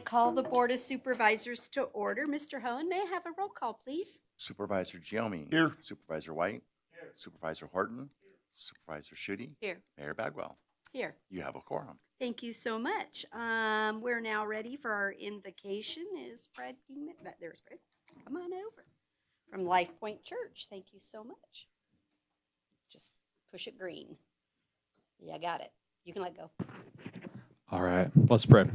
call the Board of Supervisors to order. Mr. Hohen, may I have a roll call, please? Supervisor Giomi. Here. Supervisor White. Here. Supervisor Horton. Supervisor Schutte. Here. Mayor Bagwell. Here. You have a quorum. Thank you so much. We're now ready for our invocation. Is Fred Kingman? There's Fred. Come on over. From Life Point Church. Thank you so much. Just push it green. Yeah, got it. You can let go. All right, let's pray.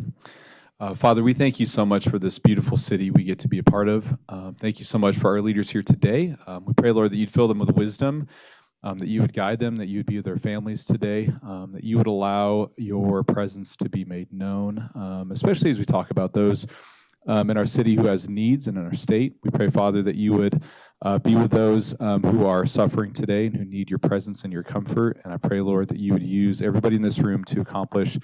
Father, we thank you so much for this beautiful city we get to be a part of. Thank you so much for our leaders here today. We pray, Lord, that you'd fill them with wisdom, that you would guide them, that you would be with their families today, that you would allow your presence to be made known, especially as we talk about those in our city who has needs and in our state. We pray, Father, that you would be with those who are suffering today and who need your presence and your comfort. And I pray, Lord, that you would use everybody in this room to accomplish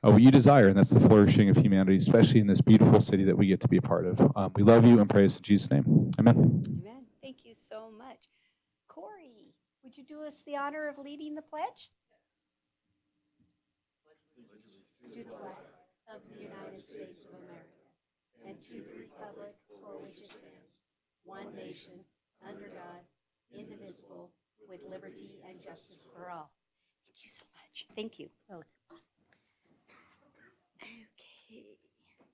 what you desire, and that's the flourishing of humanity, especially in this beautiful city that we get to be a part of. We love you and praise in Jesus' name. Amen. Amen. Thank you so much. Corey, would you do us the honor of leading the pledge? To the flag of the United States of America and to the republic for which it stands, one nation, under God, indivisible, with liberty and justice for all. Thank you so much. Thank you both. Okay.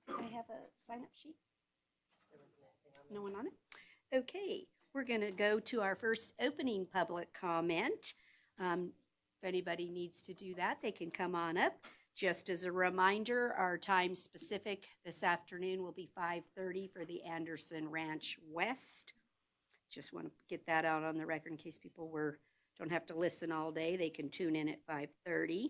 Do I have a sign-up sheet? No one on it? Okay. We're going to go to our first opening public comment. If anybody needs to do that, they can come on up. Just as a reminder, our time specific this afternoon will be 5:30 for the Anderson Ranch West. Just want to get that out on the record in case people don't have to listen all day. They can tune in at 5:30.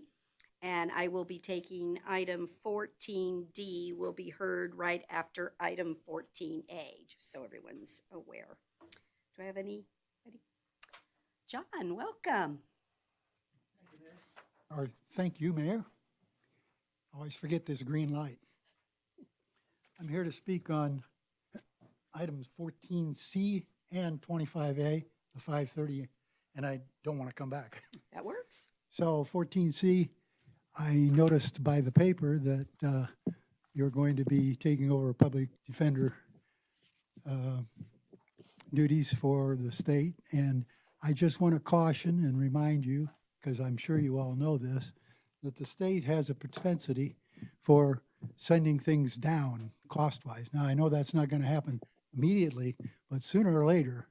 And I will be taking item 14D will be heard right after item 14A, just so everyone's aware. Do I have anybody? John, welcome. Thank you, Mayor. I always forget this green light. I'm here to speak on items 14C and 25A, the 5:30, and I don't want to come back. That works. So 14C, I noticed by the paper that you're going to be taking over public defender duties for the state. And I just want to caution and remind you, because I'm sure you all know this, that the state has a propensity for sending things down cost-wise. Now, I know that's not going to happen immediately, but sooner or later,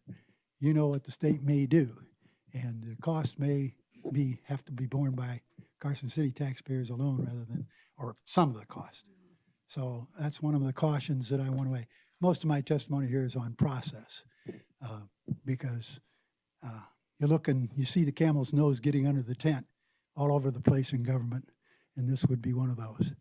you know what the state may do. And the cost may have to be borne by Carson City taxpayers alone rather than, or some of the cost. So that's one of the cautions that I want to make. Most of my testimony here is on process because you look and you see the camel's nose getting under the tent all over the place in government, and this would be one of those.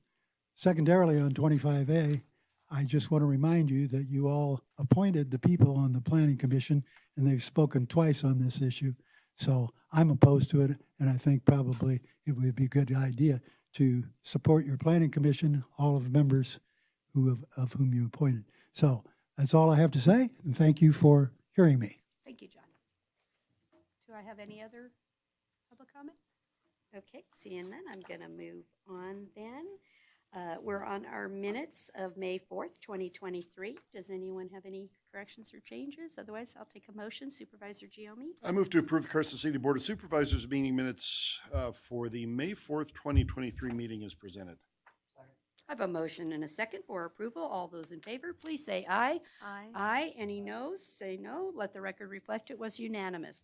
Secondarily, on 25A, I just want to remind you that you all appointed the people on the Planning Commission, and they've spoken twice on this issue. So I'm opposed to it, and I think probably it would be a good idea to support your Planning Commission, all of the members of whom you appointed. So that's all I have to say, and thank you for hearing me. Thank you, John. Do I have any other public comment? Okay, seeing none, I'm going to move on then. We're on our minutes of May 4th, 2023. Does anyone have any corrections or changes? Otherwise, I'll take a motion. Supervisor Giomi? I move to approve the Carson City Board of Supervisors meeting minutes for the May 4th, 2023 meeting as presented. I have a motion and a second for approval. All those in favor, please say aye. Aye. Aye. Any noes? Say no. Let the record reflect it was unanimous.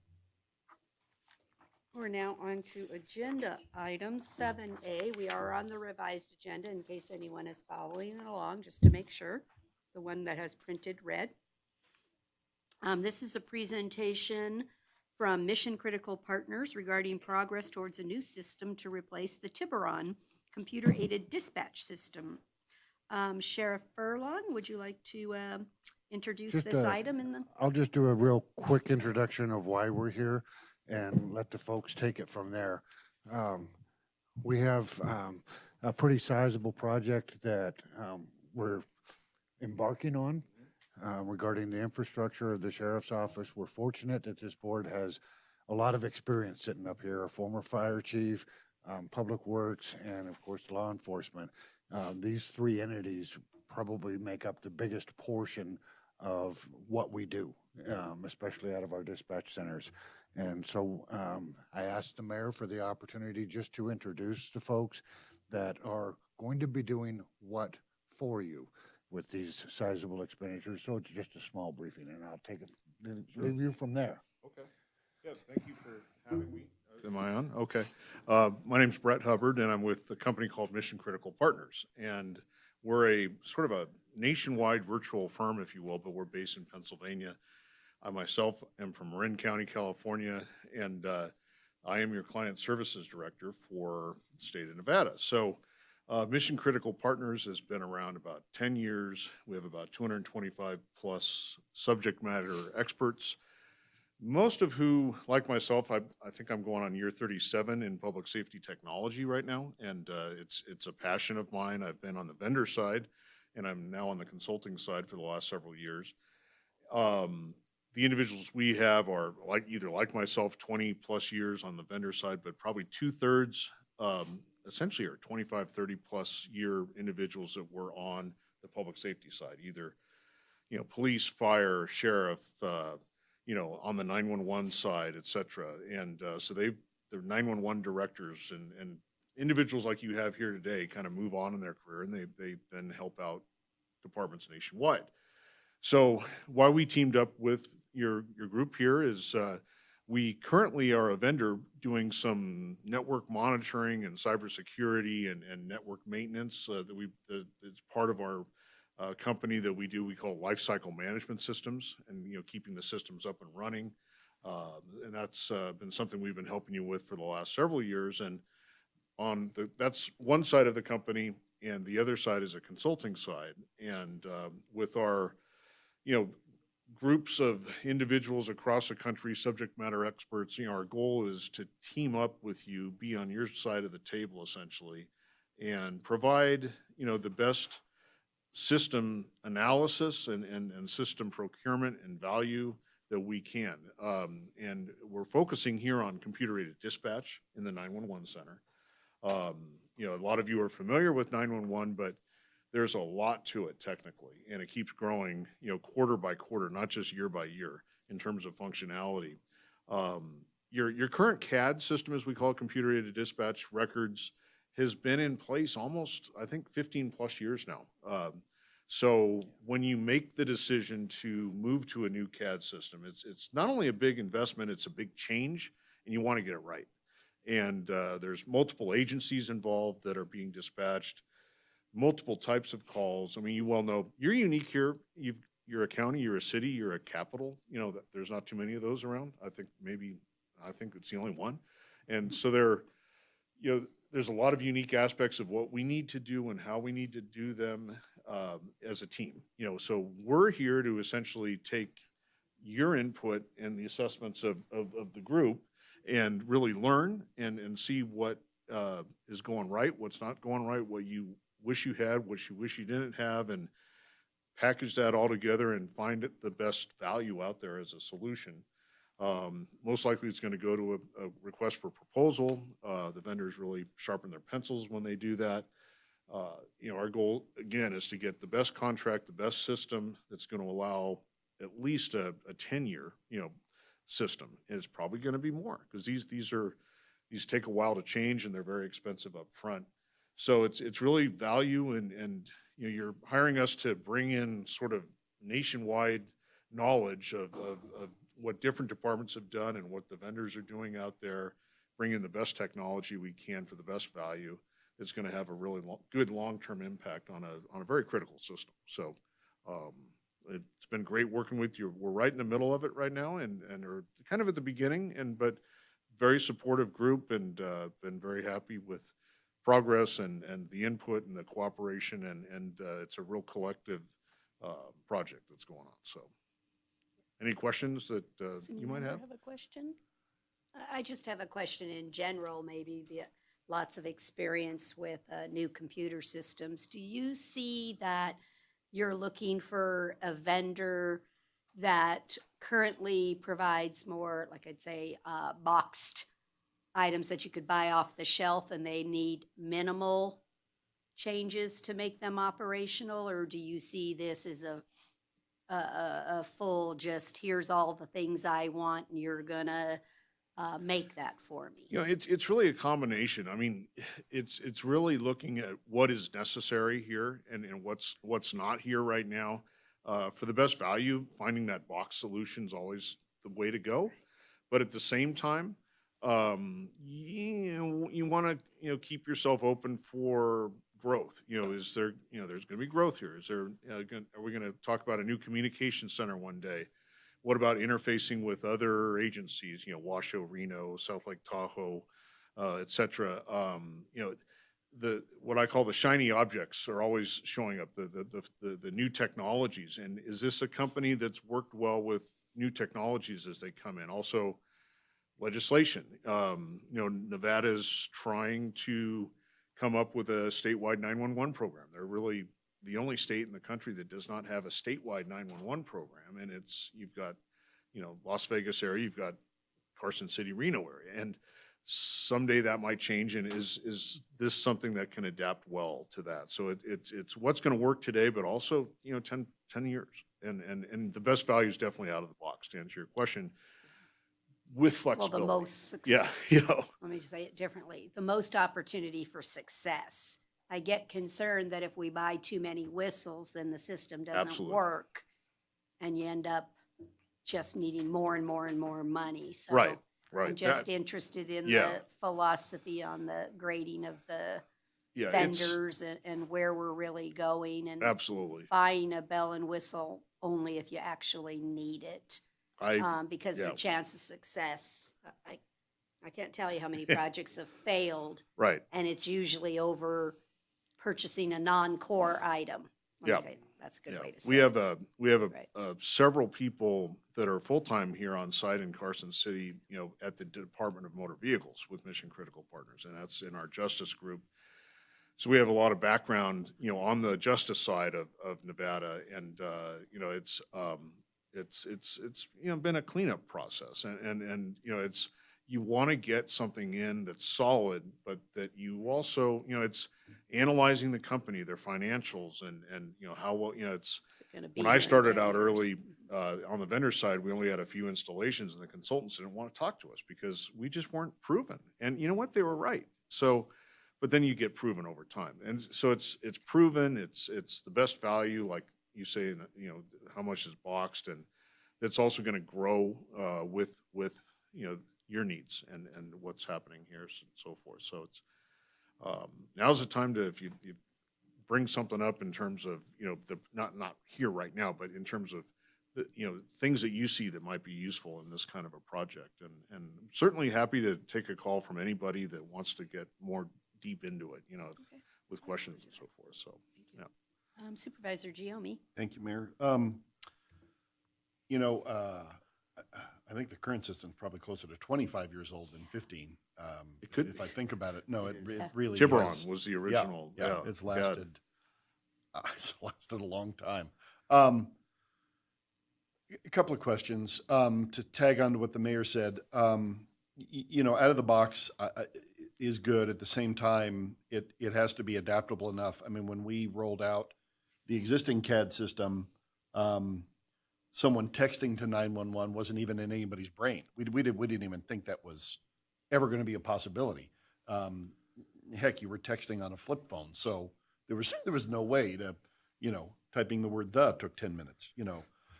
We're now on to agenda item 7A. We are on the revised agenda in case anyone is following along, just to make sure, the one that has printed red. This is a presentation from Mission Critical Partners regarding progress towards a new system to replace the Tiburon computer-aided dispatch system. Sheriff Furlong, would you like to introduce this item? I'll just do a real quick introduction of why we're here and let the folks take it from there. We have a pretty sizable project that we're embarking on regarding the infrastructure of the sheriff's office. We're fortunate that this board has a lot of experience sitting up here, a former fire chief, public works, and of course law enforcement. These three entities probably make up the biggest portion of what we do, especially out of our dispatch centers. And so I asked the mayor for the opportunity just to introduce the folks that are going to be doing what for you with these sizable expenditures. So it's just a small briefing, and I'll take it, leave you from there. Okay. Yeah, thank you for having me. Am I on? Okay. My name's Brett Hubbard, and I'm with a company called Mission Critical Partners. And we're a sort of a nationwide virtual firm, if you will, but we're based in Pennsylvania. I myself am from Marin County, California, and I am your client services director for the state of Nevada. So Mission Critical Partners has been around about 10 years. We have about 225 plus subject matter experts, most of who, like myself, I think I'm going on year 37 in public safety technology right now, and it's a passion of mine. I've been on the vendor side, and I'm now on the consulting side for the last several years. The individuals we have are either like myself, 20 plus years on the vendor side, but probably 2/3 essentially are 25, 30 plus year individuals that were on the public safety side, either, police, fire, sheriff, on the 911 side, et cetera. And so they're 911 directors and individuals like you have here today kind of move on in their career, and they then help out departments nationwide. So why we teamed up with your group here is we currently are a vendor doing some network monitoring and cybersecurity and network maintenance it's part of our company that we do. We call lifecycle management systems, and keeping the systems up and running. And that's been something we've been helping you with for the last several years. And that's one side of the company, and the other side is a consulting side. And with our groups of individuals across the country, subject matter experts, our goal is to team up with you, be on your side of the table essentially, and provide the best system analysis and system procurement and value that we can. And we're focusing here on computer-aided dispatch in the 911 center. A lot of you are familiar with 911, but there's a lot to it technically, and it keeps growing, quarter by quarter, not just year by year in terms of functionality. Your current CAD system, as we call it, computer-aided dispatch records, has been in place almost, I think, 15 plus years now. So when you make the decision to move to a new CAD system, it's not only a big investment, it's a big change, and you want to get it right. And there's multiple agencies involved that are being dispatched, multiple types of calls. I mean, you well know you're unique here. You're a county, you're a city, you're a capital. There's not too many of those around. I think it's the only one. And so there's a lot of unique aspects of what we need to do and how we need to do them as a team. So we're here to essentially take your input and the assessments of the group and really learn and see what is going right, what's not going right, what you wish you had, what you wish you didn't have, and package that all together and find it the best value out there as a solution. Most likely it's going to go to a request for proposal. The vendors really sharpen their pencils when they do that. Our goal, again, is to get the best contract, the best system that's going to allow at least a 10-year, system. And it's probably going to be more because these take a while to change and they're very expensive up front. So it's really value and you're hiring us to bring in sort of nationwide knowledge of what different departments have done and what the vendors are doing out there, bring in the best technology we can for the best value. It's going to have a really good long-term impact on a very critical system. So it's been great working with you. We're right in the middle of it right now and are kind of at the beginning, but very supportive group and been very happy with progress and the input and the cooperation and it's a real collective project that's going on. So any questions that you might have? Have a question? I just have a question in general, maybe lots of experience with new computer systems. Do you see that you're looking for a vendor that currently provides more, like I'd say, boxed items that you could buy off the shelf and they need minimal changes to make them operational, or do you see this as a full, just here's all the things I want and you're gonna make that for me? You know, it's really a combination. I mean, it's really looking at what is necessary here and what's not here right now. For the best value, finding that box solution is always the way to go. But at the same time, you want to, keep yourself open for growth. Is there, there's going to be growth here. Is there, are we going to talk about a new communication center one day? What about interfacing with other agencies, Washoe, Reno, South Lake Tahoe, et cetera? What I call the shiny objects are always showing up, the new technologies. And is this a company that's worked well with new technologies as they come in? Also, legislation. Nevada is trying to come up with a statewide 911 program. They're really the only state in the country that does not have a statewide 911 program. And you've got, Las Vegas area, you've got Carson City, Reno area. And someday that might change. And is this something that can adapt well to that? So it's what's going to work today, but also, 10 years. And the best value is definitely out of the box, to answer your question, with Well, flexibility. the most success. Yeah, Let me just say it differently. The most opportunity for success. I get concerned that if we buy too many whistles, then the system doesn't Absolutely. work. And you end up just needing more and more and more money. So right. I'm just interested in yeah. the philosophy on the grading of the Yeah, vendors and where we're really going, and absolutely. buying a bell and whistle only if you actually need it. Because yeah. the chance of success, I can't tell you how many projects have failed, Right. and it's usually over purchasing a non-core item. Let me Yeah. say, that's a good Yeah. way to say We it. have Right. several people that are full-time here on site in Carson City, at the Department of Motor Vehicles with Mission Critical Partners, and that's in our justice group. So we have a lot of background, on the justice side of Nevada, and it's been a cleanup process, and you want to get something in that's solid, but that you also, it's analyzing the company, their financials, and how well, it's. Is it gonna be When here I in started 10 out years? early, on the vendor side, we only had a few installations, and the consultants didn't want to talk to us because we just weren't proven. And you know what? They were right. So, but then you get proven over time. And so it's proven, it's the best value, like you say, how much is boxed, and that's also going to grow, with, your needs and what's happening here and so forth. So it's, now's the time to, if you bring something up in terms of, not here right now, but in terms of the, things that you see that might be useful in this kind of a project. And certainly happy to take a call from anybody that wants to get more deep into it, Okay. with questions and so forth. So, yeah. Supervisor Giomi. Thank you, Mayor. I think the current system is probably closer to 25 years old than 15. It could If be. I think about it. No, it Yeah. really Tiburon is. was the original. Yeah, it's lasted, it's lasted a long time. A couple of questions, to tag on to what the mayor said. Out of the box is good. At the same time, it has to be adaptable enough. I mean, when we rolled out the existing CAD system, someone texting to 911 wasn't even in anybody's brain. We didn't even think that was ever going to be a possibility. Heck, you were texting on a flip phone, so there was no way to, typing the word "the" took 10 minutes.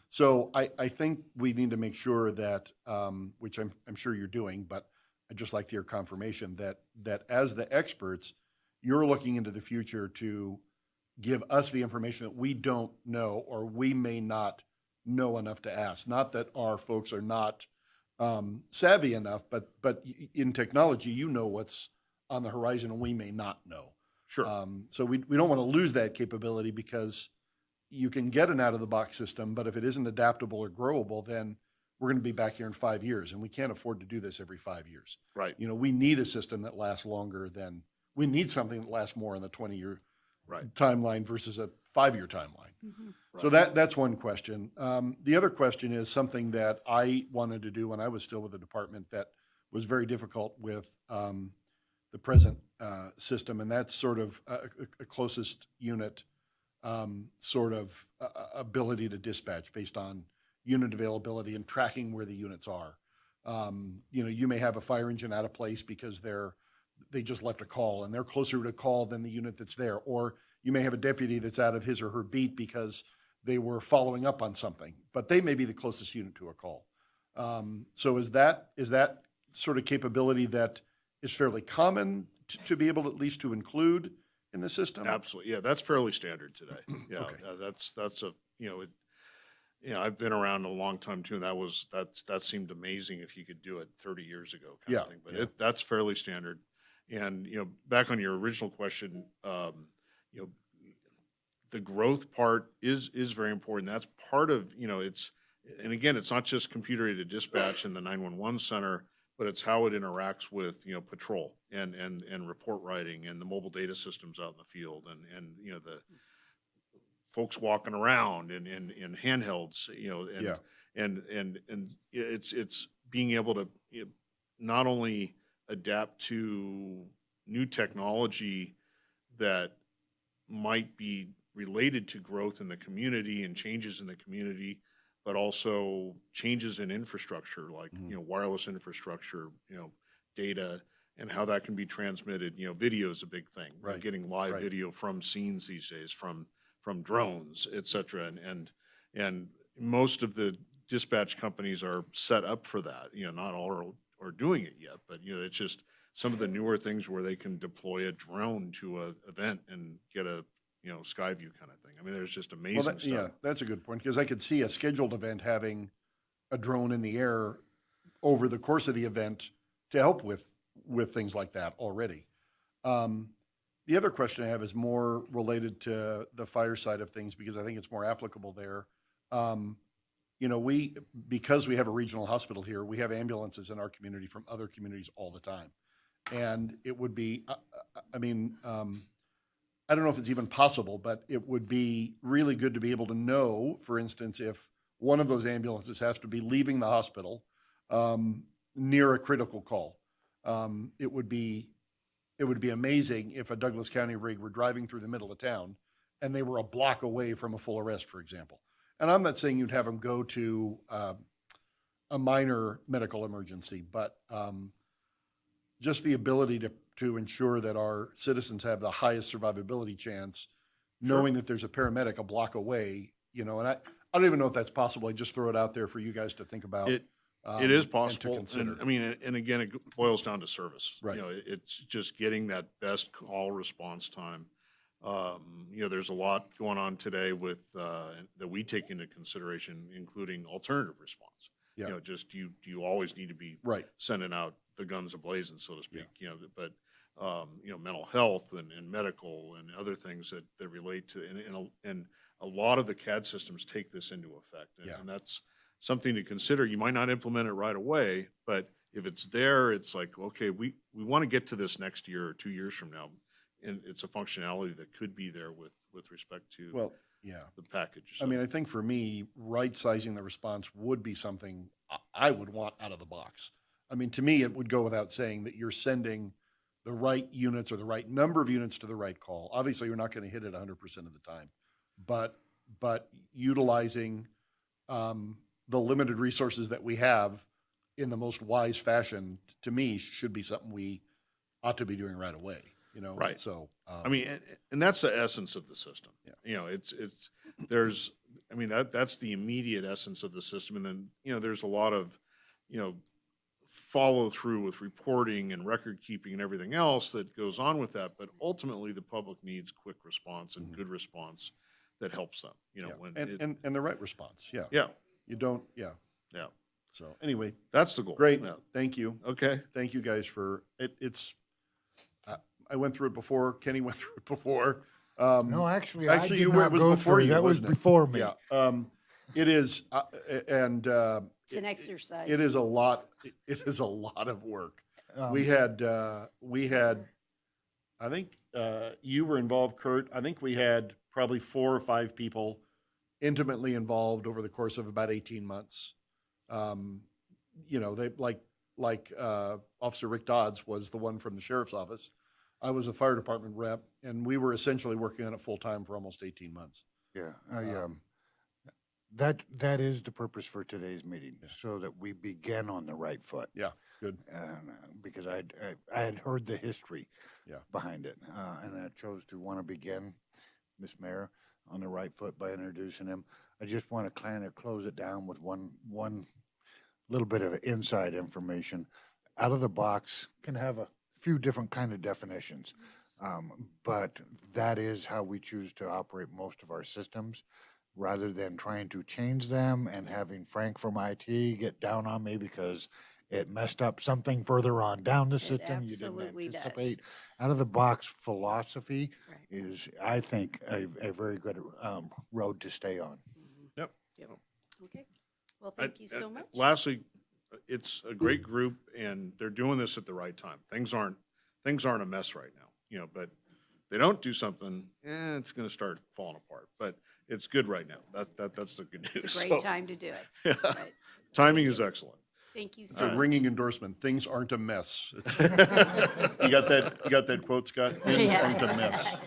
So I think we need to make sure that, which I'm sure you're doing, but I'd just like to hear confirmation that as the experts, you're looking into the future to give us the information that we don't know or we may not know enough to ask. Not that our folks are not savvy enough, but in technology, what's on the horizon and we may not know. Sure. So we don't want to lose that capability because you can get an out-of-the-box system, but if it isn't adaptable or growable, then we're going to be back here in 5 years, and we can't afford to do this every 5 years. Right. We need a system that lasts longer than, we need something that lasts more in the 20-year Right. timeline versus a 5-year timeline. Mm-hmm. So that's one question. The other question is something that I wanted to do when I was still with the department that was very difficult with the the present system, and that's sort of a closest unit sort of ability to dispatch based on unit availability and tracking where the units are. You may have a fire engine out of place because they just left a call and they're closer to a call than the unit that's there. Or you may have a deputy that's out of his or her beat because they were following up on something, but they may be the closest unit to a call. So is that sort of capability that is fairly common to be able at least to include in the system? Absolutely. Yeah, that's fairly standard today. Yeah, Okay. that's a, I've been around a long time too, and that seemed amazing if you could do it 30 years ago kind Yeah, of thing. But yeah. that's fairly standard. And, back on your original question, the growth part is very important. That's part of, and again, it's not just computer-aided dispatch in the 911 center, but it's how it interacts with, patrol and report writing and the mobile data systems out in the field and the folks walking around in handhelds, Yeah. and it's being able to not only adapt to new technology that might be related to growth in the community and changes in the community, but also changes in infrastructure like, wireless infrastructure, data and how that can be transmitted. Video is a big thing. We're Right, getting live right. video from scenes these days, from drones, et cetera. And most of the dispatch companies are set up for that. Not all are doing it yet, but it's just some of the newer things where they can deploy a drone to an event and get a sky view kind of thing. I mean, there's just amazing stuff. Yeah, that's a good point, because I could see a scheduled event having a drone in the air over the course of the event to help with things like that already. The other question I have is more related to the fire side of things, because I think it's more applicable there. Because we have a regional hospital here, we have ambulances in our community from other communities all the time. And it would be, I don't know if it's even possible, but it would be really good to be able to know, for instance, if one of those ambulances has to be leaving the hospital near a critical call. It would be amazing if a Douglas County rig were driving through the middle of town and they were a block away from a full arrest, for example. And I'm not saying you'd have them go to a minor medical emergency, but just the ability to ensure that our citizens have the highest survivability chance, knowing that there's a paramedic a block away, and I don't even know if that's possible. I just throw it out there for you guys to think about. It is and possible. to consider. And again, it boils down to service. Right. It's just getting that best call response time. There's a lot going on today with, that we take into consideration, including alternative response. Yeah. Do you always need to be Right. sending out the guns a-blazing, so to speak, but mental health and medical and other things that relate to, and a lot of the CAD systems take this into effect. And that's something to consider. You might not implement it right away, but if it's there, it's like, okay, we want to get to this next year or 2 years from now. And it's a functionality that could be there with respect to the package. I mean, I think for me, right-sizing the response would be something I would want out of the box. I mean, to me, it would go without saying that you're sending the right units or the right number of units to the right call. Obviously, you're not going to hit it 100% of the time, but utilizing the limited resources that we have in the most wise fashion, to me, should be something we ought to be doing right away. Right. So, and that's the essence of the system. Yeah. That's the immediate essence of the system. And then, there's a lot of, follow through with reporting and record keeping and everything else that goes on with that. But ultimately, the public needs quick response and good response that helps them, and the right response. Yeah. yeah, You don't, yeah. yeah, So anyway, that's the goal. great. Yeah. Thank you. Okay. Thank you guys for it. I went through it before. Kenny went through it before. No, actually, I Actually, did you were, not it was go before through. you. That was wasn't it? before me. Yeah. It is, and It's an exercise. it is a lot. It is a lot of work. We had, I think, you were involved, Kurt. I think we had probably 4 or 5 people intimately involved over the course of about 18 months. They like Officer Rick Dodds was the one from the sheriff's office. I was a fire department rep, and we were essentially working on it full-time for almost 18 months. Yeah, that is the purpose for today's meeting, so that we begin on the right foot. Yeah, good. Because I had heard the history Yeah. behind it, and I chose to want to begin, Miss Mayor, on the right foot by introducing him. I just want to kind of close it down with one little bit of inside information. Out of the box can have a few different kind of definitions, but that is how we choose to operate most of our systems, rather than trying to change them and having Frank from IT get down on me because it messed up something further on down the system. You absolutely didn't does. anticipate. Out of the box philosophy Right. is, I think, a very good road to stay on. Yep. Okay. Well, thank you so much. Lastly, it's a great group, and they're doing this at the right time. Things aren't a mess right now, but they don't do something, it's gonna start falling apart. But it's good right now. That's the good news. It's a So, great time to do it. Yeah. Right. Timing is excellent. Thank you It's so a much. ringing endorsement. Things aren't a mess. You got that quote, Scott? Things Yeah. aren't a mess.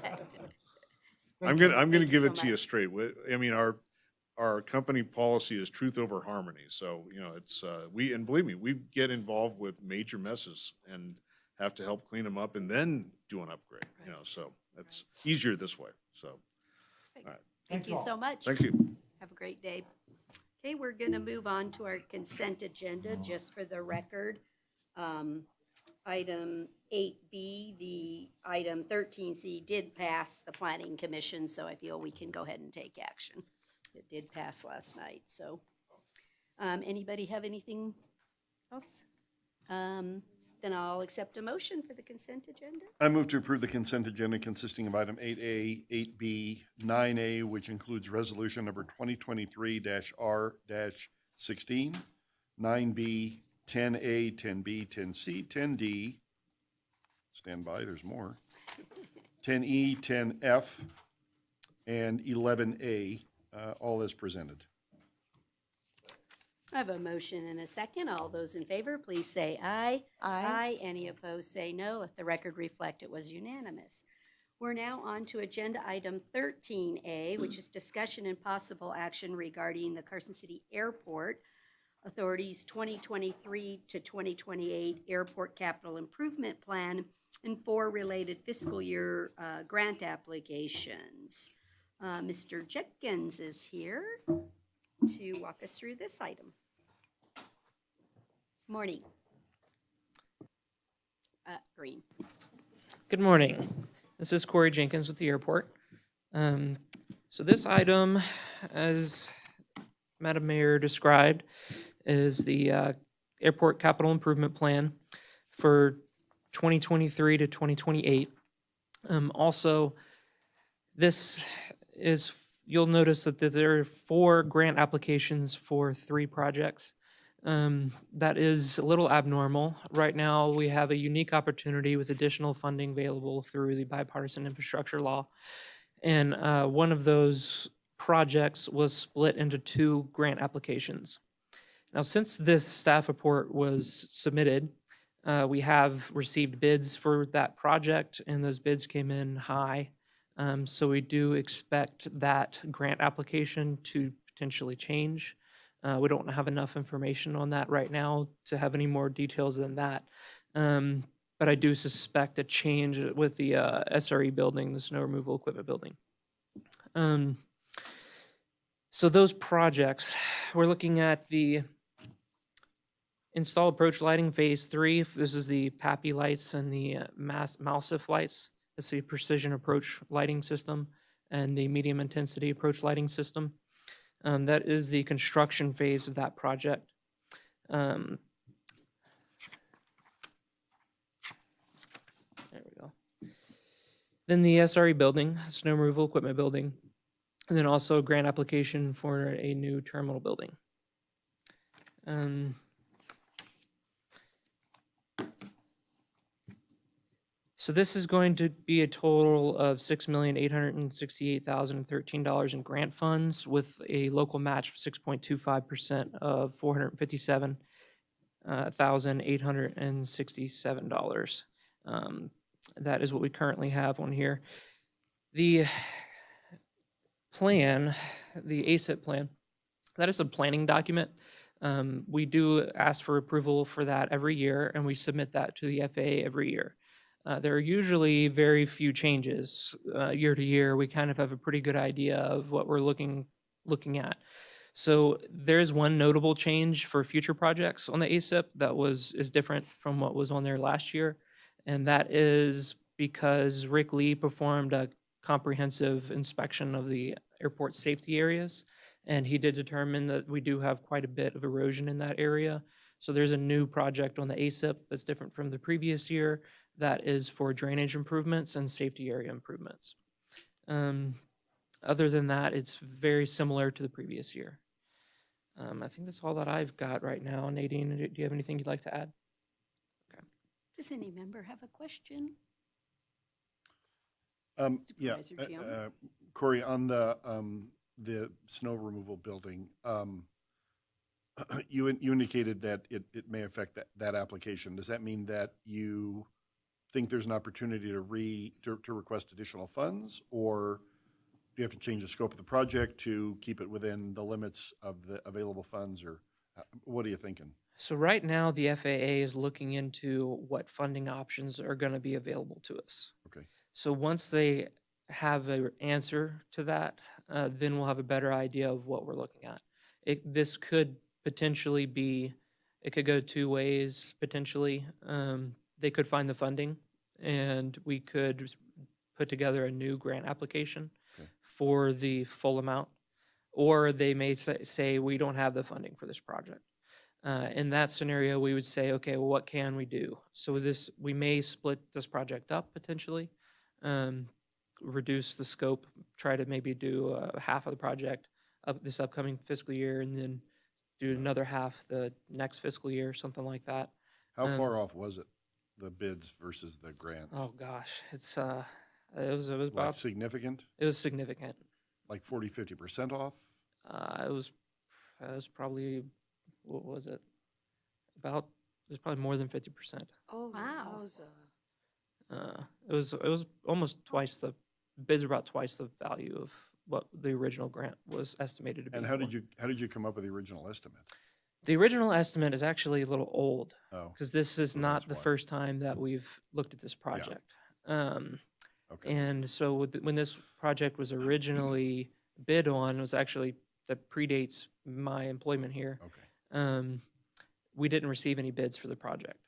I'm gonna Thank you give so it to you much. straight. I mean, our company policy is truth over harmony. So, it's, and believe me, we get involved with major messes and have to help clean them up and then do an upgrade, so it's easier this way. So, Thank you so much. thank you. Have a great day. Okay, we're going to move on to our consent agenda, just for the record. Item 8B, the item 13C did pass the Planning Commission, so I feel we can go ahead and take action. It did pass last night, so. Anybody have anything else? Then I'll accept a motion for the consent agenda. I move to approve the consent agenda consisting of item 8A, 8B, 9A, which includes resolution number 2023-R-16, 9B, 10A, 10B, 10C, 10D, stand by, there's more, 10E, 10F, and 11A, all as presented. I have a motion and a second. All those in favor, please say aye. Aye. Any opposed, say no. Let the record reflect it was unanimous. We're now on to agenda item 13A, which is discussion and possible action regarding the Carson City Airport Authority's 2023 to 2028 Airport Capital Improvement Plan and 4 related fiscal year grant applications. Mr. Jenkins is here to walk us through this item. Morning. Green. Good morning. This is Corey Jenkins with the airport. So this item, as Madam Mayor described, is the Airport Capital Improvement Plan for 2023 to 2028. Also, this is, you'll notice that there are 4 grant applications for 3 projects. That is a little abnormal. Right now, we have a unique opportunity with additional funding available through the bipartisan infrastructure law. And one of those projects was split into 2 grant applications. Now, since this staff report was submitted, we have received bids for that project, and those bids came in high. So we do expect that grant application to potentially change. We don't have enough information on that right now to have any more details than that. But I do suspect a change with the SRE building, the snow removal equipment building. So those projects, we're looking at the install approach lighting phase 3. This is the PAPI lights and the MALSIF lights. It's the precision approach lighting system and the medium intensity approach lighting system. That is the construction phase of that project. There we go. Then the SRE building, snow removal equipment building, and then also a grant application for a new terminal building. So this is going to be a total of $6,868,013 in grant funds with a local match of 6.25% of $457,000. $1,867. That is what we currently have on here. The plan, the ASIP plan, that is a planning document. We do ask for approval for that every year, and we submit that to the FAA every year. There are usually very few changes year to year. We kind of have a pretty good idea of what we're looking at. So there's one notable change for future projects on the ASIP that is different from what was on there last year, and that is because Rick Lee performed a comprehensive inspection of the airport safety areas, and he did determine that we do have quite a bit of erosion in that area. So there's a new project on the ASIP that's different from the previous year that is for drainage improvements and safety area improvements. Other than that, it's very similar to the previous year. I think that's all that I've got right now. Nadine, do you have anything you'd like to add? Does any member have a question? Yeah, Supervisor Gion? Corey, on the snow removal building, you indicated that it may affect that application. Does that mean that you think there's an opportunity to request additional funds, or do you have to change the scope of the project to keep it within the limits of the available funds, or what are you thinking? So right now, the FAA is looking into what funding options are going to be available to us. Okay. So once they have an answer to that, then we'll have a better idea of what we're looking at. This could potentially be, it could go two ways, potentially. They could find the funding, and we could put together a new grant application for the full amount, or they may say we don't have the funding for this project. In that scenario, we would say, okay, well, what can we do? So we may split this project up potentially, reduce the scope, try to maybe do half of the project this upcoming fiscal year, and then do another half the next fiscal year, something like that. How far off was it, the bids versus the grant? Oh gosh, it was Like about significant? it was significant. Like 40, 50% off? It was probably, what was it? It was probably more than 50%. Oh, Wow. It was almost twice the bids were about twice the value of what the original grant was estimated to be. And for. how did you come up with the original estimate? The original estimate is actually a little old Oh, because this is so not that's the why. first time that we've looked at this project. okay. And so when this project was originally bid on, it was actually that predates my employment here. Okay. We didn't receive any bids for the project.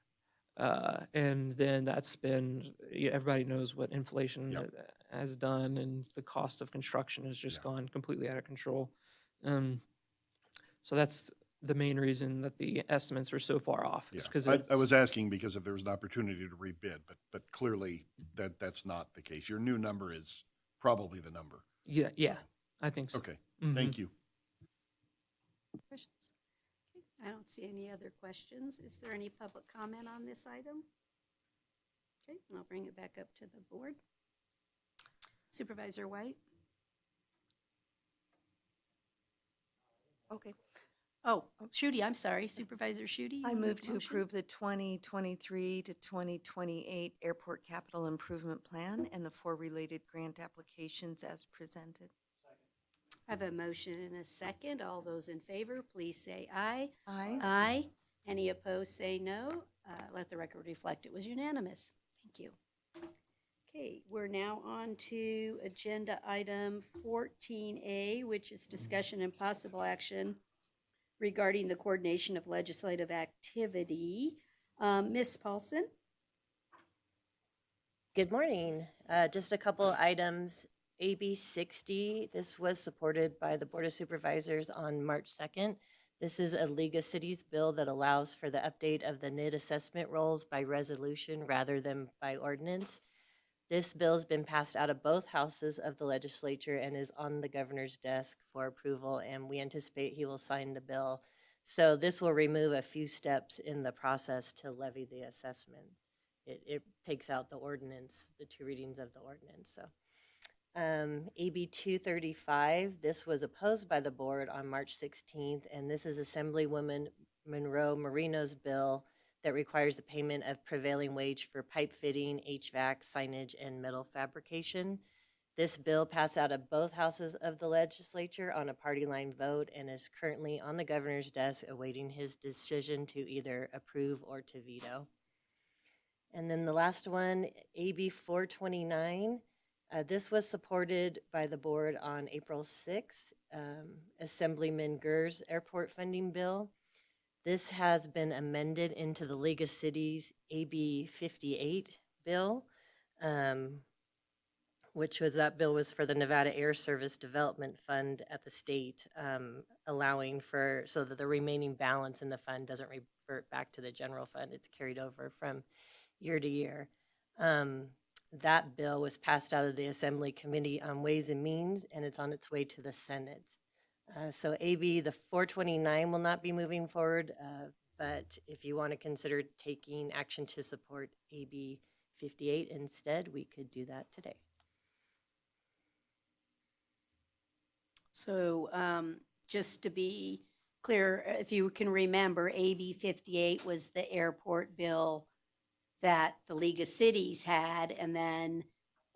And then that's been, everybody knows what inflation Yep. has done, and the cost of construction has just Yeah. gone completely out of control. So that's the main reason that the estimates are so far off. Yeah. Is because I was asking because if there was an opportunity to rebid, but clearly that's not the case. Your new number is probably the number. yeah, I think so. Okay, Mhm. thank you. Questions? Okay, I don't see any other questions. Is there any public comment on this item? Okay, and I'll bring it back up to the board. Supervisor White? okay. Oh, Shooty, I'm sorry. Supervisor Shooty? you I wanna move make a to motion? approve the 2023 to 2028 Airport Capital Improvement Plan and the 4 related grant applications as presented. I have a motion and a second. All those in favor, please say aye. Aye. Aye. Any opposed, say no. Let the record reflect it was unanimous. Thank you. Okay, we're now on to agenda item 14A, which is discussion and possible action regarding the coordination of legislative activity. Ms. Paulson? Good morning. Just a couple items. AB 60, this was supported by the Board of Supervisors on March 2nd. This is a League of Cities bill that allows for the update of the NID assessment rolls by resolution rather than by ordinance. This bill's been passed out of both houses of the legislature and is on the governor's desk for approval, and we anticipate he will sign the bill. So this will remove a few steps in the process to levy the assessment. It takes out the ordinance, the 2 readings of the ordinance. So AB 235, this was opposed by the board on March 16th, and this is Assemblywoman Monroe Marino's bill that requires the payment of prevailing wage for pipe fitting, HVAC, signage, and metal fabrication. This bill passed out of both houses of the legislature on a party line vote and is currently on the governor's desk awaiting his decision to either approve or to veto. And then the last one, AB 429. This was supported by the board on April 6th, Assemblyman Gurr's airport funding bill. This has been amended into the League of Cities AB 58 bill, that bill was for the Nevada Air Service Development Fund at the state, allowing for, so that the remaining balance in the fund doesn't revert back to the general fund. It's carried over from year to year. That bill was passed out of the Assembly Committee on Ways and Means, and it's on its way to the Senate. So AB, the 429 will not be moving forward, but if you want to consider taking action to support AB 58 instead, we could do that today. So just to be clear, if you can remember, AB 58 was the airport bill that the League of Cities had, and then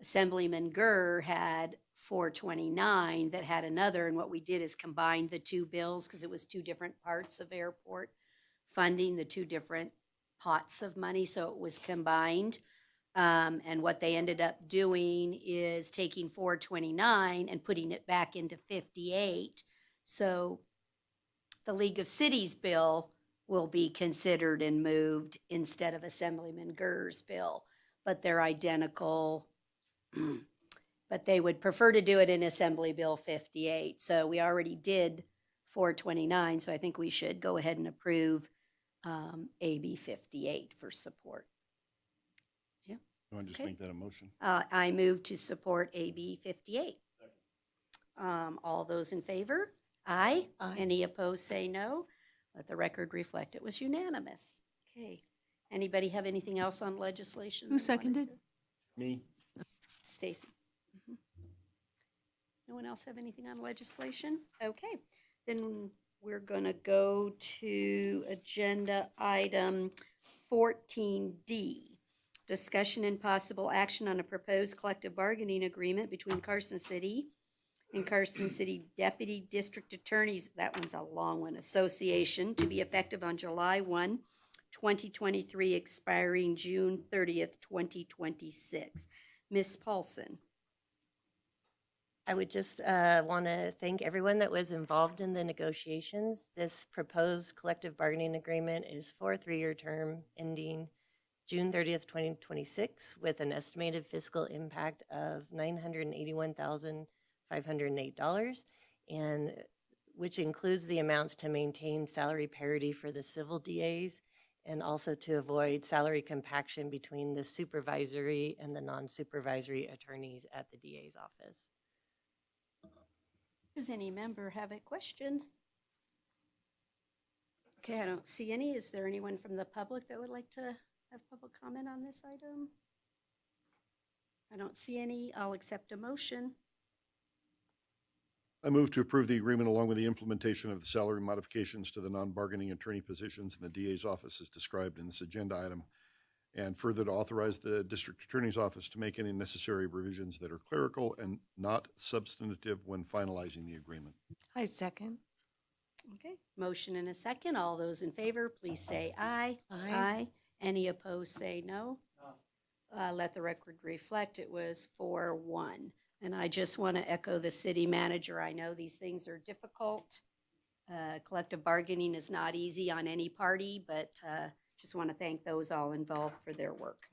Assemblyman Gurr had 429 that had another, and what we did is combine the two bills because it was two different parts of airport funding, the two different pots of money, so it was combined. And what they ended up doing is taking 429 and putting it back into 58. So the League of Cities bill will be considered and moved instead of Assemblyman Gurr's bill, but they're identical. But they would prefer to do it in Assembly Bill 58. So we already did 429, so I think we should go ahead and approve AB 58 for support. You want to just Okay. make that a motion? I move to support AB 58. All those in favor? Aye. Aye. Any opposed, say no. Let the record reflect it was unanimous. Okay. Anybody have anything else on legislation? Who seconded? Me? Stacy. Mhm. No one else have anything on legislation? Okay, then we're gonna go to agenda item 14D. Discussion and possible action on a proposed collective bargaining agreement between Carson City and Carson City Deputy District Attorneys, that one's a long one, Association, to be effective on July 1, 2023, expiring June 30th, 2026. Ms. Paulson. I would just want to thank everyone that was involved in the negotiations. This proposed collective bargaining agreement is for a 3-year term ending June 30th, 2026, with an estimated fiscal impact of $981,508, and which includes the amounts to maintain salary parity for the civil DAs and also to avoid salary compaction between the supervisory and the non-supervisory attorneys at the DA's office. Does any member have a question? Okay, I don't see any. Is there anyone from the public that would like to have public comment on this item? I don't see any. I'll accept a motion. I move to approve the agreement along with the implementation of the salary modifications to the non-bargaining attorney positions in the DA's office as described in this agenda item, and further to authorize the district attorney's office to make any necessary revisions that are clerical and not substantive when finalizing the agreement. I second. Okay, motion and a second. All those in favor, please say aye. Aye. Any opposed, say no. Let the record reflect it was 4-1. And I just want to echo the city manager. I know these things are difficult. Collective bargaining is not easy on any party, but just want to thank those all involved for their work.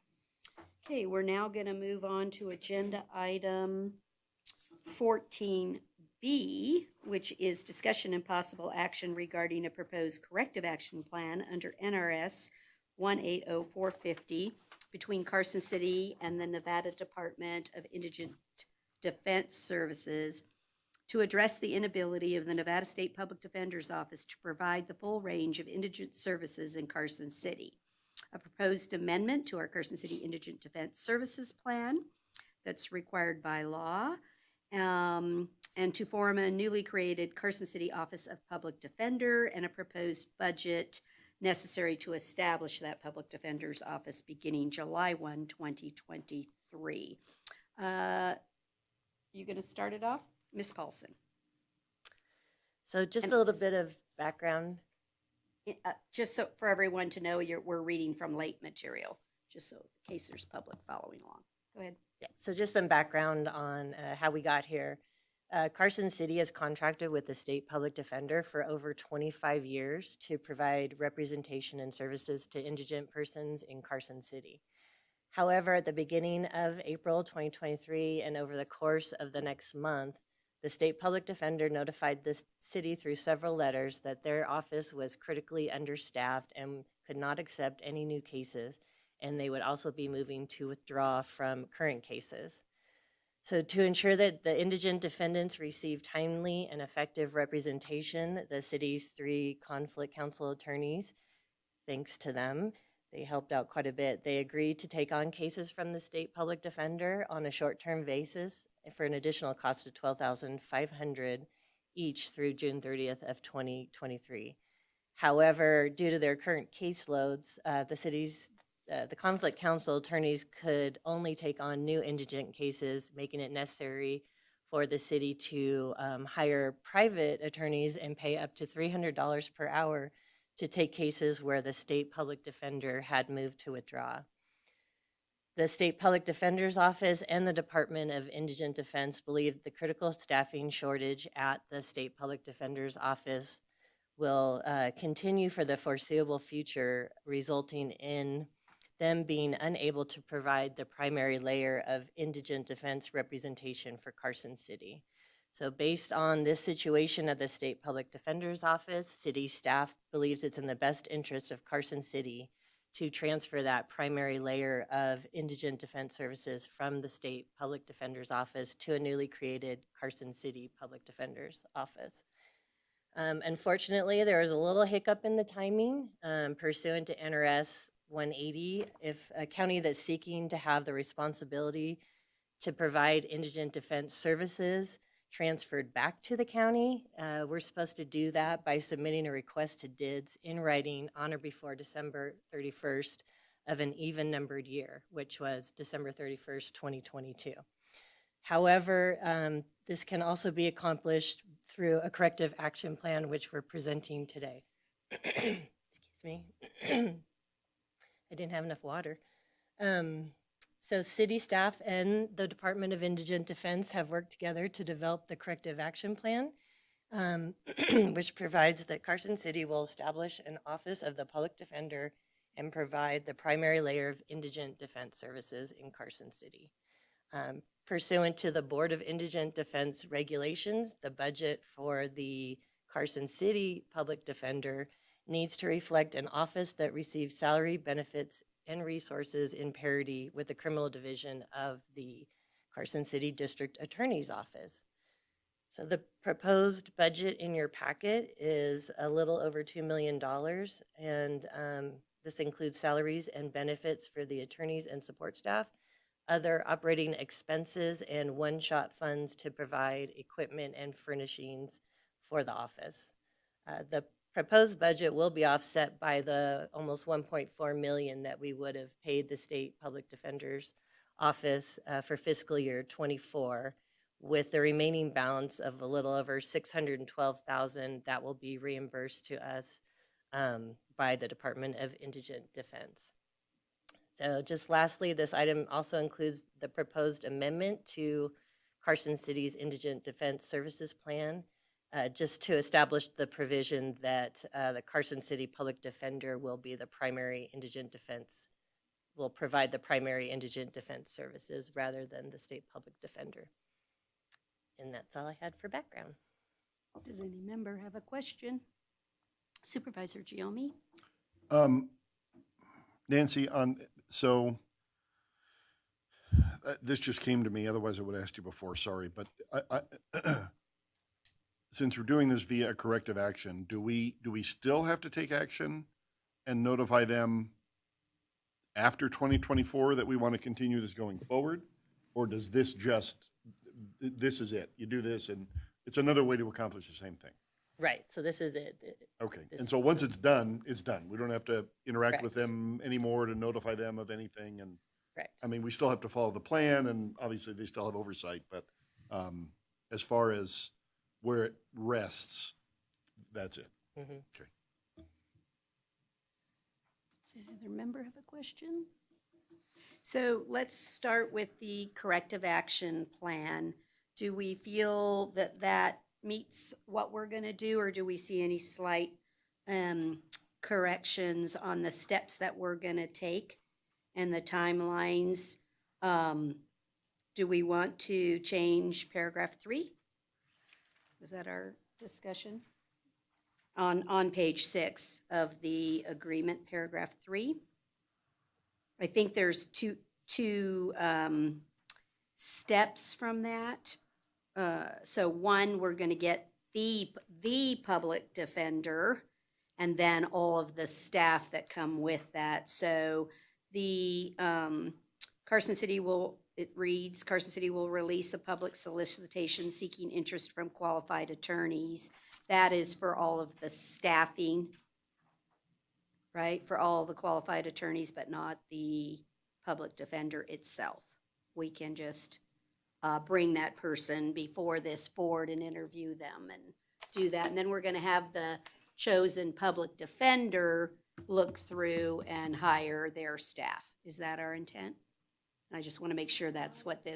Okay, we're now going to move on to agenda item 14B, which is discussion and possible action regarding a proposed corrective action plan under NRS 180450 between Carson City and the Nevada Department of Indigent Defense Services to address the inability of the Nevada State Public Defender's Office to provide the full range of indigent services in Carson City. A proposed amendment to our Carson City Indigent Defense Services Plan that's required by law, and to form a newly created Carson City Office of Public Defender and a proposed budget necessary to establish that Public Defender's Office beginning July 1, 2023. You going to start it off? Ms. Paulson. So just And- a little bit of background. Just so for everyone to know, we're reading from late material, just so in case there's public following along. Go ahead. Yeah, so just some background on how we got here. Carson City has contracted with the state public defender for over 25 years to provide representation and services to indigent persons in Carson City. However, at the beginning of April 2023 and over the course of the next month, the state public defender notified the city through several letters that their office was critically understaffed and could not accept any new cases, and they would also be moving to withdraw from current cases. So to ensure that the indigent defendants receive timely and effective representation, the city's 3 conflict counsel attorneys, thanks to them, they helped out quite a bit. They agreed to take on cases from the state public defender on a short-term basis for an additional cost of $12,500 each through June 30th of 2023. However, due to their current caseloads, the conflict counsel attorneys could only take on new indigent cases, making it necessary for the city to hire private attorneys and pay up to $300 per hour to take cases where the state public defender had moved to withdraw. The State Public Defender's Office and the Department of Indigent Defense believe the critical staffing shortage at the State Public Defender's Office will continue for the foreseeable future, resulting in them being unable to provide the primary layer of indigent defense representation for Carson City. So based on this situation at the State Public Defender's Office, city staff believes it's in the best interest of Carson City to transfer that primary layer of indigent defense services from the State Public Defender's Office to a newly created Carson City Public Defender's Office. Unfortunately, there was a little hiccup in the timing pursuant to NRS 180. If a county that's seeking to have the responsibility to provide indigent defense services transferred back to the county, we're supposed to do that by submitting a request to DIDS in writing on or before December 31st of an even numbered year, which was December 31st, 2022. However, this can also be accomplished through a corrective action plan, which we're presenting today. Excuse me. I didn't have enough water. So city staff and the Department of Indigent Defense have worked together to develop the corrective action plan, which provides that Carson City will establish an office of the public defender and provide the primary layer of indigent defense services in Carson City. Pursuant to the Board of Indigent Defense regulations, the budget for the Carson City Public Defender needs to reflect an office that receives salary, benefits, and resources in parity with the criminal division of the Carson City District Attorney's Office. So the proposed budget in your packet is a little over $2 million, and this includes salaries and benefits for the attorneys and support staff, other operating expenses, and one-shot funds to provide equipment and furnishings for the office. The proposed budget will be offset by the almost $1.4 million that we would have paid the State Public Defender's Office for fiscal year '24, with the remaining balance of a little over $612,000 that will be reimbursed to us by the Department of Indigent Defense. So just lastly, this item also includes the proposed amendment to Carson City's Indigent Defense Services Plan, just to establish the provision that the Carson City Public Defender will be the primary indigent defense, will provide the primary indigent defense services rather than the State Public Defender. And that's all I had for background. Does any member have a question? Supervisor Giomi? Nancy, this just came to me, otherwise I would have asked you before, sorry, but since we're doing this via a corrective action, do we still have to take action and notify them after 2024 that we want to continue this going forward? Or does this just, this is it. You do this, and it's another way to accomplish the same thing. Right, so this is it. Okay, This- and so once it's done, it's done. We don't have to interact with Correct. them anymore to notify them of anything, and, Correct. I mean, we still have to follow the plan, and obviously they still have oversight, but, as far as where it rests, that's it. Mhm. Okay. Does another member have a question? So let's start with the corrective action plan. Do we feel that that meets what we're gonna do, or do we see any slight corrections on the steps that we're gonna take and the timelines? Do we want to change paragraph 3? Was that our discussion? On page 6 of the agreement, paragraph 3. I think there's two steps from that. So one, we're gonna get the public defender, and then all of the staff that come with that. So the Carson City will release a public solicitation seeking interest from qualified attorneys. That is for all of the staffing, right? For all the qualified attorneys, but not the public defender itself. We can just bring that person before this board and interview them and do that. And then we're gonna have the chosen public defender look through and hire their staff. Is that our intent? And I just want to make sure that's what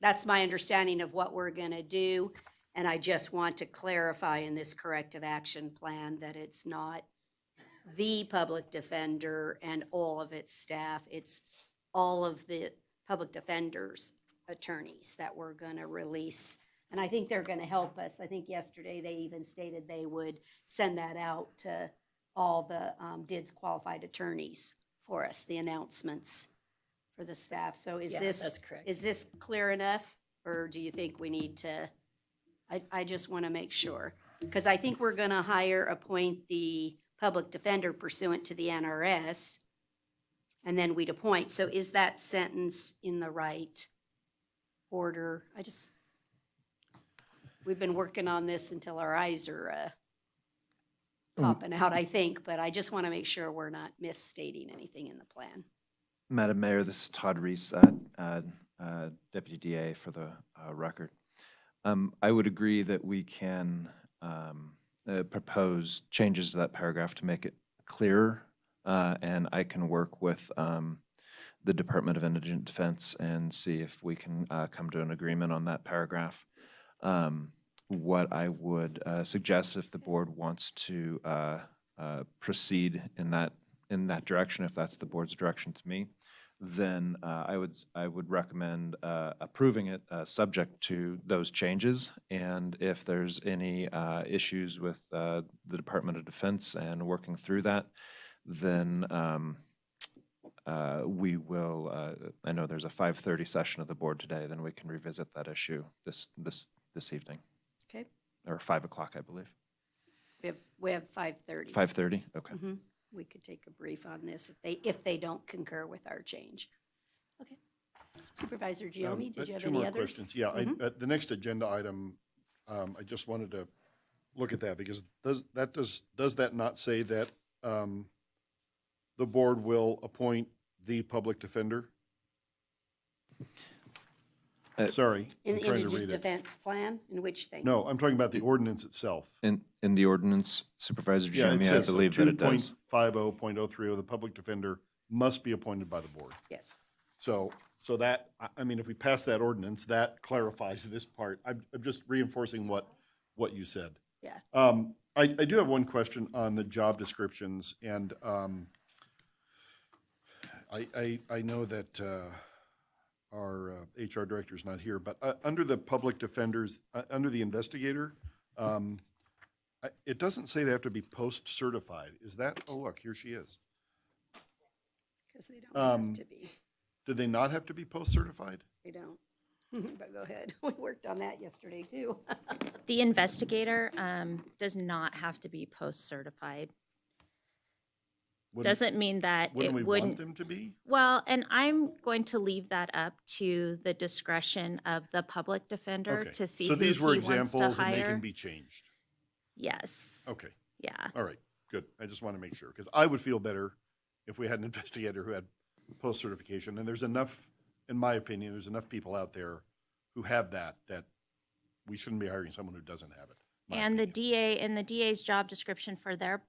that's my understanding of what we're gonna do. And I just want to clarify in this corrective action plan that it's not the public defender and all of its staff. It's all of the public defender's attorneys that we're gonna release. And I think they're gonna help us. I think yesterday they even stated they would send that out to all the DIDS qualified attorneys for us, the announcements for the staff. So is Yeah, this? that's correct. Is this clear enough? Or do you think we need to? I just want to make sure. Because I think we're going to appoint the public defender pursuant to the NRS. And then we'd appoint. So is that sentence in the right order? We've been working on this until our eyes are popping out, I think. But I just want to make sure we're not misstating anything in the plan. Madam Mayor, this is Todd Reese, Deputy DA for the record. I would agree that we can propose changes to that paragraph to make it clearer, and I can work with the Department of Indigent Defense and see if we can come to an agreement on that paragraph. What I would suggest, if the board wants to proceed in that direction, if that's the board's direction to me, then I would recommend approving it subject to those changes. And if there's any issues with the Department of Defense and working through that, then we will. I know there's a 5:30 session of the board today. Then we can revisit that issue this evening, Okay? or 5 o'clock, I believe. We have 5:30. 5:30. Okay. We could take a brief on this if they don't concur with our change. Okay. Supervisor Giomi, did you have Two any more others? questions. Yeah, the next agenda item, I just wanted to look at that, because does that not say that the board will appoint the public defender? Sorry, In I'm the trying to indigent read it. defense plan, in which thing? No, I'm talking about the ordinance itself. In the ordinance, Supervisor Yeah, it Jimmy, I says believe that it does. 2.50.03, the public defender must be appointed by the board. Yes. So that, I mean, if we pass that ordinance, that clarifies this part. I'm just reinforcing what you said. Yeah. I do have one question on the job descriptions, and I know that our HR director is not here, but under the public defenders, under the investigator, it doesn't say they have to be post-certified. Is that, oh, look, here she is. Because they don't have to be. Do they not have to be post-certified? They don't. But go ahead. We worked on that yesterday, too. The investigator does not have to be post-certified. doesn't mean that Wouldn't we it want wouldn't. them to be? Well, and I'm going to leave that up to the discretion of the public defender Okay. to see So who these were he wants to examples and they hire. can be changed. Yes. Okay, Yeah. all right, good. I just want to make sure, because I would feel better if we had an investigator who had post-certification. And there's enough, in my opinion, there's enough people out there who have that we shouldn't be hiring someone who doesn't have it. my And the opinion. DA, in the DA's job description for their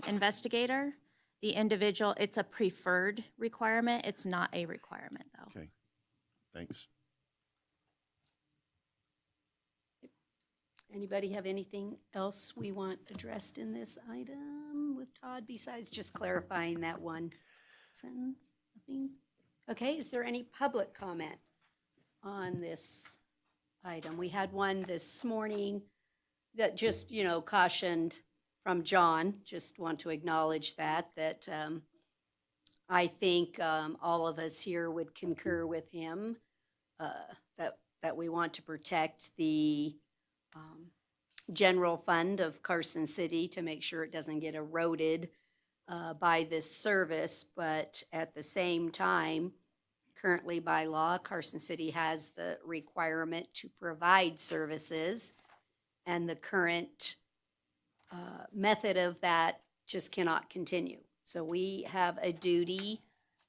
investigator, the individual, it's a preferred requirement. It's not a requirement, though. Okay, thanks. Anybody have anything else we want addressed in this item with Todd besides just clarifying that one sentence? Nothing? Okay, is there any public comment on this item? We had one this morning that just, cautioned from John. Just want to acknowledge that I think all of us here would concur with him that we want to protect the general fund of Carson City to make sure it doesn't get eroded by this service. But at the same time, currently by law, Carson City has the requirement to provide services, and the current method of that just cannot continue. So we have a duty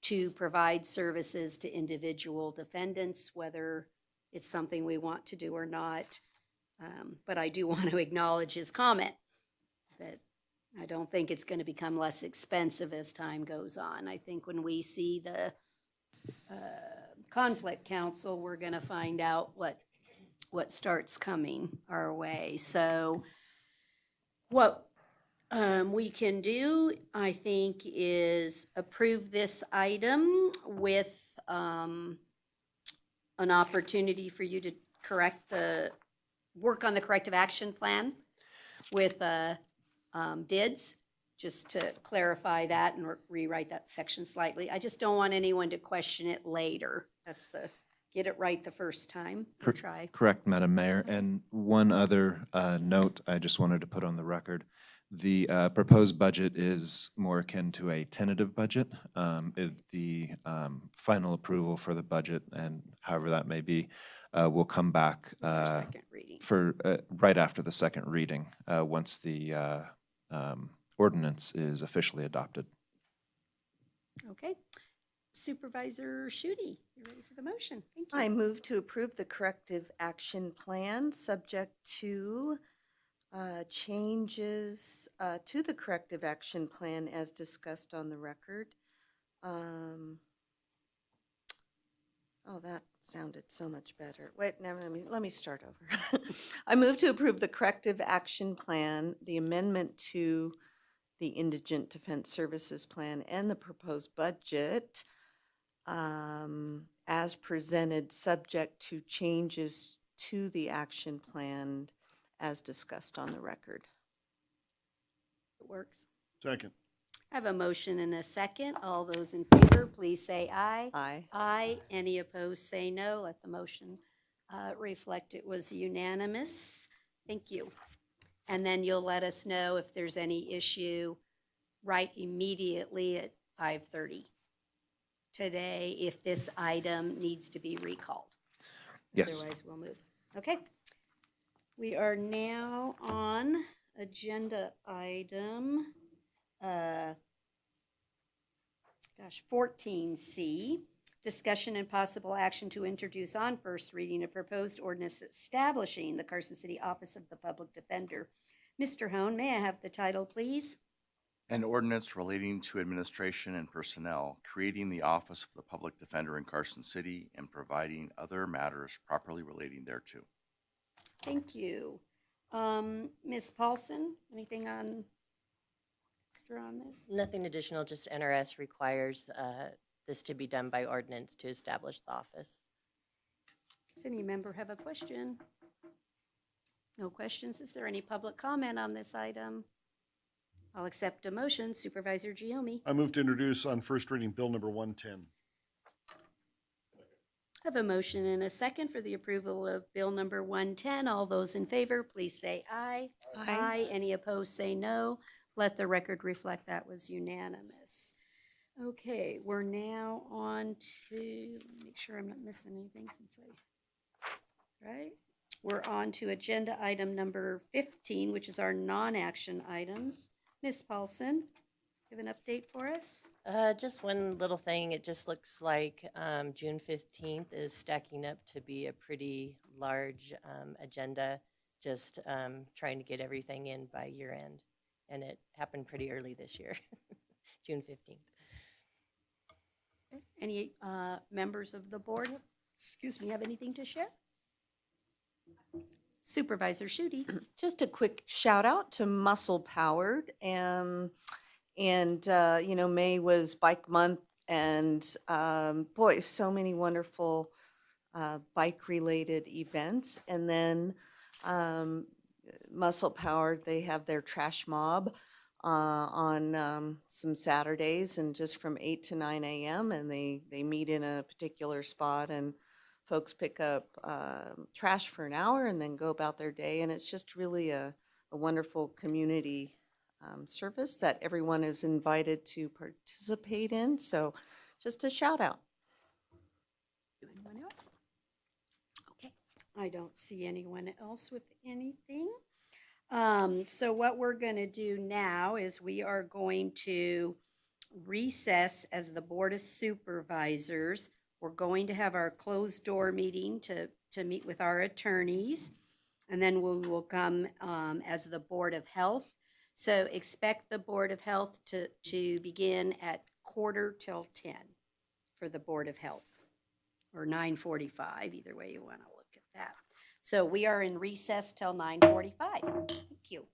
to provide services to individual defendants, whether it's something we want to do or not. But I do want to acknowledge his comment that I don't think it's going to become less expensive as time goes on. I think when we see the conflict council, we're going to find out what starts coming our way. So what we can do, I think, is approve this item with an opportunity for you to work on the corrective action plan with DIDS, just to clarify that and rewrite that section slightly. I just don't want anyone to question it later. That's get it right the first time. Try. Correct, Madam Mayor. And one other note I just wanted to put on the record. The proposed budget is more akin to a tentative budget. The final approval for the budget, and however that may be, will come back Second reading. for right after the second reading, once the ordinance is officially adopted. Okay. Supervisor Shooty, you ready for the motion? Thank you. I move to approve the corrective action plan, subject to changes to the corrective action plan as discussed on the record. Oh, that sounded so much better. Wait, no, let me start over. I move to approve the corrective action plan, the amendment to the Indigent Defense Services Plan, and the proposed budget as presented, subject to changes to the action plan as discussed on the record. It works. Second. I have a motion and a second. All those in favor, please say aye. Aye. Aye. Any opposed, say no. Let the motion reflect it was unanimous. Thank you. And then you'll let us know if there's any issue right immediately at 5:30 today, if this item needs to be recalled. Yes. Otherwise, we'll move. Okay. We are now on agenda item 14C, discussion and possible action to introduce on first reading a proposed ordinance establishing the Carson City Office of the Public Defender. Mr. Hone, may I have the title, please? An ordinance relating to administration and personnel, creating the Office of the Public Defender in Carson City and providing other matters properly relating thereto. Thank you. Ms. Paulson, anything on this? Nothing additional, just NRS requires this to be done by ordinance to establish the office. Does any member have a question? No questions? Is there any public comment on this item? I'll accept a motion. Supervisor Giomi. I move to introduce on first reading Bill number 110. I have a motion and a second for the approval of Bill number 110. All those in favor, please say aye. Aye. Any opposed, say no. Let the record reflect that was unanimous. Okay, we're now on to, make sure I'm not missing anything since right? We're on to agenda item number 15, which is our non-action items. Ms. Paulson, give an update for us? Just one little thing, it just looks like June 15th is stacking up to be a pretty large agenda, just trying to get everything in by year end. And it happened pretty early this year, June 15th. Any members of the board, have anything to share? Supervisor Shooty. Just a quick shout out to Muscle Powered. May was Bike Month, and boy, so many wonderful bike-related events. And then Muscle Powered, they have their trash mob on some Saturdays, and just from 8 to 9 a.m. and they meet in a particular spot, and folks pick up trash for an hour and then go about their day. And it's just really a wonderful community service that everyone is invited to participate in. So just a shout out. Anyone else? Okay, I don't see anyone else with anything. So what we're going to do now is we are going to recess as the Board of Supervisors. We're going to have our closed door meeting to meet with our attorneys, and then we will come as the Board of Health. So expect the Board of Health to begin at 9:45 for the Board of Health, or 9:45, either way you want to look at that. So we are in recess till 9:45. Thank you.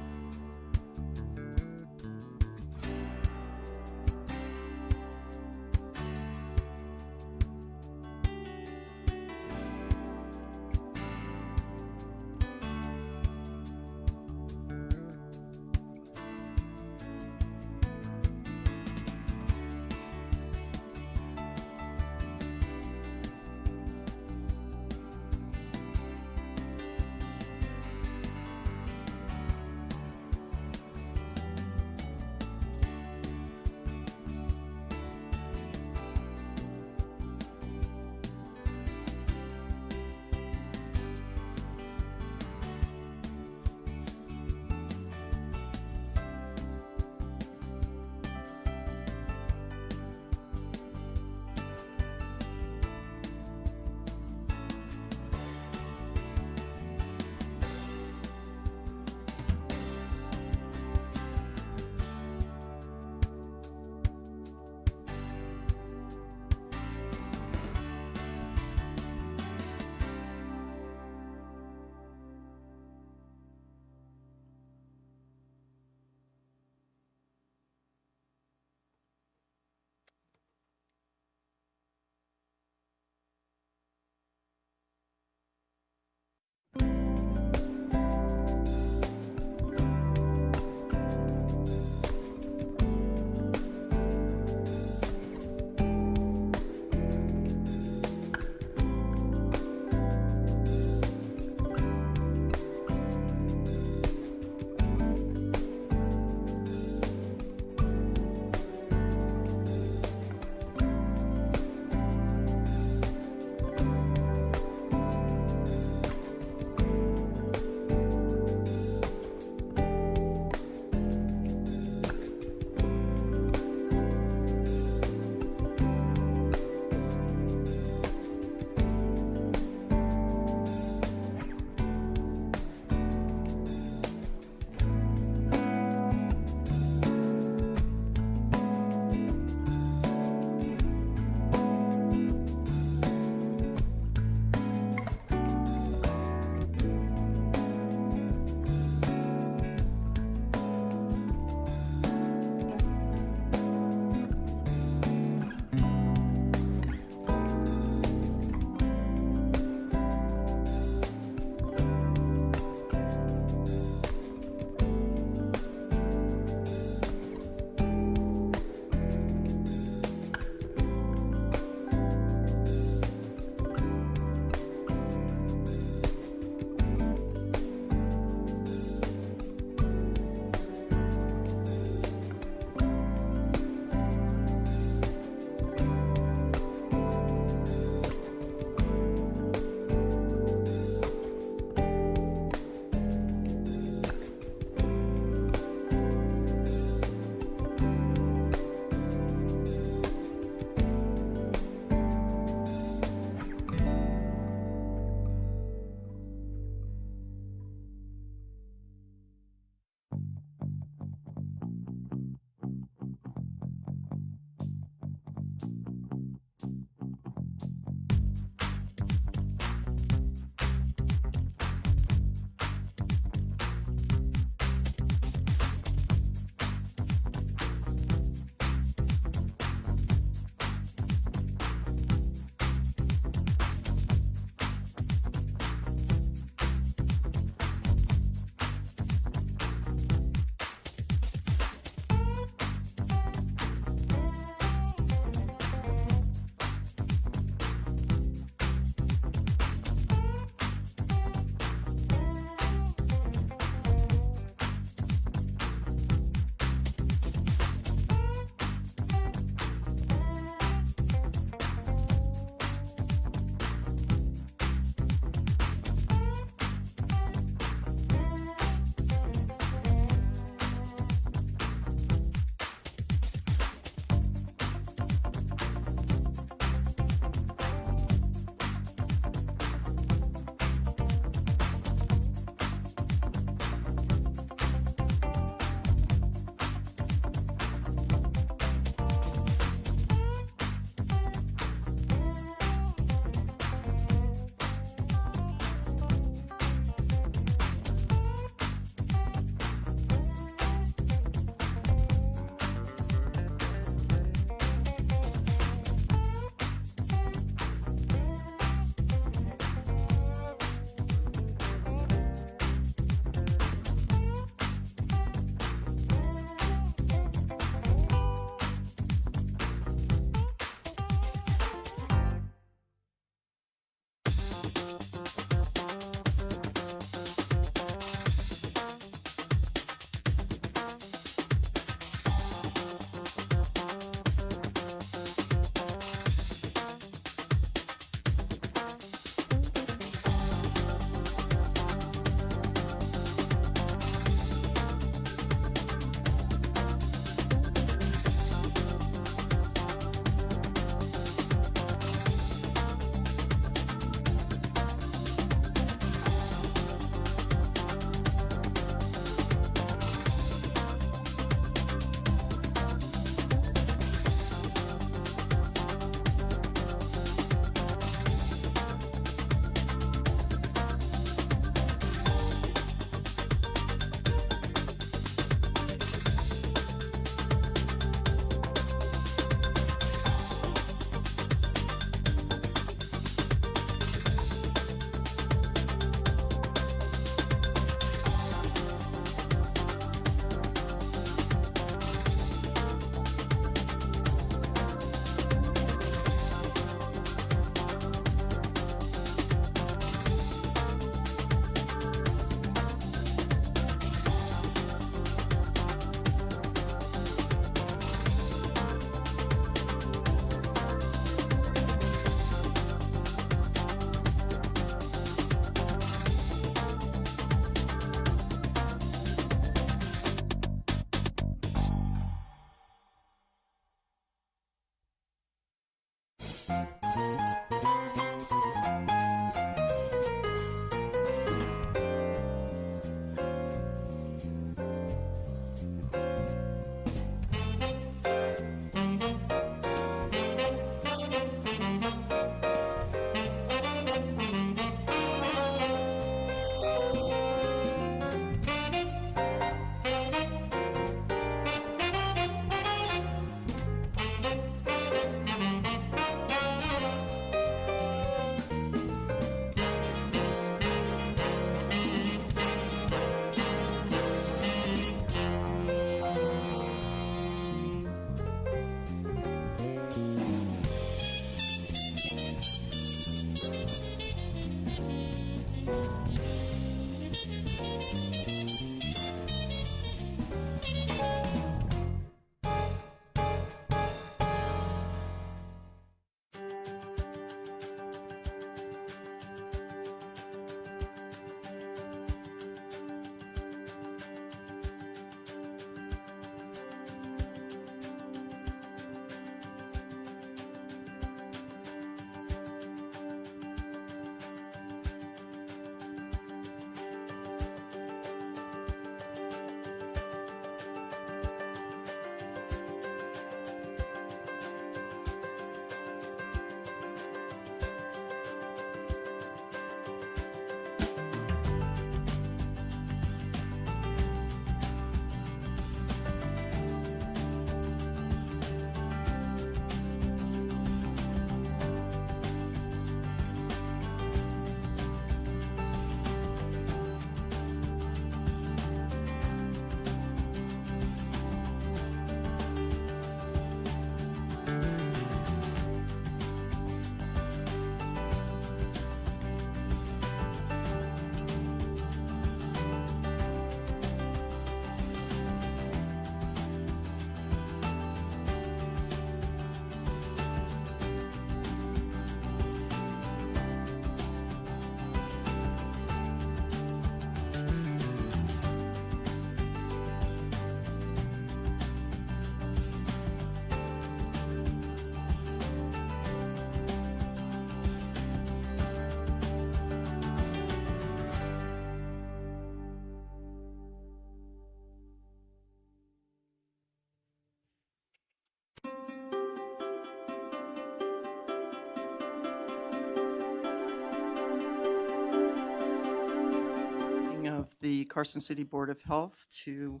Carson City Board of Health to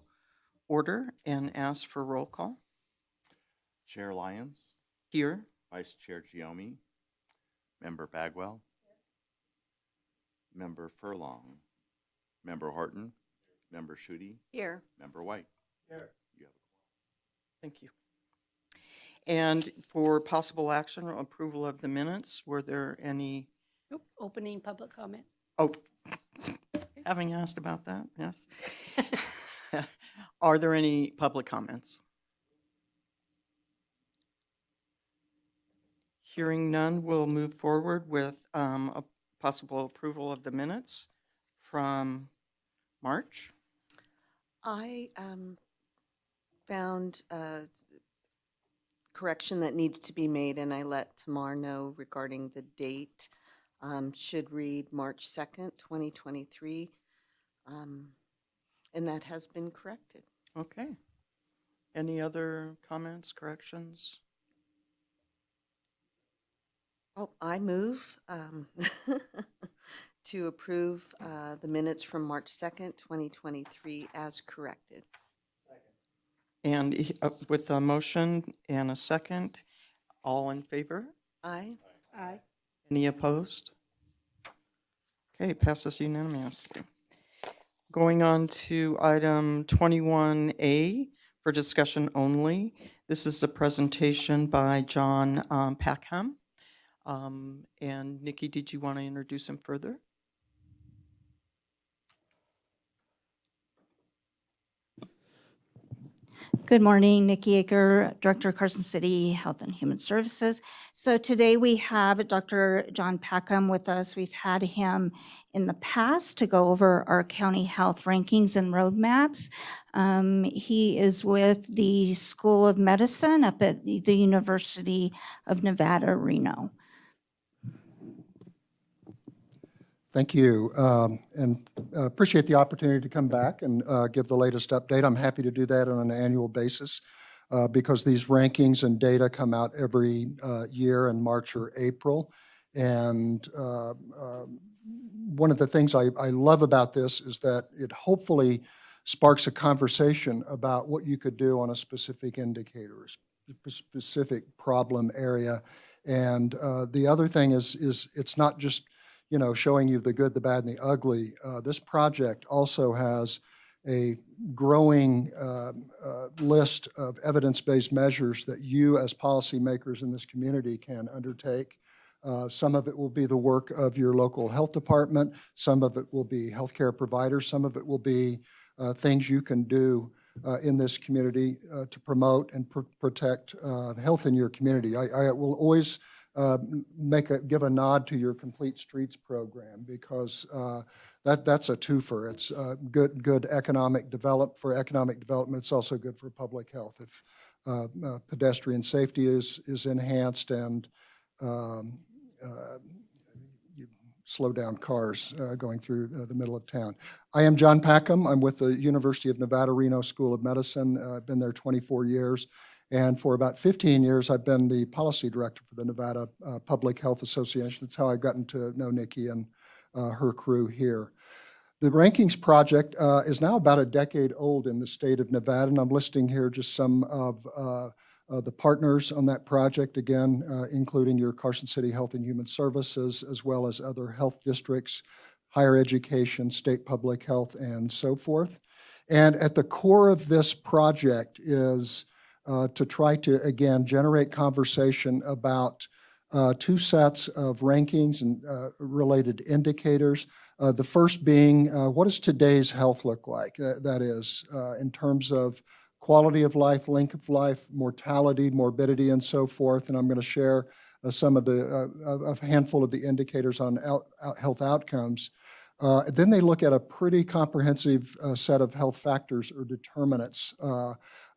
order and ask for roll call. Chair Lyons, Here. Vice Chair Giomi, Member Bagwell, Member Furlong, Member Horton, Member Schutte, Here. Member White. Here. You have Thank you. And for possible action or approval of the minutes, were there any, Nope, opening public comment. oh, having asked about that, yes. Are there any public comments? Hearing none, we'll move forward with a possible approval of the minutes from March. I found correction that needs to be made, and I let Tamar know regarding the date. Should read March 2nd, 2023, and that has been corrected. Okay. Any other comments, corrections? Oh, I move to approve the minutes from March 2nd, 2023 as corrected. And with a motion and a second, all in favor? Aye. Aye. Any opposed? Okay, passes unanimously. Going on to item 21A for discussion only. This is a presentation by John Packham. And Nikki, did you want to introduce him further? Good morning, Nikki Aker, Director of Carson City Health and Human Services. So today we have Dr. John Packham with us. We've had him in the past to go over our county health rankings and roadmaps. He is with the School of Medicine up at the University of Nevada, Reno. Thank you, and appreciate the opportunity to come back and give the latest update. I'm happy to do that on an annual basis because these rankings and data come out every year in March or April. And one of the things I love about this is that it hopefully sparks a conversation about what you could do on a specific indicator, a specific problem area. And the other thing is it's not just showing you the good, the bad, and the ugly. This project also has a growing list of evidence-based measures that you as policymakers in this community can undertake. Some of it will be the work of your local health department. Some of it will be healthcare providers. Some of it will be things you can do in this community to promote and protect health in your community. I will always give a nod to your Complete Streets program because that's a twofer. It's good economic development. It's also good for public health. If pedestrian safety is enhanced and you slow down cars going through the middle of town. I am John Packham. I'm with the University of Nevada, Reno School of Medicine. I've been there 24 years. And for about 15 years, I've been the policy director for the Nevada Public Health Association. That's how I've gotten to know Nikki and her crew here. The Rankings Project is now about a decade old in the state of Nevada, and I'm listing here just some of the partners on that project, again, including your Carson City Health and Human Services, as well as other health districts, higher education, state public health, and so forth. And at the core of this project is to try to, again, generate conversation about two sets of rankings and related indicators. The first being, what does today's health look like? That is, in terms of quality of life, length of life, mortality, morbidity, and so forth. And I'm going to share some of a handful of the indicators on health outcomes. Then they look at a pretty comprehensive set of health factors or determinants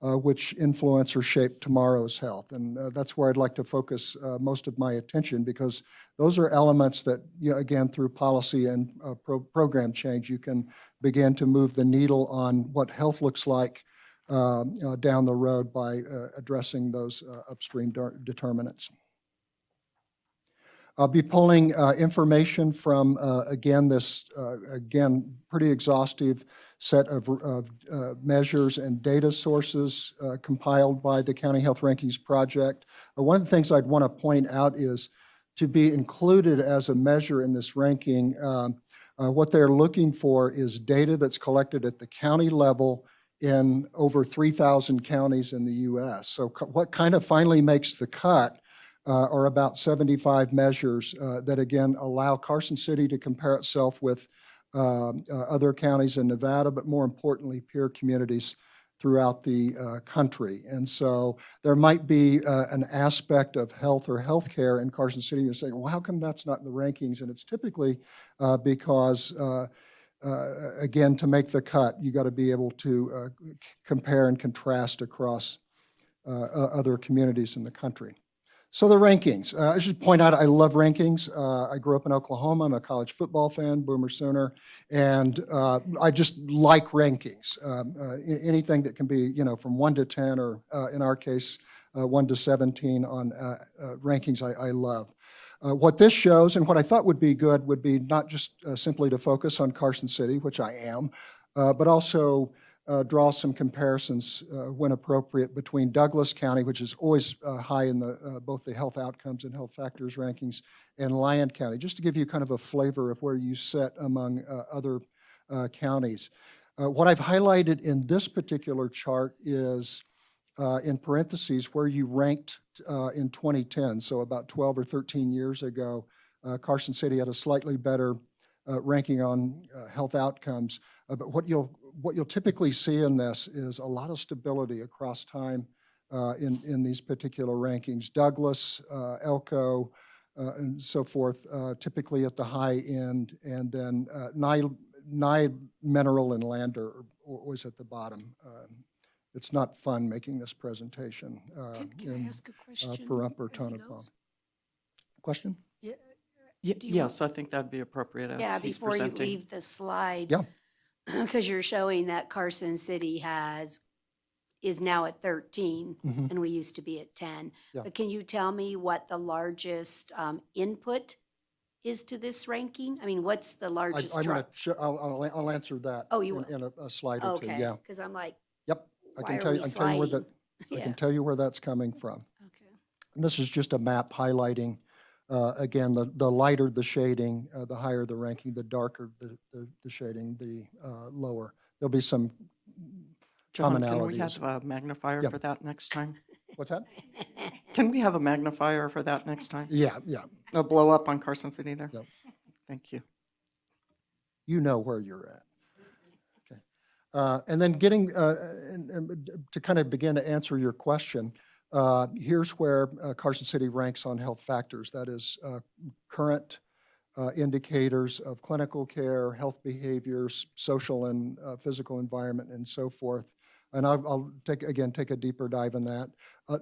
which influence or shape tomorrow's health. And that's where I'd like to focus most of my attention because those are elements that, again, through policy and program change, you can begin to move the needle on what health looks like down the road by addressing those upstream determinants. I'll be pulling information from, again, this, again, pretty exhaustive set of measures and data sources compiled by the County Health Rankings Project. One of the things I'd want to point out is to be included as a measure in this ranking, what they're looking for is data that's collected at the county level in over 3,000 counties in the U.S. So what kind of finally makes the cut are about 75 measures that, again, allow Carson City to compare itself with other counties in Nevada, but more importantly, peer communities throughout the country. And so there might be an aspect of health or healthcare in Carson City. You're saying, well, how come that's not in the rankings? And it's typically because again, to make the cut, you got to be able to compare and contrast across other communities in the country. So the rankings, I should point out, I love rankings. I grew up in Oklahoma. I'm a college football fan, Boomer Sooner, and I just like rankings. Anything that can be, you know, from 1 to 10, or in our case, 1 to 17 on rankings, I love. What this shows, and what I thought would be good, would be not just simply to focus on Carson City, which I am, but also draw some comparisons when appropriate between Douglas County, which is always high in the both the health outcomes and health factors rankings, and Lyon County, just to give you kind of a flavor of where you sit among other counties. What I've highlighted in this particular chart is in parentheses where you ranked in 2010, so about 12 or 13 years ago. Carson City had a slightly better ranking on health outcomes, but what you'll typically see in this is a lot of stability across time in these particular rankings. Douglas, Elko, and so forth, typically at the high end, and then Nye, Mineral, and Lander are always at the bottom. It's not fun making this presentation Can I ask a question? per upper as tone he of goes? Question? Yeah. Do you Yes, I think that'd be appropriate as Yeah, he's before you presenting. leave the slide. Yeah. Because you're showing that Carson City is now at 13, Mhm. and we used to be at 10. Yeah. But can you tell me what the largest input is to this ranking? I mean, what's the largest I'm drop? going to, I'll answer that Oh, you in a slide or two, Okay, yeah. because I'm like, Yep, I why can are tell you, we I can tell you where that, sliding? I Yeah. can tell you where that's coming from. Okay. And this is just a map highlighting, again, the lighter the shading, the higher the ranking, the darker the shading, the lower. There'll be some John, can we commonalities. have a magnifier Yeah. for that next time? What's that? Can we have a magnifier for that next time? Yeah, yeah, A blow up on Carson City there? Yep. Thank you. you know where you're at. Okay. And then getting, to kind of begin to answer your question, here's where Carson City ranks on health factors. That is current indicators of clinical care, health behaviors, social and physical environment, and so forth. And I'll take a deeper dive in that.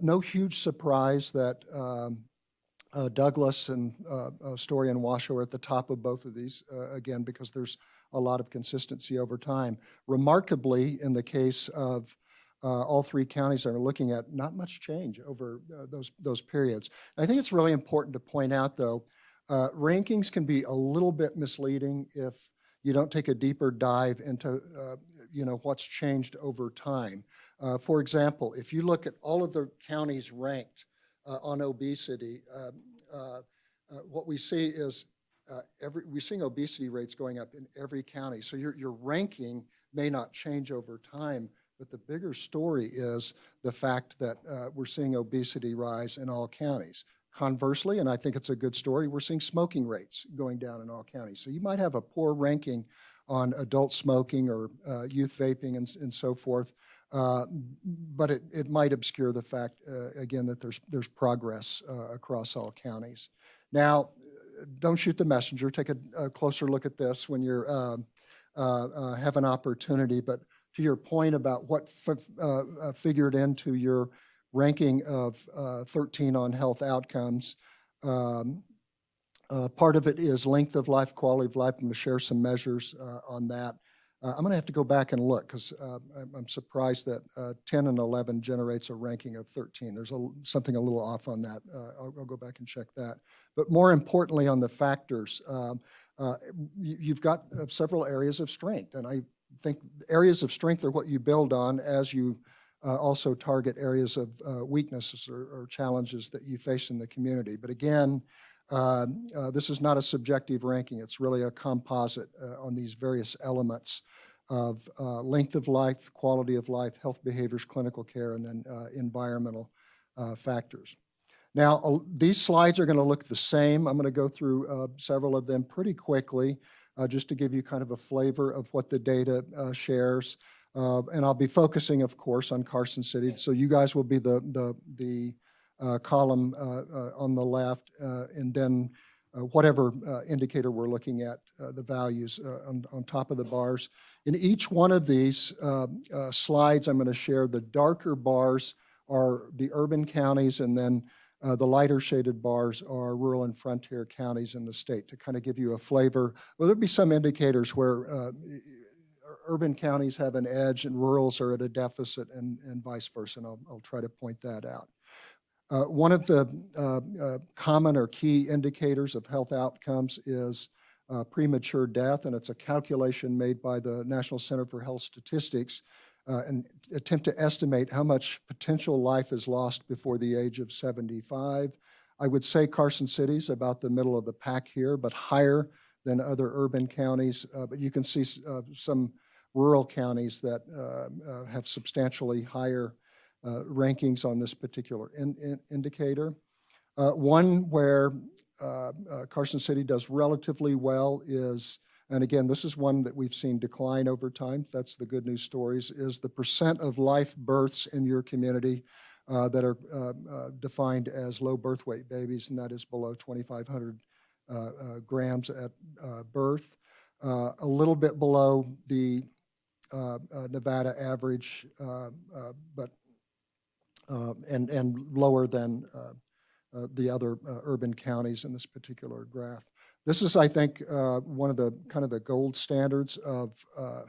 No huge surprise that Douglas and Story and Washoe are at the top of both of these, again, because there's a lot of consistency over time. Remarkably, in the case of all three counties that we're looking at, not much change over those periods. I think it's really important to point out, though, rankings can be a little bit misleading if you don't take a deeper dive into what's changed over time. For example, if you look at all of the counties ranked on obesity, what we see is we're seeing obesity rates going up in every county. So your ranking may not change over time, but the bigger story is the fact that we're seeing obesity rise in all counties. Conversely, and I think it's a good story, we're seeing smoking rates going down in all counties. So you might have a poor ranking on adult smoking or youth vaping and so forth, but it might obscure the fact, again, that there's progress across all counties. Now, don't shoot the messenger. Take a closer look at this when you have an opportunity. But to your point about what figured into your ranking of 13 on health outcomes, part of it is length of life, quality of life. I'm going to share some measures on that. I'm going to have to go back and look because I'm surprised that 10 and 11 generates a ranking of 13. There's something a little off on that. I'll go back and check that. But more importantly, on the factors, you've got several areas of strength. And I think areas of strength are what you build on as you also target areas of weaknesses or challenges that you face in the community. But again, this is not a subjective ranking. It's really a composite on these various elements of length of life, quality of life, health behaviors, clinical care, and then environmental factors. Now, these slides are going to look the same. I'm going to go through several of them pretty quickly just to give you kind of a flavor of what the data shares. And I'll be focusing, of course, on Carson City. So you guys will be the column on the left, and then whatever indicator we're looking at, the values on top of the bars. In each one of these slides I'm going to share, the darker bars are the urban counties, and then the lighter shaded bars are rural and frontier counties in the state to kind of give you a flavor. Well, there'll be some indicators where urban counties have an edge and rurals are at a deficit and vice versa, and I'll try to point that out. One of the common or key indicators of health outcomes is premature death, and it's a calculation made by the National Center for Health Statistics, an attempt to estimate how much potential life is lost before the age of 75. I would say Carson City's about the middle of the pack here, but higher than other urban counties. But you can see some rural counties that have substantially higher rankings on this particular indicator. One where Carson City does relatively well is, and again, this is one that we've seen decline over time, that's the good news stories, is the percent of life births in your community that are defined as low birth weight babies, and that is below 2,500 grams at birth. A little bit below the Nevada average, but and lower than the other urban counties in this particular graph. This is, I think, one of the kind of the gold standards of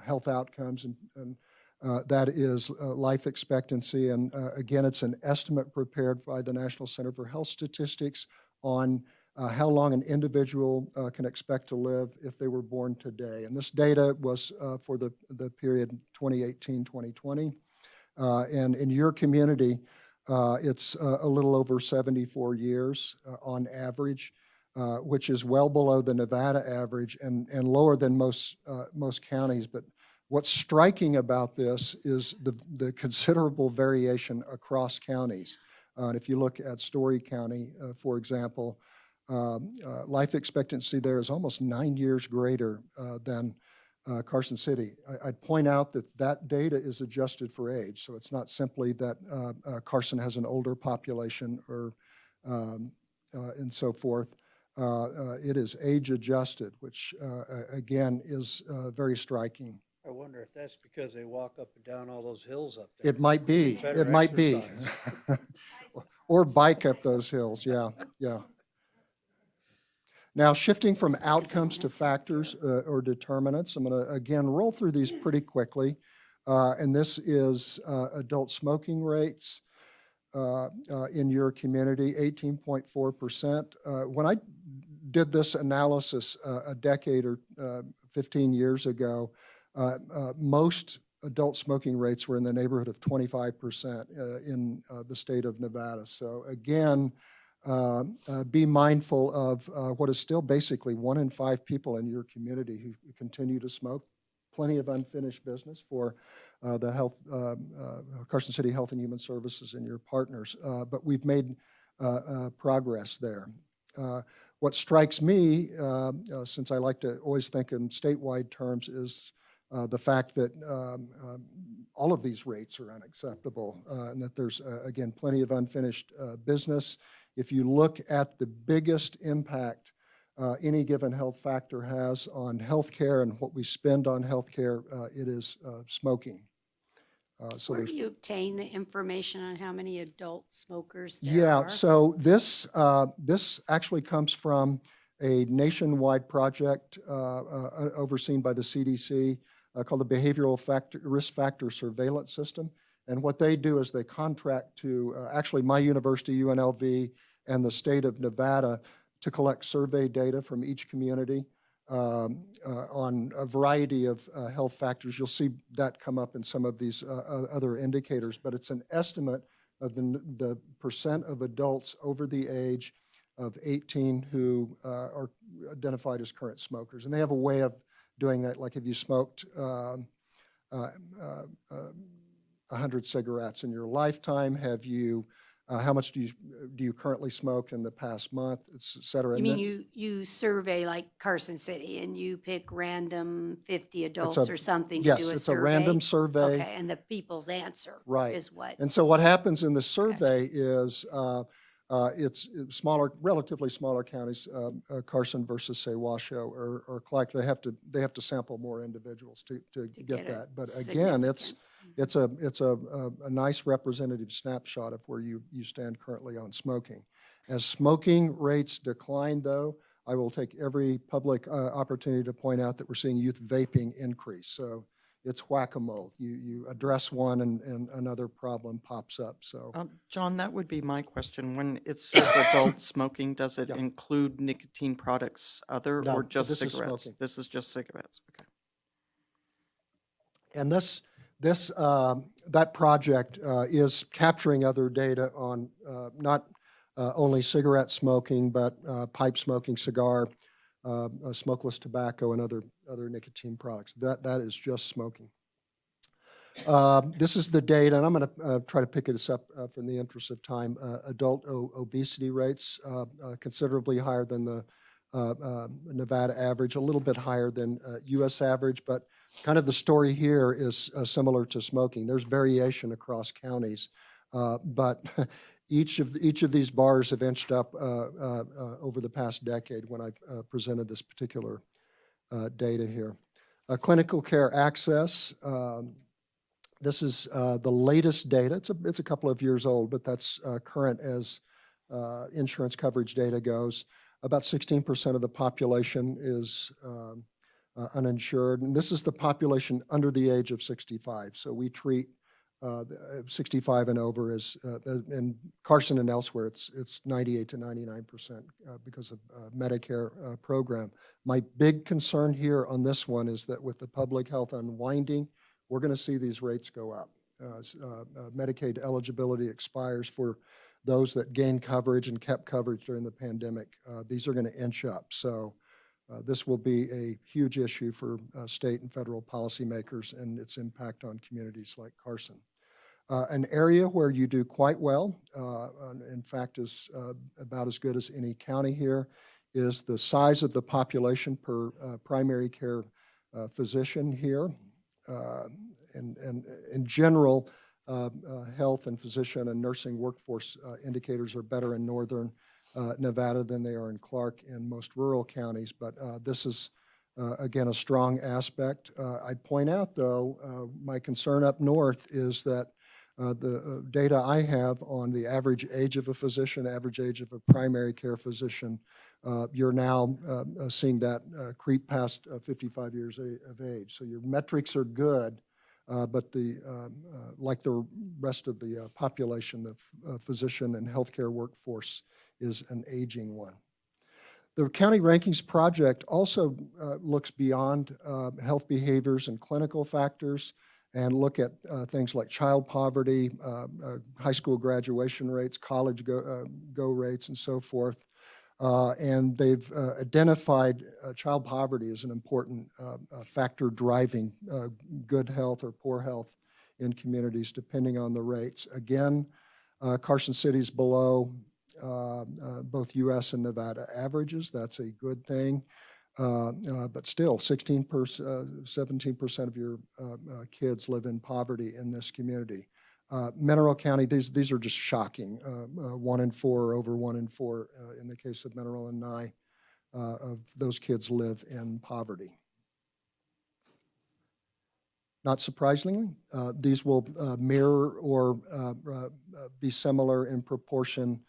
health outcomes, and that is life expectancy. And again, it's an estimate prepared by the National Center for Health Statistics on how long an individual can expect to live if they were born today. And this data was for the period 2018-2020. And in your community, it's a little over 74 years on average, which is well below the Nevada average and lower than most counties. But what's striking about this is the considerable variation across counties. And if you look at Story County, for example, life expectancy there is almost 9 years greater than Carson City. I'd point out that that data is adjusted for age, so it's not simply that Carson has an older population or and so forth. It is age adjusted, which again is very striking. I wonder if that's because they walk up and down all those hills up there. It might be. Better It might be. exercise. Or bike up those hills. Yeah, yeah. Now, shifting from outcomes to factors or determinants, I'm going to, again, roll through these pretty quickly. And this is adult smoking rates in your community, 18.4%. When I did this analysis a decade or 15 years ago, most adult smoking rates were in the neighborhood of 25% in the state of Nevada. So again, be mindful of what is still basically 1 in 5 people in your community who continue to smoke. Plenty of unfinished business for the health, Carson City Health and Human Services and your partners, but we've made progress there. What strikes me, since I like to always think in statewide terms, is the fact that all of these rates are unacceptable and that there's, again, plenty of unfinished business. If you look at the biggest impact any given health factor has on healthcare and what we spend on healthcare, it is smoking. So Where do you obtain the information on how many adult smokers there yeah, are? so this actually comes from a nationwide project overseen by the CDC called the Behavioral Risk Factor Surveillance System. And what they do is they contract to, actually my university, UNLV, and the state of Nevada to collect survey data from each community on a variety of health factors. You'll see that come up in some of these other indicators, but it's an estimate of the percent of adults over the age of 18 who are identified as current smokers. And they have a way of doing that, like if you smoked 100 cigarettes in your lifetime, have you, how much do you currently smoke in the past month, et cetera. You And mean then- you survey like Carson City and you pick random 50 It's adults a- or something to yes, do a survey? it's a random survey. Okay, and the people's answer Right. is what? And so what happens in the survey is it's smaller, relatively smaller counties, Carson versus say Washoe or Clark. They have to sample more individuals to get get a that. But again, it's significant- a nice representative snapshot of where you stand currently on smoking. As smoking rates decline, though, I will take every public opportunity to point out that we're seeing youth vaping increase. So it's whack-a-mole. You address one and another problem pops up. So John, that would be my question. When it says adult smoking, does it Yeah. include nicotine products other No, or just this is cigarettes? smoking. This is just cigarettes, okay. And that project is capturing other data on not only cigarette smoking, but pipe smoking, cigar, smokeless tobacco, and other nicotine products. That is just smoking. This is the data, and I'm going to try to pick this up from the interest of time. Adult obesity rates considerably higher than the Nevada average, a little bit higher than U.S. average, but kind of the story here is similar to smoking. There's variation across counties, but each of these bars have inched up over the past decade when I've presented this particular data here. Clinical care access. This is the latest data. It's a couple of years old, but that's current as insurance coverage data goes. About 16% of the population is uninsured, and this is the population under the age of 65. So we treat 65 and over as, in Carson and elsewhere, it's 98 to 99% because of Medicare program. My big concern here on this one is that with the public health unwinding, we're going to see these rates go up. Medicaid eligibility expires for those that gained coverage and kept coverage during the pandemic. These are going to inch up. So this will be a huge issue for state and federal policymakers and its impact on communities like Carson. An area where you do quite well, in fact is about as good as any county here, is the size of the population per primary care physician here. And in general, health and physician and nursing workforce indicators are better in northern Nevada than they are in Clark and most rural counties, but this is, again, a strong aspect. I'd point out, though, my concern up north is that the data I have on the average age of a physician, average age of a primary care physician, you're now seeing that creep past 55 years of age. So your metrics are good, but like the rest of the population, the physician and healthcare workforce is an aging one. The County Rankings Project also looks beyond health behaviors and clinical factors and look at things like child poverty, high school graduation rates, college go rates, and so forth. And they've identified child poverty as an important factor driving good health or poor health in communities, depending on the rates. Again, Carson City's below both U.S. and Nevada averages. That's a good thing. But still, 17% of your kids live in poverty in this community. Mineral County, these are just shocking. 1 in 4, or over 1 in 4 in the case of Mineral and Nye, of those kids live in poverty. Not surprisingly, these will mirror or be similar in proportion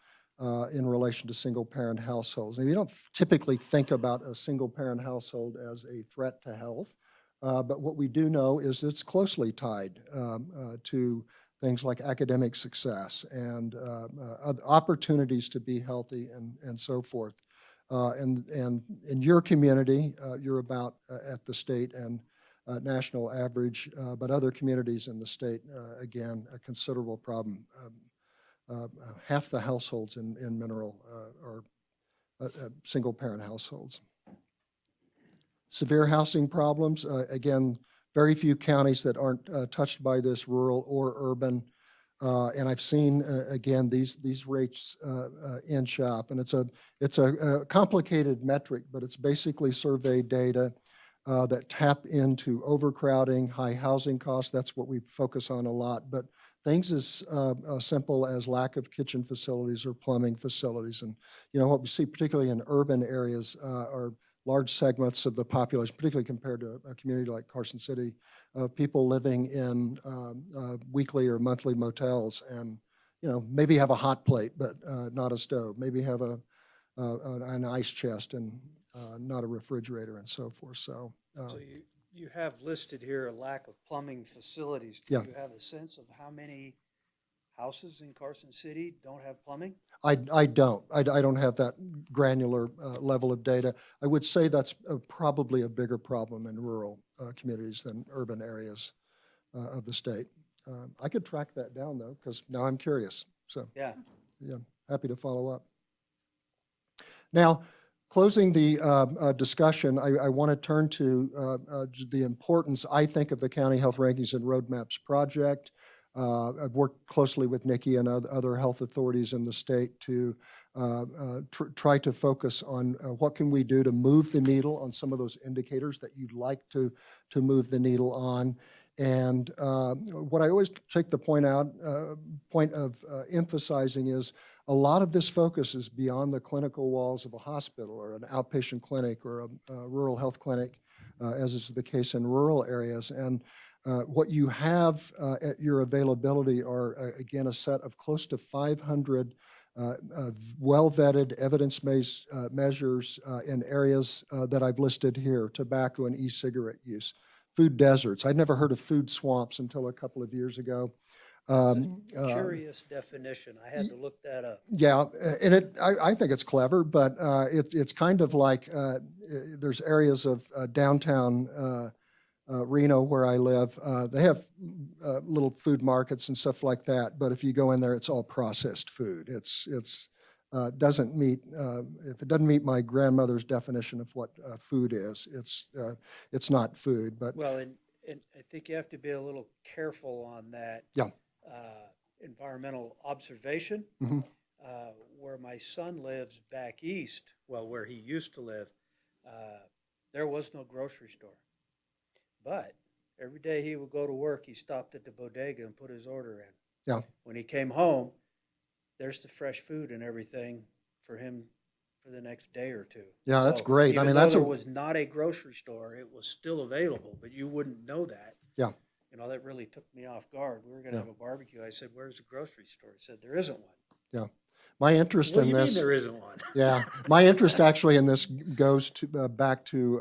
in relation to single-parent households. And you don't typically think about a single-parent household as a threat to health, But what we do know is it's closely tied to things like academic success and opportunities to be healthy and so forth. And in your community, you're about at the state and national average, but other communities in the state, again, a considerable problem. Half the households in Mineral are single-parent households. Severe housing problems, again, very few counties that aren't touched by this, rural or urban. And I've seen, again, these rates inch up. And it's a complicated metric, but it's basically survey data that tap into overcrowding, high housing costs. That's what we focus on a lot. But things as simple as lack of kitchen facilities or plumbing facilities. And, what we see particularly in urban areas are large segments of the population, particularly compared to a community like Carson City, people living in weekly or monthly motels and, maybe have a hot plate, but not a stove. Maybe have an ice chest and not a refrigerator and so forth. So you have listed here a lack of plumbing facilities. Do Yeah. you have a sense of how many houses in Carson City don't have plumbing? I don't. I don't have that granular level of data. I would say that's probably a bigger problem in rural communities than urban areas of the state. I could track that down, though, because now I'm curious. So, Yeah. yeah, happy to follow up. Now, closing the discussion, I want to turn to the importance, I think, of the County Health Rankings and Roadmaps project. I've worked closely with Nikki and other health authorities in the state to try to focus on what can we do to move the needle on some of those indicators that you'd like to move the needle on. And what I always take the point of emphasizing is a lot of this focus is beyond the clinical walls of a hospital or an outpatient clinic or a rural health clinic, as is the case in rural areas. And what you have at your availability are, again, a set of close to 500 well-vetted, evidence-based measures in areas that I've listed here: tobacco and e-cigarette use, food deserts. I'd never heard of food swamps until a couple of years ago. Curious definition. I had to look that up. Yeah, and I think it's clever, but it's kind of like there's areas of downtown Reno, where I live. They have little food markets and stuff like that, but if you go in there, it's all processed food. It's doesn't meet if it doesn't meet my grandmother's definition of what food is, it's not food. But Well, and I think you have to be a little careful on that. Yeah. Environmental observation. Mhm. Where my son lives back east, well, where he used to live, there was no grocery store. But every day he would go to work, he stopped at the bodega and put his order in. Yeah. When he came home, there's the fresh food and everything for him for the next day or two. Yeah, that's So great. I even mean, though that's there a was not a grocery store, it was still available, but you wouldn't know that. Yeah. That really took me off guard. We were going to Yeah. have a barbecue. I said, "Where's the grocery store?" He said, "There isn't one." Yeah. My interest What do in you mean this. there isn't one? Yeah, my interest actually in this goes to back to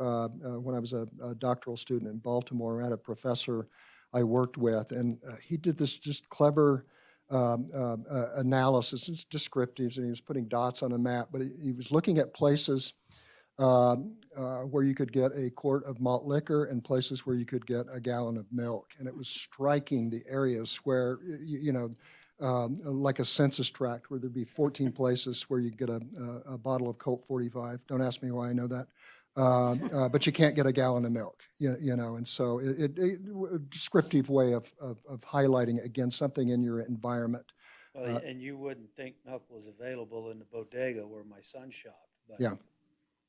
when I was a doctoral student in Baltimore. I had a professor I worked with, and he did this just clever analysis. It's descriptives, and he was putting dots on a map, but he was looking at places where you could get a quart of malt liquor and places where you could get a gallon of milk. And it was striking the areas where, like a census tract, where there'd be 14 places where you get a bottle of Colt 45. Don't ask me why I know that. But you can't get a gallon of milk, and so a descriptive way of highlighting, again, something in your environment. Well, and you wouldn't think milk was available in the bodega where my son shopped, but Yeah.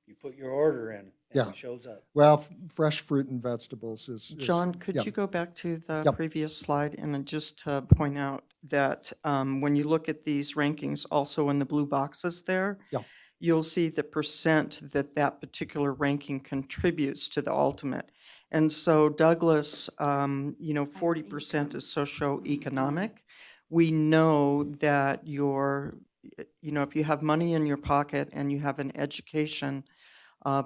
you put your order in and Yeah. it shows up. Well, fresh fruit and vegetables is John, could yeah. you go back to the Yep. previous slide and then just to point out that when you look at these rankings, also in the blue boxes there, Yeah. you'll see the percent that particular ranking contributes to the ultimate. And so Douglas, 40% is socioeconomic. We know that if you have money in your pocket and you have an education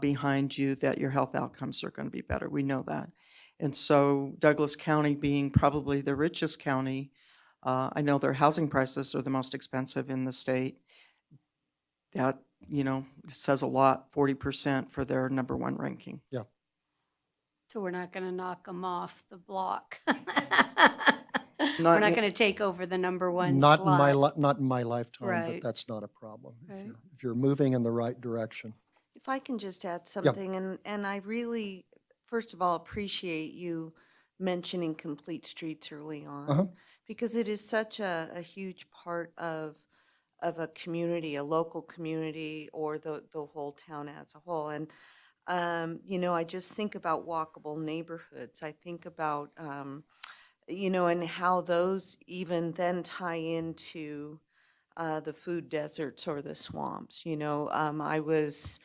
behind you, that your health outcomes are going to be better. We know that. And so Douglas County being probably the richest county, I know their housing prices are the most expensive in the state. That, says a lot, 40% for their number one ranking. Yeah. So we're not going to knock them off the block. Not We're not in- going to take over the number one Not in my, slot. not in my lifetime, but Right. that's not a problem. Right. If you're moving in the right direction. If I can just add something, and I really, first of all, appreciate you mentioning complete streets early on, because it is such a huge part of a community, a local community, or the whole town as a whole. And, I just think about walkable neighborhoods. I think about, and how those even then tie into the food deserts or the swamps. I was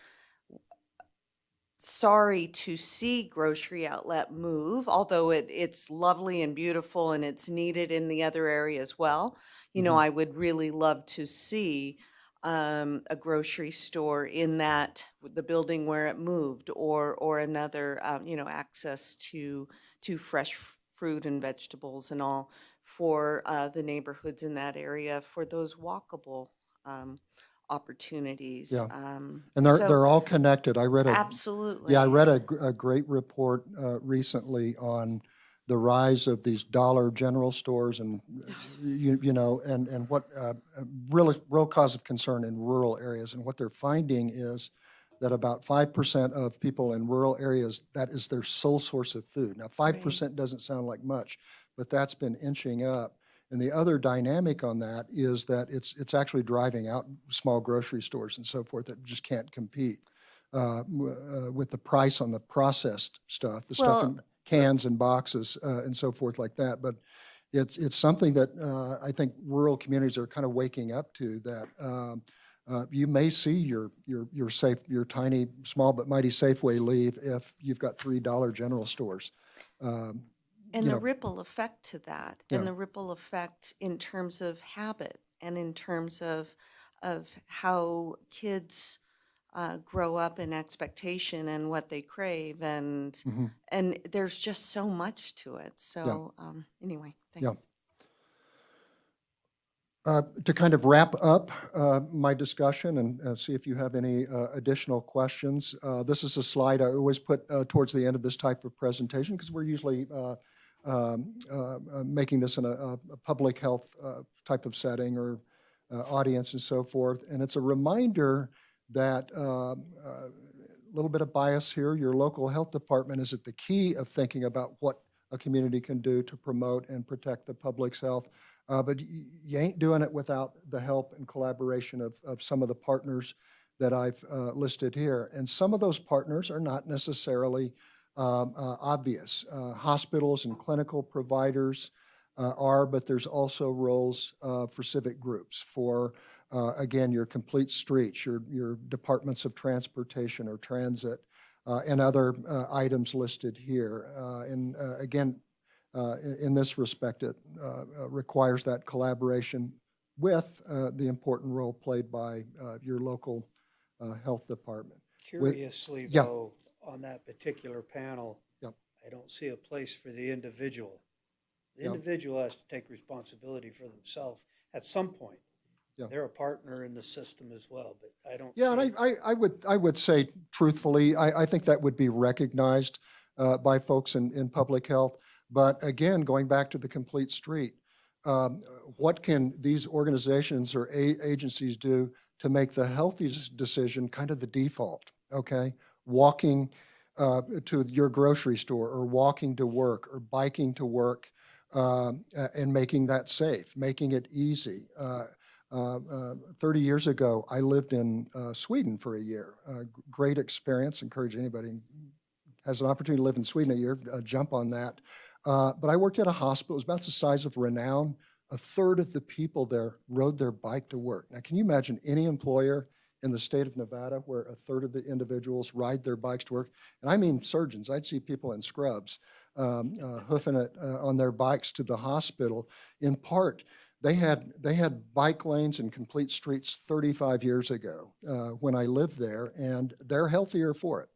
sorry to see grocery outlet move, although it's lovely and beautiful and it's needed in the other area as well. I would really love to see a grocery store in the building where it moved, or another, access to fresh fruit and vegetables and all for the neighborhoods in that area for those walkable opportunities. Yeah. And they're all connected. I read absolutely. I read a great report recently on the rise of these Dollar General stores and, and what real cause of concern in rural areas. And what they're finding is that about 5% of people in rural areas, that is their sole source of food. Now, 5% doesn't sound like much, but that's been inching up. And the other dynamic on that is that it's actually driving out small grocery stores and so forth that just can't compete with the price on the processed stuff, the stuff in cans and boxes and so forth like that. But it's something that I think rural communities are kind of waking up to, that you may see your tiny, small but mighty Safeway leave if you've got $3 General stores. And the ripple effect to that, and the ripple effect in terms of habit, and in terms of how kids grow up in expectation and what they crave, and there's just so much to it. So anyway, thanks. To kind of wrap up my discussion and see if you have any additional questions, this is a slide I always put towards the end of this type of presentation, because we're usually making this in a public health type of setting or audience and so forth. And it's a reminder that a little bit of bias here, your local health department is at the key of thinking about what a community can do to promote and protect the public's health. But you ain't doing it without the help and collaboration of some of the partners that I've listed here. And some of those partners are not necessarily obvious. Hospitals and clinical providers are, but there's also roles for civic groups, for, again, your complete streets, your departments of transportation or transit, and other items listed here. And again, in this respect, it requires that collaboration with the important role played by your local health department. Curiously, though, on that particular panel, I don't see a place for the individual. The individual has to take responsibility for themselves at some point. They're a partner in the system as well, but I don't. Yeah, and I would say truthfully, I think that would be recognized by folks in public health. But again, going back to the complete street, what can these organizations or agencies do to make the healthiest decision kind of the default, okay? Walking to your grocery store, or walking to work, or biking to work, and making that safe, making it easy. 30 years ago, I lived in Sweden for a year. Great experience. Encourage anybody who has an opportunity to live in Sweden a year, jump on that. But I worked at a hospital. It was about the size of Renown. A third of the people there rode their bike to work. Now, can you imagine any employer in the state of Nevada where a third of the individuals ride their bikes to work? And I mean surgeons. I'd see people in scrubs hoofing it on their bikes to the hospital. In part, they had bike lanes and complete streets 35 years ago when I lived there, and they're healthier for it.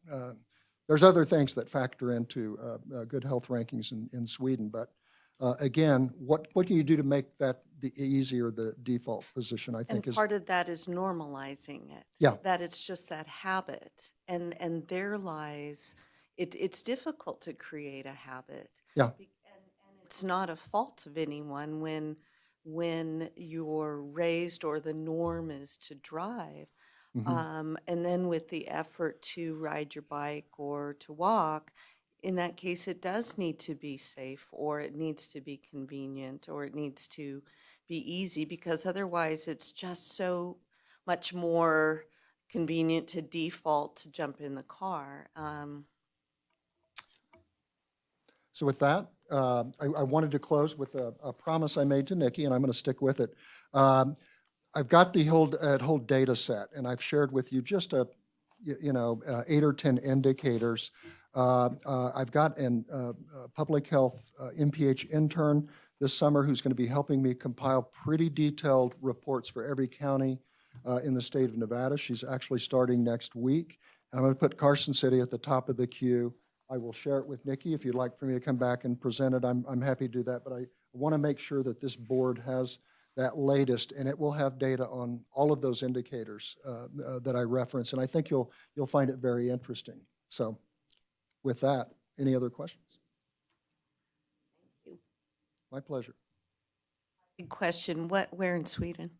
there's other things that factor into good health rankings in Sweden, but again, what can you do to make that the easier the default position, I think And is. part of that is normalizing it. Yeah. That it's just that habit. And there lies, it's difficult to create a habit. Yeah. And it's not a fault of anyone when you're raised or the norm is to drive. And then with the effort to ride your bike or to walk, in that case, it does need to be safe, or it needs to be convenient, or it needs to be easy, because otherwise it's just so much more convenient to default to jump in the car. So with that, I wanted to close with a promise I made to Nikki, and I'm going to stick with it. I've got the whole data set, and I've shared with you just 8 or 10 indicators. I've got a public health MPH intern this summer who's going to be helping me compile pretty detailed reports for every county in the state of Nevada. She's actually starting next week. And I'm going to put Carson City at the top of the queue. I will share it with Nikki. If you'd like for me to come back and present it, I'm happy to do that. But I want to make sure that this board has that latest, and it will have data on all of those indicators that I reference. And I think you'll find it very interesting. So with that, any other questions? My pleasure. Big question, where in Sweden?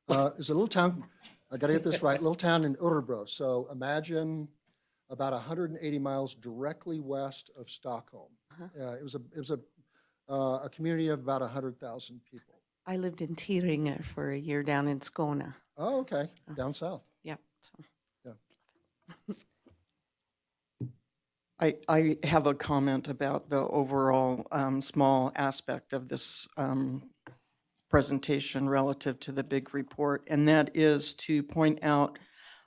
It's a little town, I got to get this right, little town in Örebro. So imagine about 180 miles directly west of Stockholm. It was a community of about 100,000 people. I lived in Tyringe for a year down in Skåne. Oh, okay, down south. Yep. Yeah. I have a comment about the overall small aspect of this presentation relative to the big report, and that is to point out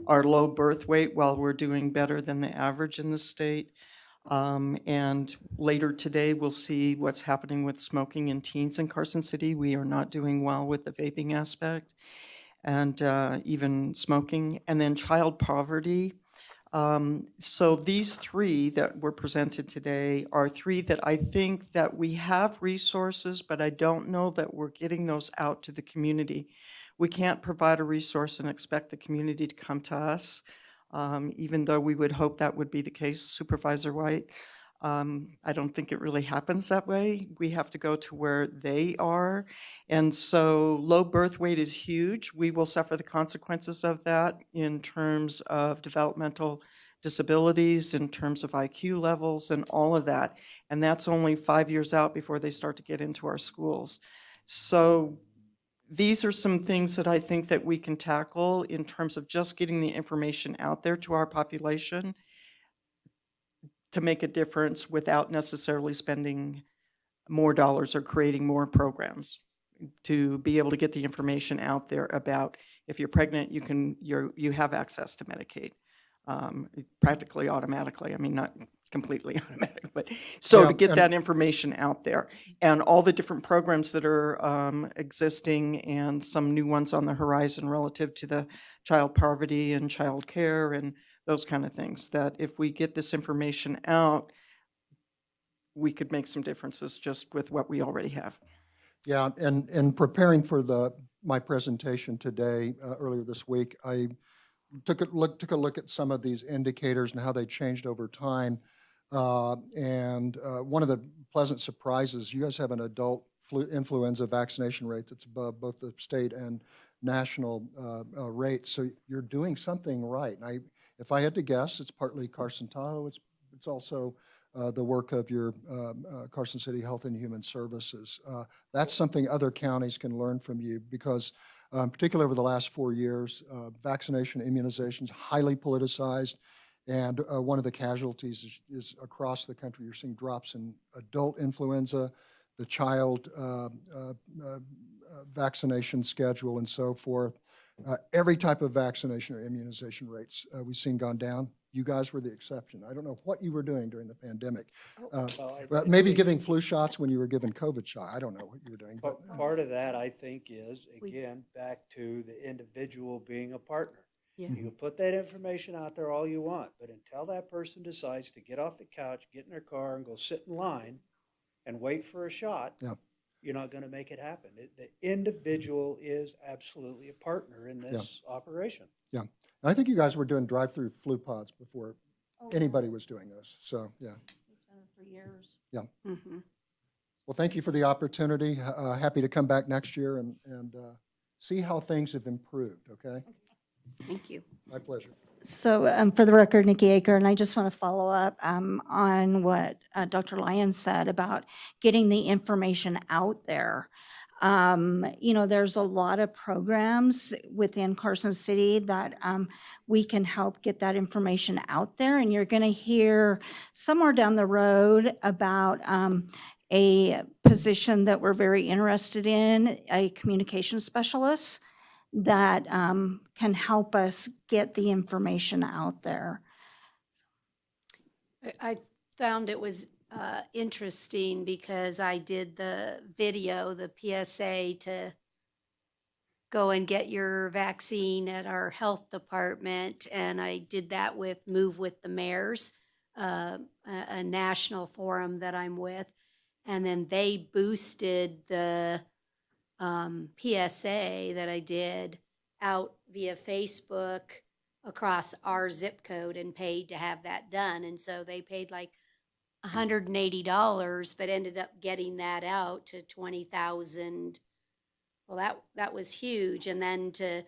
our low birth weight while we're doing better than the average in the state. And later today, we'll see what's happening with smoking in teens in Carson City. We are not doing well with the vaping aspect and even smoking. And then child poverty. So these three that were presented today are three that I think that we have resources, but I don't know that we're getting those out to the community. We can't provide a resource and expect the community to come to us, even though we would hope that would be the case, Supervisor White. I don't think it really happens that way. We have to go to where they are. And so low birth weight is huge. We will suffer the consequences of that in terms of developmental disabilities, in terms of IQ levels and all of that. And that's only 5 years out before they start to get into our schools. So these are some things that I think that we can tackle in terms of just getting the information out there to our population to make a difference without necessarily spending more dollars or creating more programs, to be able to get the information out there about if you're pregnant, you have access to Medicaid practically automatically. I mean, not completely automatic, but so to get that information out there and all the different programs that are existing and some new ones on the horizon relative to the child poverty and child care and those kind of things, that if we get this information out, we could make some differences just with what we already have. Yeah, and preparing for my presentation today, earlier this week, I took a look at some of these indicators and how they changed over time. And one of the pleasant surprises, you guys have an adult influenza vaccination rate that's above both the state and national rates. So you're doing something right. And if I had to guess, it's partly Carson Tahoe. It's also the work of your Carson City Health and Human Services. That's something other counties can learn from you because particularly over the last 4 years, vaccination immunization is highly politicized. And one of the casualties is across the country. You're seeing drops in adult influenza, the child vaccination schedule, and so forth. Every type of vaccination or immunization rates we've seen gone down. You guys were the exception. I don't know what you were doing during the pandemic. Maybe giving flu shots when you were giving COVID shot. I don't know what you were doing. But part of that, I think, is, again, back to the individual being a partner. Yeah. You can put that information out there all you want, but until that person decides to get off the couch, get in their car and go sit in line and wait for a shot, Yeah. you're not going to make it happen. The individual is absolutely a partner in this operation. Yeah. And I think you guys were doing drive-through flu pods before anybody was doing this. So, yeah. For years. Yeah. Mm-hmm. Well, thank you for the opportunity. Happy to come back next year and see how things have improved, okay? Thank you. My pleasure. So for the record, Nikki Aker, and I just want to follow up on what Dr. Lyons said about getting the information out there. There's a lot of programs within Carson City that we can help get that information out there. And you're going to hear somewhere down the road about a position that we're very interested in, a communication specialist that can help us get the information out there. I found it was interesting because I did the video, the PSA to go and get your vaccine at our health department, and I did that with Move with the Mayors, a national forum that I'm with, and then they boosted the PSA that I did out via Facebook across our zip code and paid to have that done. And so they paid like $180, but ended up getting that out to 20,000. Well, that was huge. And then to,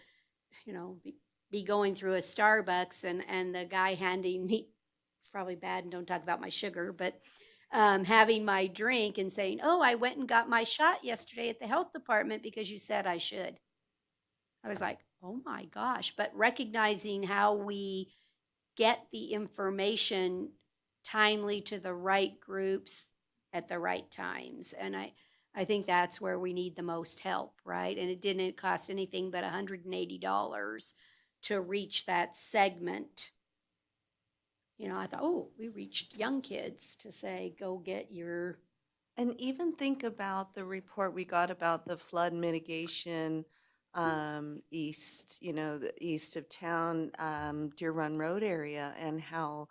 be going through a Starbucks and the guy handing me, it's probably bad and don't talk about my sugar, but having my drink and saying, oh, I went and got my shot yesterday at the health department because you said I should. I was like, oh my gosh. But recognizing how we get the information timely to the right groups at the right times. And I think that's where we need the most help, right? And it didn't cost anything but $180 to reach that segment. I thought, oh, we reached young kids to say, go get your. And even think about the report we got about the flood mitigation east, the east of town, Deer Run Road area, and how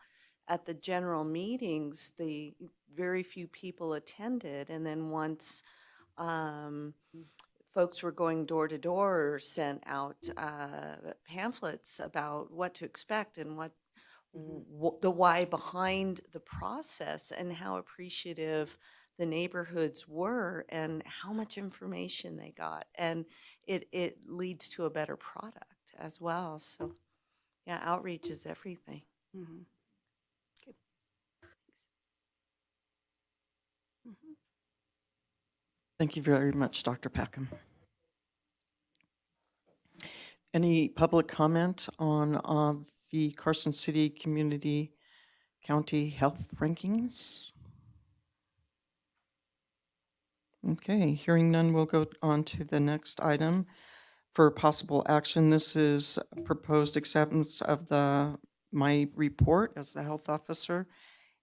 at the general meetings, the very few people attended. And then once folks were going door to door, sent out pamphlets about what to expect and the why behind the process, and how appreciative the neighborhoods were and how much information they got. And it leads to a better product as well. So yeah, outreach is everything. Mm-hmm. Okay. Mm-hmm. Thank you very much, Dr. Packham. Any public comment on the Carson City Community County Health Rankings? Okay, hearing none, we'll go on to the next item for possible action. This is proposed acceptance of my report as the health officer.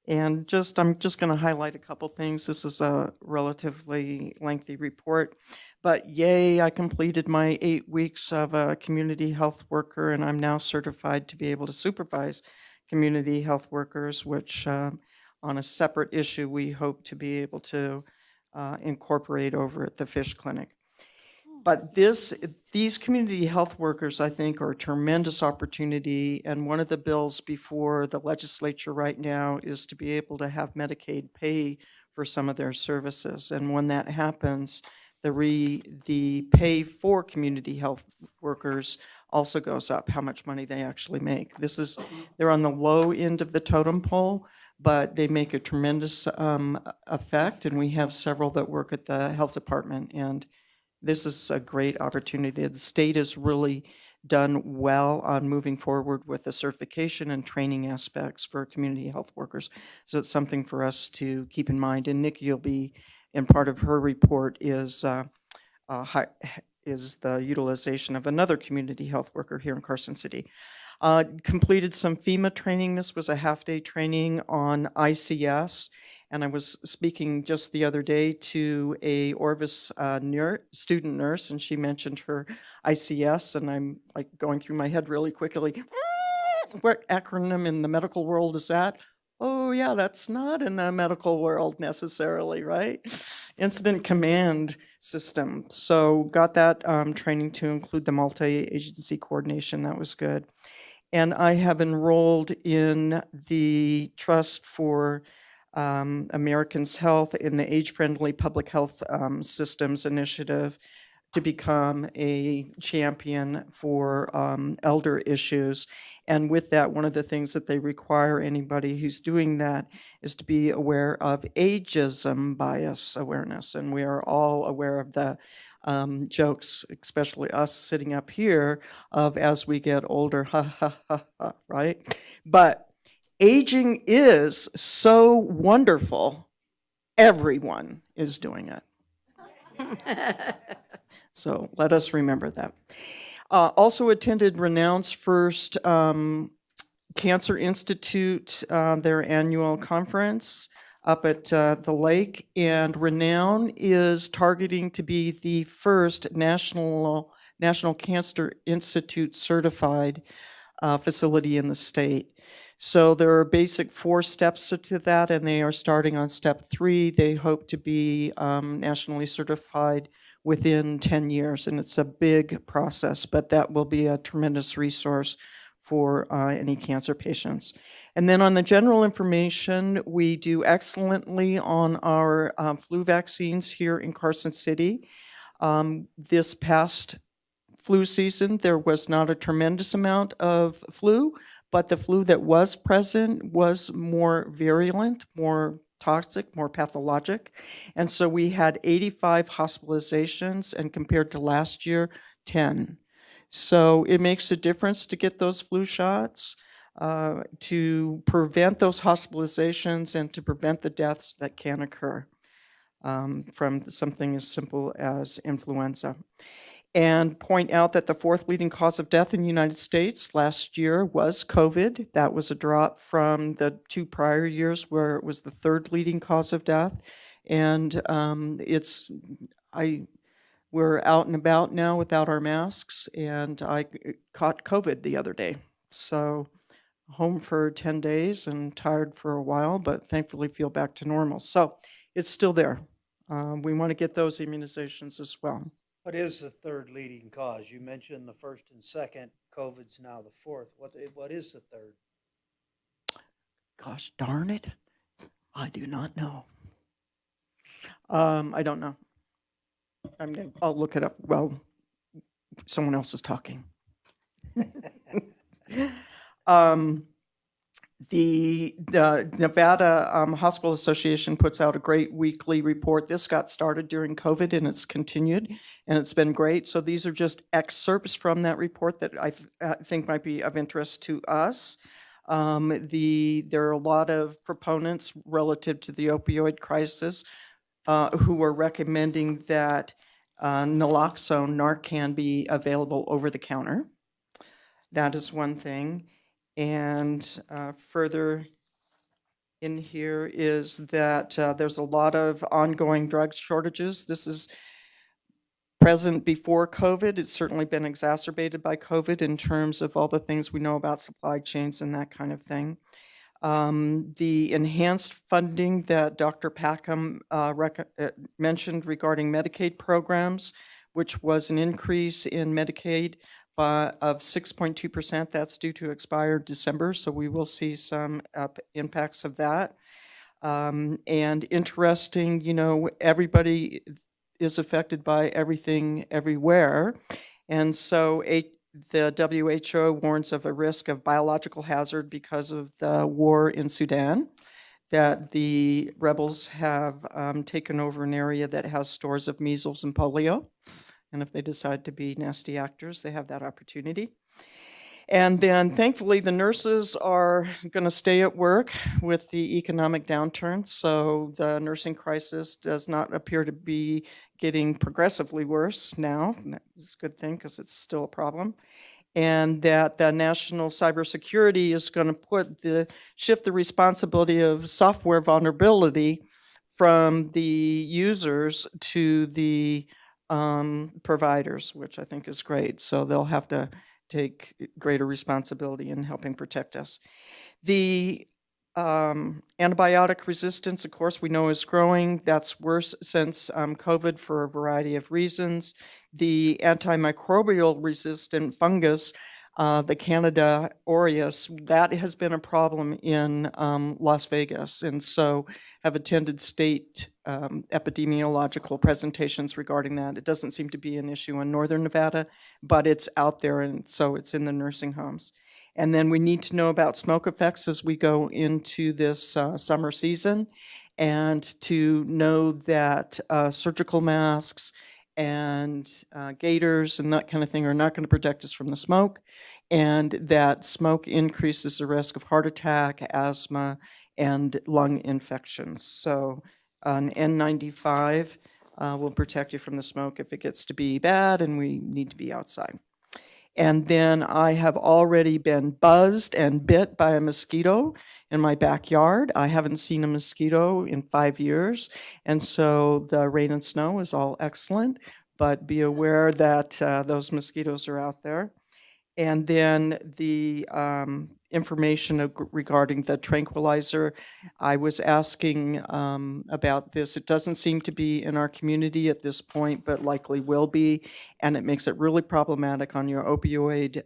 And I'm just going to highlight a couple things. This is a relatively lengthy report, but yay, I completed my 8 weeks of a community health worker, and I'm now certified to be able to supervise community health workers, which on a separate issue, we hope to be able to incorporate over at the fish clinic. But these community health workers, I think, are a tremendous opportunity. And one of the bills before the legislature right now is to be able to have Medicaid pay for some of their services. And when that happens, the pay for community health workers also goes up, how much money they actually make. They're on the low end of the totem pole, but they make a tremendous effect. And we have several that work at the health department, and this is a great opportunity. The state has really done well on moving forward with the certification and training aspects for community health workers. So it's something for us to keep in mind. And Nikki will be, and part of her report is the utilization of another community health worker here in Carson City. Completed some FEMA training. This was a half-day training on ICS. And I was speaking just the other day to a Orvis student nurse, and she mentioned her ICS, and I'm like going through my head really quickly. What acronym in the medical world is that? Oh, yeah, that's not in the medical world necessarily, right? Incident command system. So got that training to include the multi-agency coordination. That was good. And I have enrolled in the Trust for Americans' Health in the Age-Friendly Public Health Systems Initiative to become a champion for elder issues. And with that, one of the things that they require anybody who's doing that is to be aware of ageism bias awareness. And we are all aware of the jokes, especially us sitting up here, of as we get older, ha, ha, ha, ha, right? But aging is so wonderful, everyone is doing it. So let us remember that. Also attended Renown's first Cancer Institute, their annual conference up at the lake. And Renown is targeting to be the first National Cancer Institute certified facility in the state. So there are basic 4 steps to that, and they are starting on step 3. They hope to be nationally certified within 10 years, and it's a big process, but that will be a tremendous resource for any cancer patients. And then on the general information, we do excellently on our flu vaccines here in Carson City. This past flu season, there was not a tremendous amount of flu, but the flu that was present was more virulent, more toxic, more pathologic. And so we had 85 hospitalizations, and compared to last year, 10. So it makes a difference to get those flu shots, to prevent those hospitalizations and to prevent the deaths that can occur from something as simple as influenza. And point out that the 4th leading cause of death in the United States last year was COVID. That was a drop from the 2 prior years where it was the 3rd leading cause of death. And we're out and about now without our masks, and I caught COVID the other day. So home for 10 days and tired for a while, but thankfully feel back to normal. So it's still there. We want to get those immunizations as well. What is the 3rd leading cause? You mentioned the 1st and 2nd. COVID's now the 4th. What is the 3rd? Gosh darn it. I do not know. I don't know. I'll look it up while someone else is talking. The Nevada Hospital Association puts out a great weekly report. This got started during COVID and it's continued, and it's been great. So these are just excerpts from that report that I think might be of interest to us. There are a lot of proponents relative to the opioid crisis who are recommending that naloxone, Narcan, be available over the counter. That is one thing. And further in here is that there's a lot of ongoing drug shortages. This is present before COVID. It's certainly been exacerbated by COVID in terms of all the things we know about supply chains and that kind of thing. The enhanced funding that Dr. Packham mentioned regarding Medicaid programs, which was an increase in Medicaid of 6.2%. That's due to expire December, so we will see some impacts of that. And interesting, everybody is affected by everything everywhere. And so the WHO warns of a risk of biological hazard because of the war in Sudan, that the rebels have taken over an area that has stores of measles and polio. And if they decide to be nasty actors, they have that opportunity. And then thankfully, the nurses are going to stay at work with the economic downturn. So the nursing crisis does not appear to be getting progressively worse now. That's a good thing because it's still a problem. and that the national cybersecurity is going to shift the responsibility of software vulnerability from the users to the providers, which I think is great. So they'll have to take greater responsibility in helping protect us. The antibiotic resistance, of course, we know is growing. That's worse since COVID for a variety of reasons. The antimicrobial resistant fungus, the Candida aureus, that has been a problem in Las Vegas. And so have attended state epidemiological presentations regarding that. It doesn't seem to be an issue in northern Nevada, but it's out there, and so it's in the nursing homes. And then we need to know about smoke effects as we go into this summer season, and to know that surgical masks and gaiters and that kind of thing are not going to protect us from the smoke, and that smoke increases the risk of heart attack, asthma, and lung infections. So an N95 will protect you from the smoke if it gets to be bad and we need to be outside. And then I have already been buzzed and bit by a mosquito in my backyard. I haven't seen a mosquito in 5 years. And so the rain and snow is all excellent, but be aware that those mosquitoes are out there. And then the information regarding the tranquilizer, I was asking about this. It doesn't seem to be in our community at this point, but likely will be. And it makes it really problematic on your opioid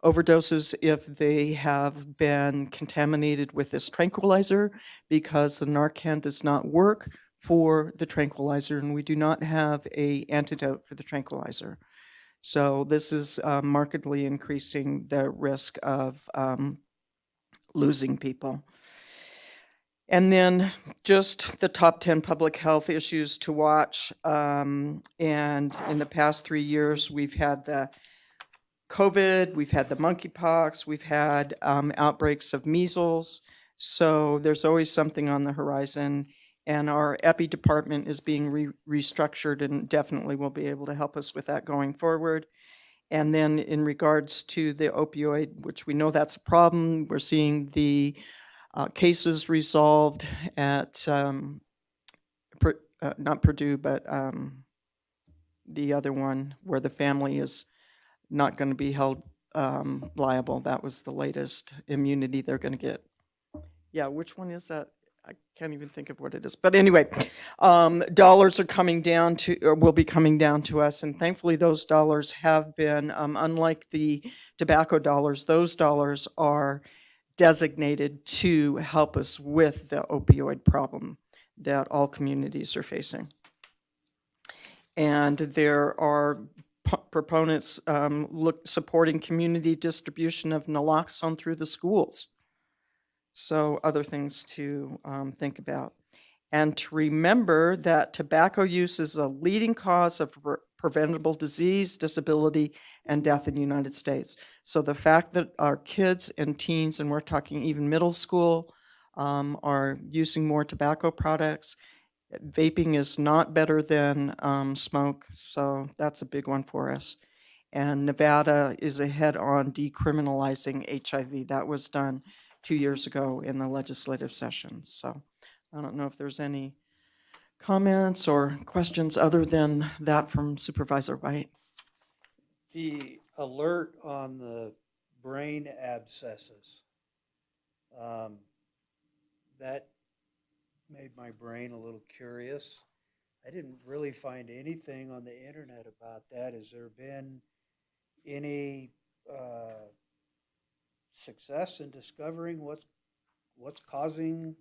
overdoses if they have been contaminated with this tranquilizer, because the Narcan does not work for the tranquilizer, and we do not have an antidote for the tranquilizer. So this is markedly increasing the risk of losing people. And then just the top 10 public health issues to watch. And in the past 3 years, we've had the COVID, we've had the monkeypox, we've had outbreaks of measles. So there's always something on the horizon. And our epi department is being restructured and definitely will be able to help us with that going forward. And then in regards to the opioid, which we know that's a problem, we're seeing the cases resolved at, not Purdue, but the other one where the family is not going to be held liable. That was the latest immunity they're going to get. Yeah, which one is that? I can't even think of what it is. But anyway, dollars are coming down to, or will be coming down to us. And thankfully, those dollars have been, unlike the tobacco dollars, those dollars are designated to help us with the opioid problem that all communities are facing. And there are proponents supporting community distribution of naloxone through the schools. So other things to think about. And to remember that tobacco use is a leading cause of preventable disease, disability, and death in the United States. So the fact that our kids and teens, and we're talking even middle school, are using more tobacco products, vaping is not better than smoke, so that's a big one for us. And Nevada is ahead on decriminalizing HIV. That was done 2 years ago in the legislative session. So I don't know if there's any comments or questions other than that from Supervisor White. The alert on the brain abscesses, that made my brain a little curious. I didn't really find anything on the internet about that. Has there been any success in discovering what's causing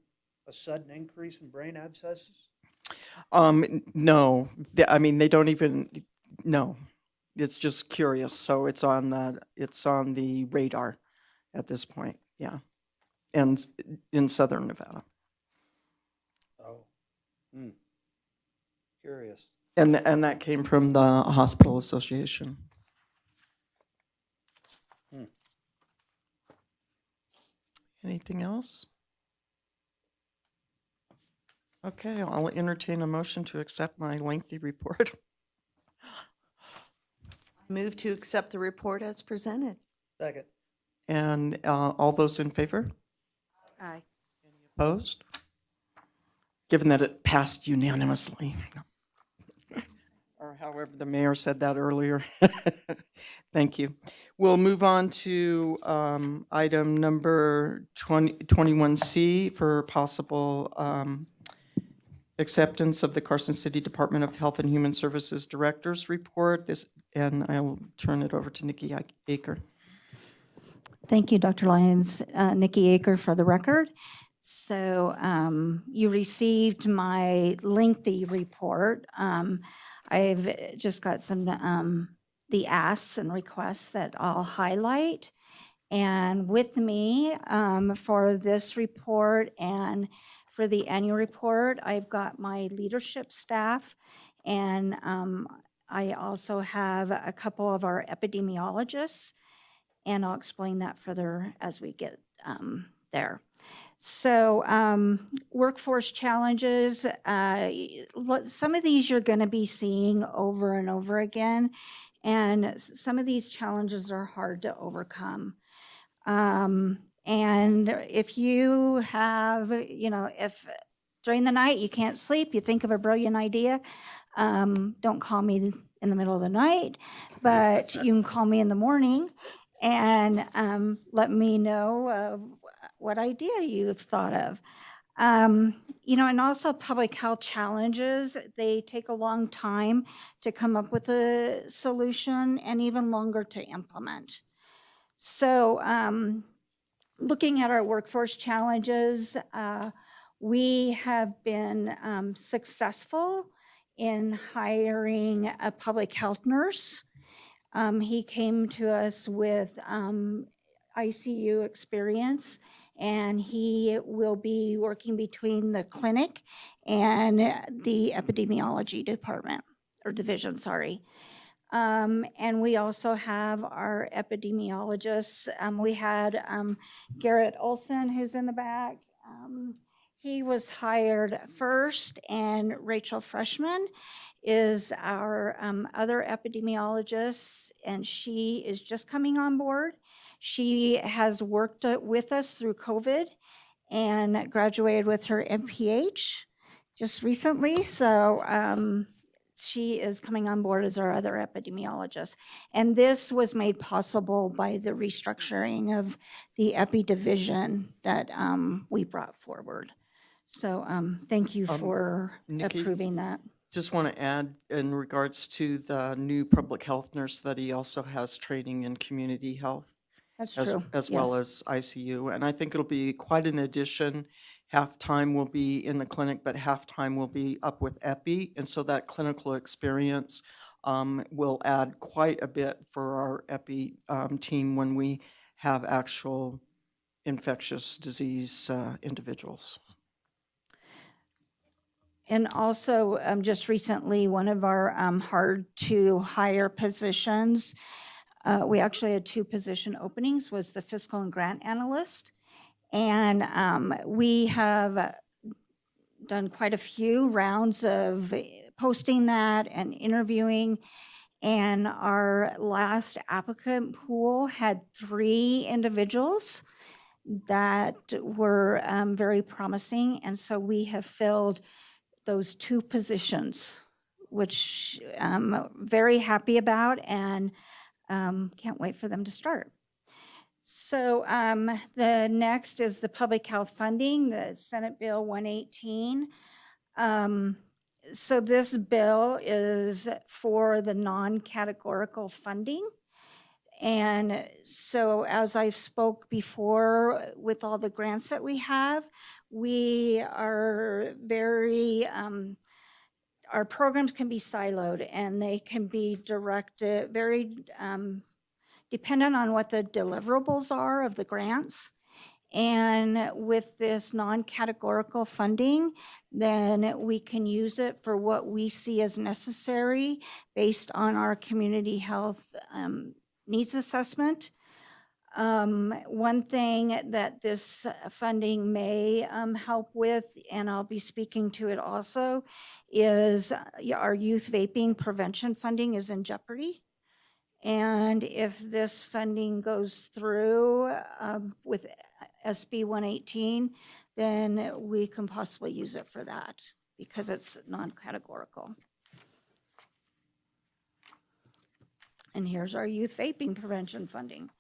a sudden increase in brain abscesses? No, I mean, they don't even, no. It's just curious, so it's on the radar at this point, yeah, and in southern Nevada. Oh, curious. And that came from the Hospital Association. Anything else? Okay, I'll entertain a motion to accept my lengthy report. Move to accept the report as presented. Second. And all those in favor? Aye. Opposed? Given that it passed unanimously. Or however the mayor said that earlier. Thank you. We'll move on to item number 21C for possible acceptance of the Carson City Department of Health and Human Services Director's Report. And I will turn it over to Nikki Aker. Thank you, Dr. Lyons. Nikki Aker for the record. So you received my lengthy report. I've just got some the asks and requests that I'll highlight. And with me for this report and for the annual report, I've got my leadership staff, and I also have a couple of our epidemiologists, and I'll explain that further as we get there. So workforce challenges, some of these you're going to be seeing over and over again, and some of these challenges are hard to overcome. And if you have, if during the night you can't sleep, you think of a brilliant idea, don't call me in the middle of the night, but you can call me in the morning and let me know what idea you've thought of. And also public health challenges, they take a long time to come up with a solution and even longer to implement. So looking at our workforce challenges, we have been successful in hiring a public health nurse. He came to us with ICU experience, and he will be working between the clinic and the epidemiology department, or division, sorry. And we also have our epidemiologists. We had Garrett Olson, who's in the back. He was hired first, and Rachel Freshman is our other epidemiologist, and she is just coming on board. She has worked with us through COVID and graduated with her MPH just recently. So she is coming on board as our other epidemiologist. And this was made possible by the restructuring of the epi division that we brought forward. So thank you for Nikki, approving that. Just want to add in regards to the new public health nurse that he also has training in community health. That's true. As well Yes. as ICU. And I think it'll be quite an addition. Half time will be in the clinic, but half time will be up with epi. And so that clinical experience will add quite a bit for our epi team when we have actual infectious disease individuals. And also, just recently, one of our hard-to-hire positions, we actually had 2 position openings, was the fiscal and grant analyst. And we have done quite a few rounds of posting that and interviewing. And our last applicant pool had 3 individuals that were very promising. And so we have filled those 2 positions, which I'm very happy about, and can't wait for them to start. So the next is the public health funding, the Senate Bill 118. So this bill is for the non-categorical funding. And so as I've spoke before, with all the grants that we have, we are very, our programs can be siloed, and they can be directed, very dependent on what the deliverables are of the grants. And with this non-categorical funding, then we can use it for what we see as necessary based on our community health needs assessment. One thing that this funding may help with, and I'll be speaking to it also, is our youth vaping prevention funding is in jeopardy. And if this funding goes through with SB 118, then we can possibly use it for that because it's non-categorical. And here's our youth vaping prevention funding.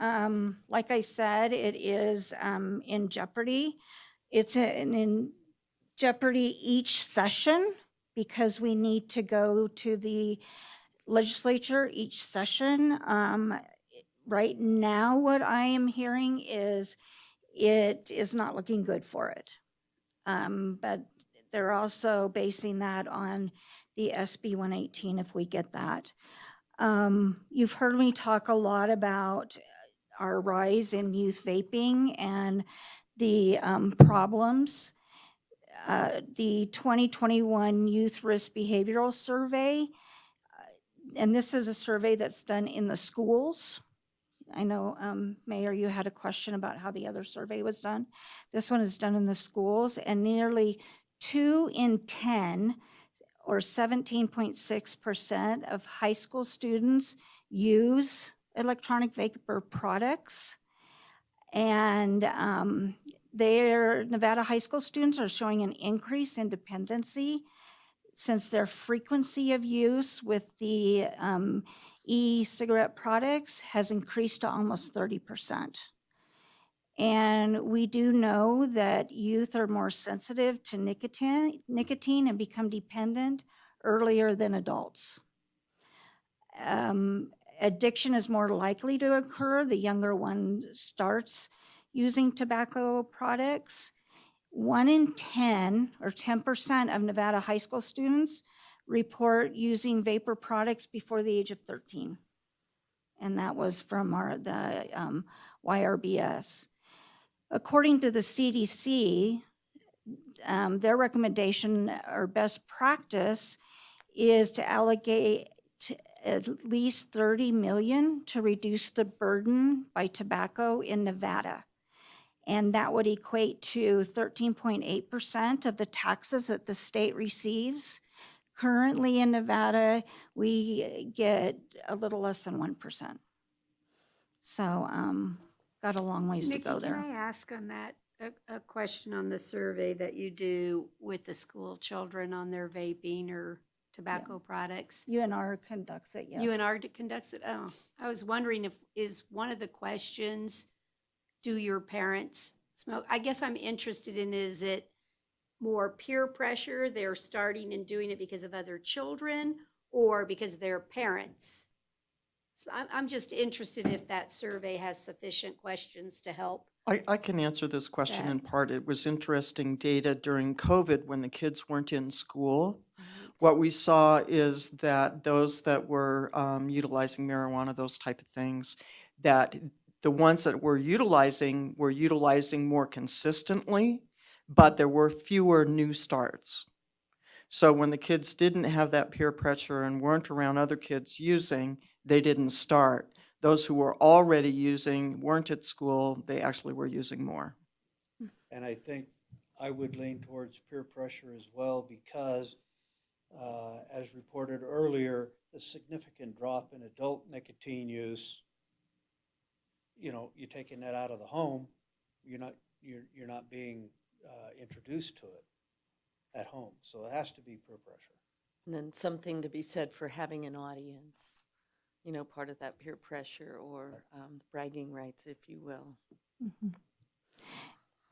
Like I said, it is in jeopardy. It's in jeopardy each session because we need to go to the legislature each session. Right now, what I am hearing is it is not looking good for it. But they're also basing that on the SB 118 if we get that. You've heard me talk a lot about our rise in youth vaping and the problems. The 2021 Youth Risk Behavioral Survey, and this is a survey that's done in the schools. I know, Mayor, you had a question about how the other survey was done. This one is done in the schools, and nearly 2 in 10, or 17.6% of high school students use electronic vapor products. And Nevada high school students are showing an increase in dependency since their frequency of use with the e-cigarette products has increased to almost 30%. And we do know that youth are more sensitive to nicotine and become dependent earlier than adults. Addiction is more likely to occur the younger one starts using tobacco products. 1 in 10, or 10% of Nevada high school students report using vapor products before the age of 13. And that was from the YRBS. According to the CDC, their recommendation or best practice is to allocate at least $30 million to reduce the burden by tobacco in Nevada. And that would equate to 13.8% of the taxes that the state receives. Currently in Nevada, we get a little less than 1%. So, got a long ways to go there. Can I ask on that, a question on the survey that you do with the school children on their vaping or tobacco products? UNR conducts it, yes. UNR conducts it? Oh, I was wondering is one of the questions, do your parents smoke? I guess I'm interested in, is it more peer pressure? They're starting and doing it because of other children or because of their parents? So I'm just interested if that survey has sufficient questions to help. I can answer this question in That- part. It was interesting data during COVID when the kids weren't in school. What we saw is that those that were utilizing marijuana, those type of things, that the ones that were utilizing more consistently, but there were fewer new starts. So when the kids didn't have that peer pressure and weren't around other kids using, they didn't start. Those who were already using, weren't at school, they actually were using more. And I think I would lean towards peer pressure as well because, as reported earlier, the significant drop in adult nicotine use, you're taking that out of the home, you're not being introduced to it at home. So it has to be peer pressure. And then something to be said for having an audience, part of that peer pressure or bragging rights, if you will. Mm-hmm.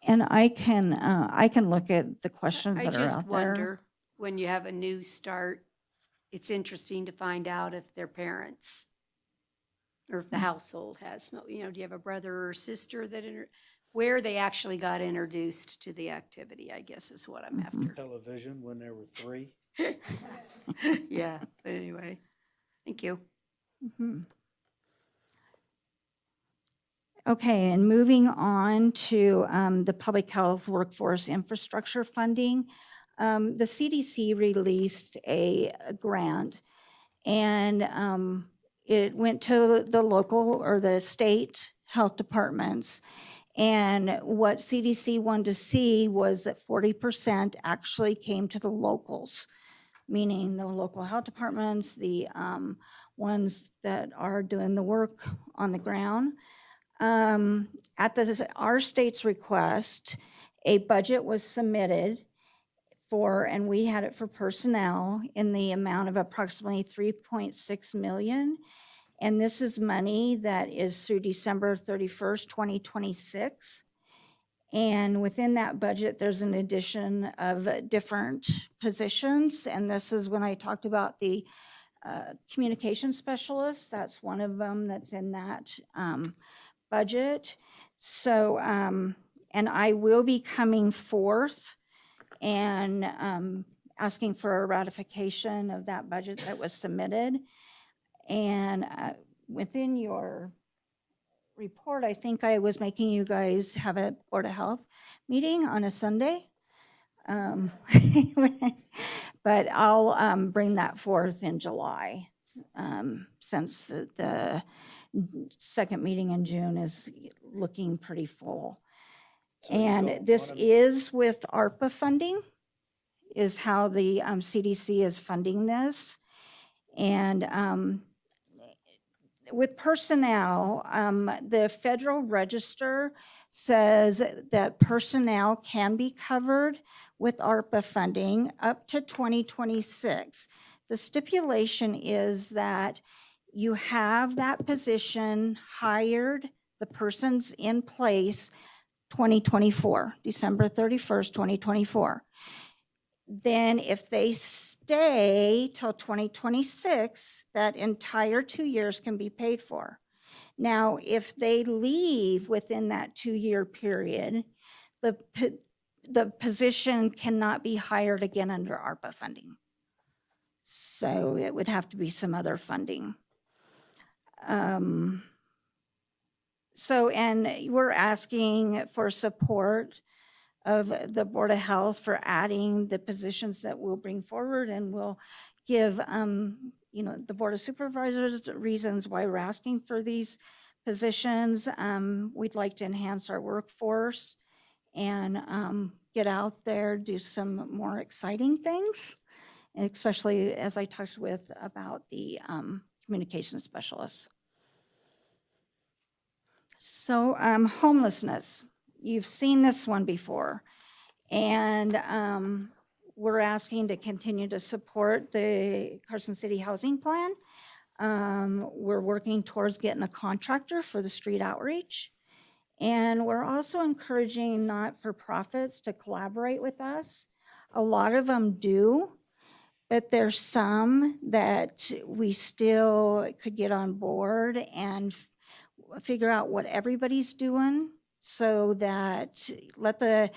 And I can look at the questions I that are just out there. wonder, when you have a new start, it's interesting to find out if their parents or if the household has smoke. Do you have a brother or sister that, where they actually got introduced to the activity, I guess is what I'm after. Television when there were 3. Yeah, but anyway, thank you. Mhm. Okay, and moving on to the public health workforce infrastructure funding. The CDC released a grant, and it went to the local or the state health departments. And what CDC wanted to see was that 40% actually came to the locals, meaning the local health departments, the ones that are doing the work on the ground. At our state's request, a budget was submitted for, and we had it for personnel in the amount of approximately 3.6 million. And this is money that is through December 31st, 2026. And within that budget, there's an addition of different positions. And this is when I talked about the communication specialist. That's one of them that's in that budget. So, and I will be coming forth and asking for a ratification of that budget that was submitted. And within your report, I think I was making you guys have a Board of Health meeting on a Sunday. But I'll bring that forth in July, since the second meeting in June is looking pretty full. So you And don't this wanna- is with ARPA funding, is how the CDC is funding this. And with personnel, the Federal Register says that personnel can be covered with ARPA funding up to 2026. The stipulation is that you have that position hired, the person's in place 2024, December 31st, 2024. Then if they stay till 2026, that entire 2 years can be paid for. Now, if they leave within that 2-year period, the position cannot be hired again under ARPA funding. So it would have to be some other funding. And we're asking for support of the Board of Health for adding the positions that we'll bring forward, and we'll give, the Board of Supervisors reasons why we're asking for these positions. We'd like to enhance our workforce and get out there, do some more exciting things, and especially as I talked with about the communication specialists. So homelessness, you've seen this one before. And we're asking to continue to support the Carson City Housing Plan. We're working towards getting a contractor for the street outreach. And we're also encouraging not-for-profits to collaborate with us. A lot of them do, but there's some that we still could get on board and figure out what everybody's doing, so that let the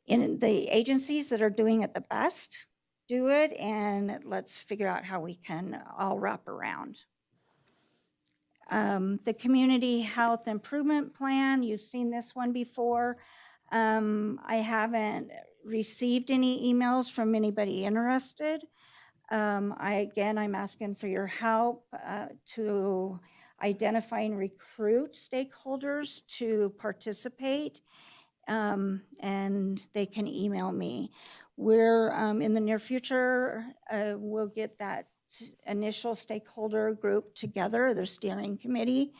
agencies that are doing it the best do it, and let's figure out how we can all wrap around. The Community Health Improvement Plan, you've seen this one before. I haven't received any emails from anybody interested. I'm asking for your help to identify and recruit stakeholders to participate, and they can email me. We're, in the near future, we'll get that initial stakeholder group together, the steering committee,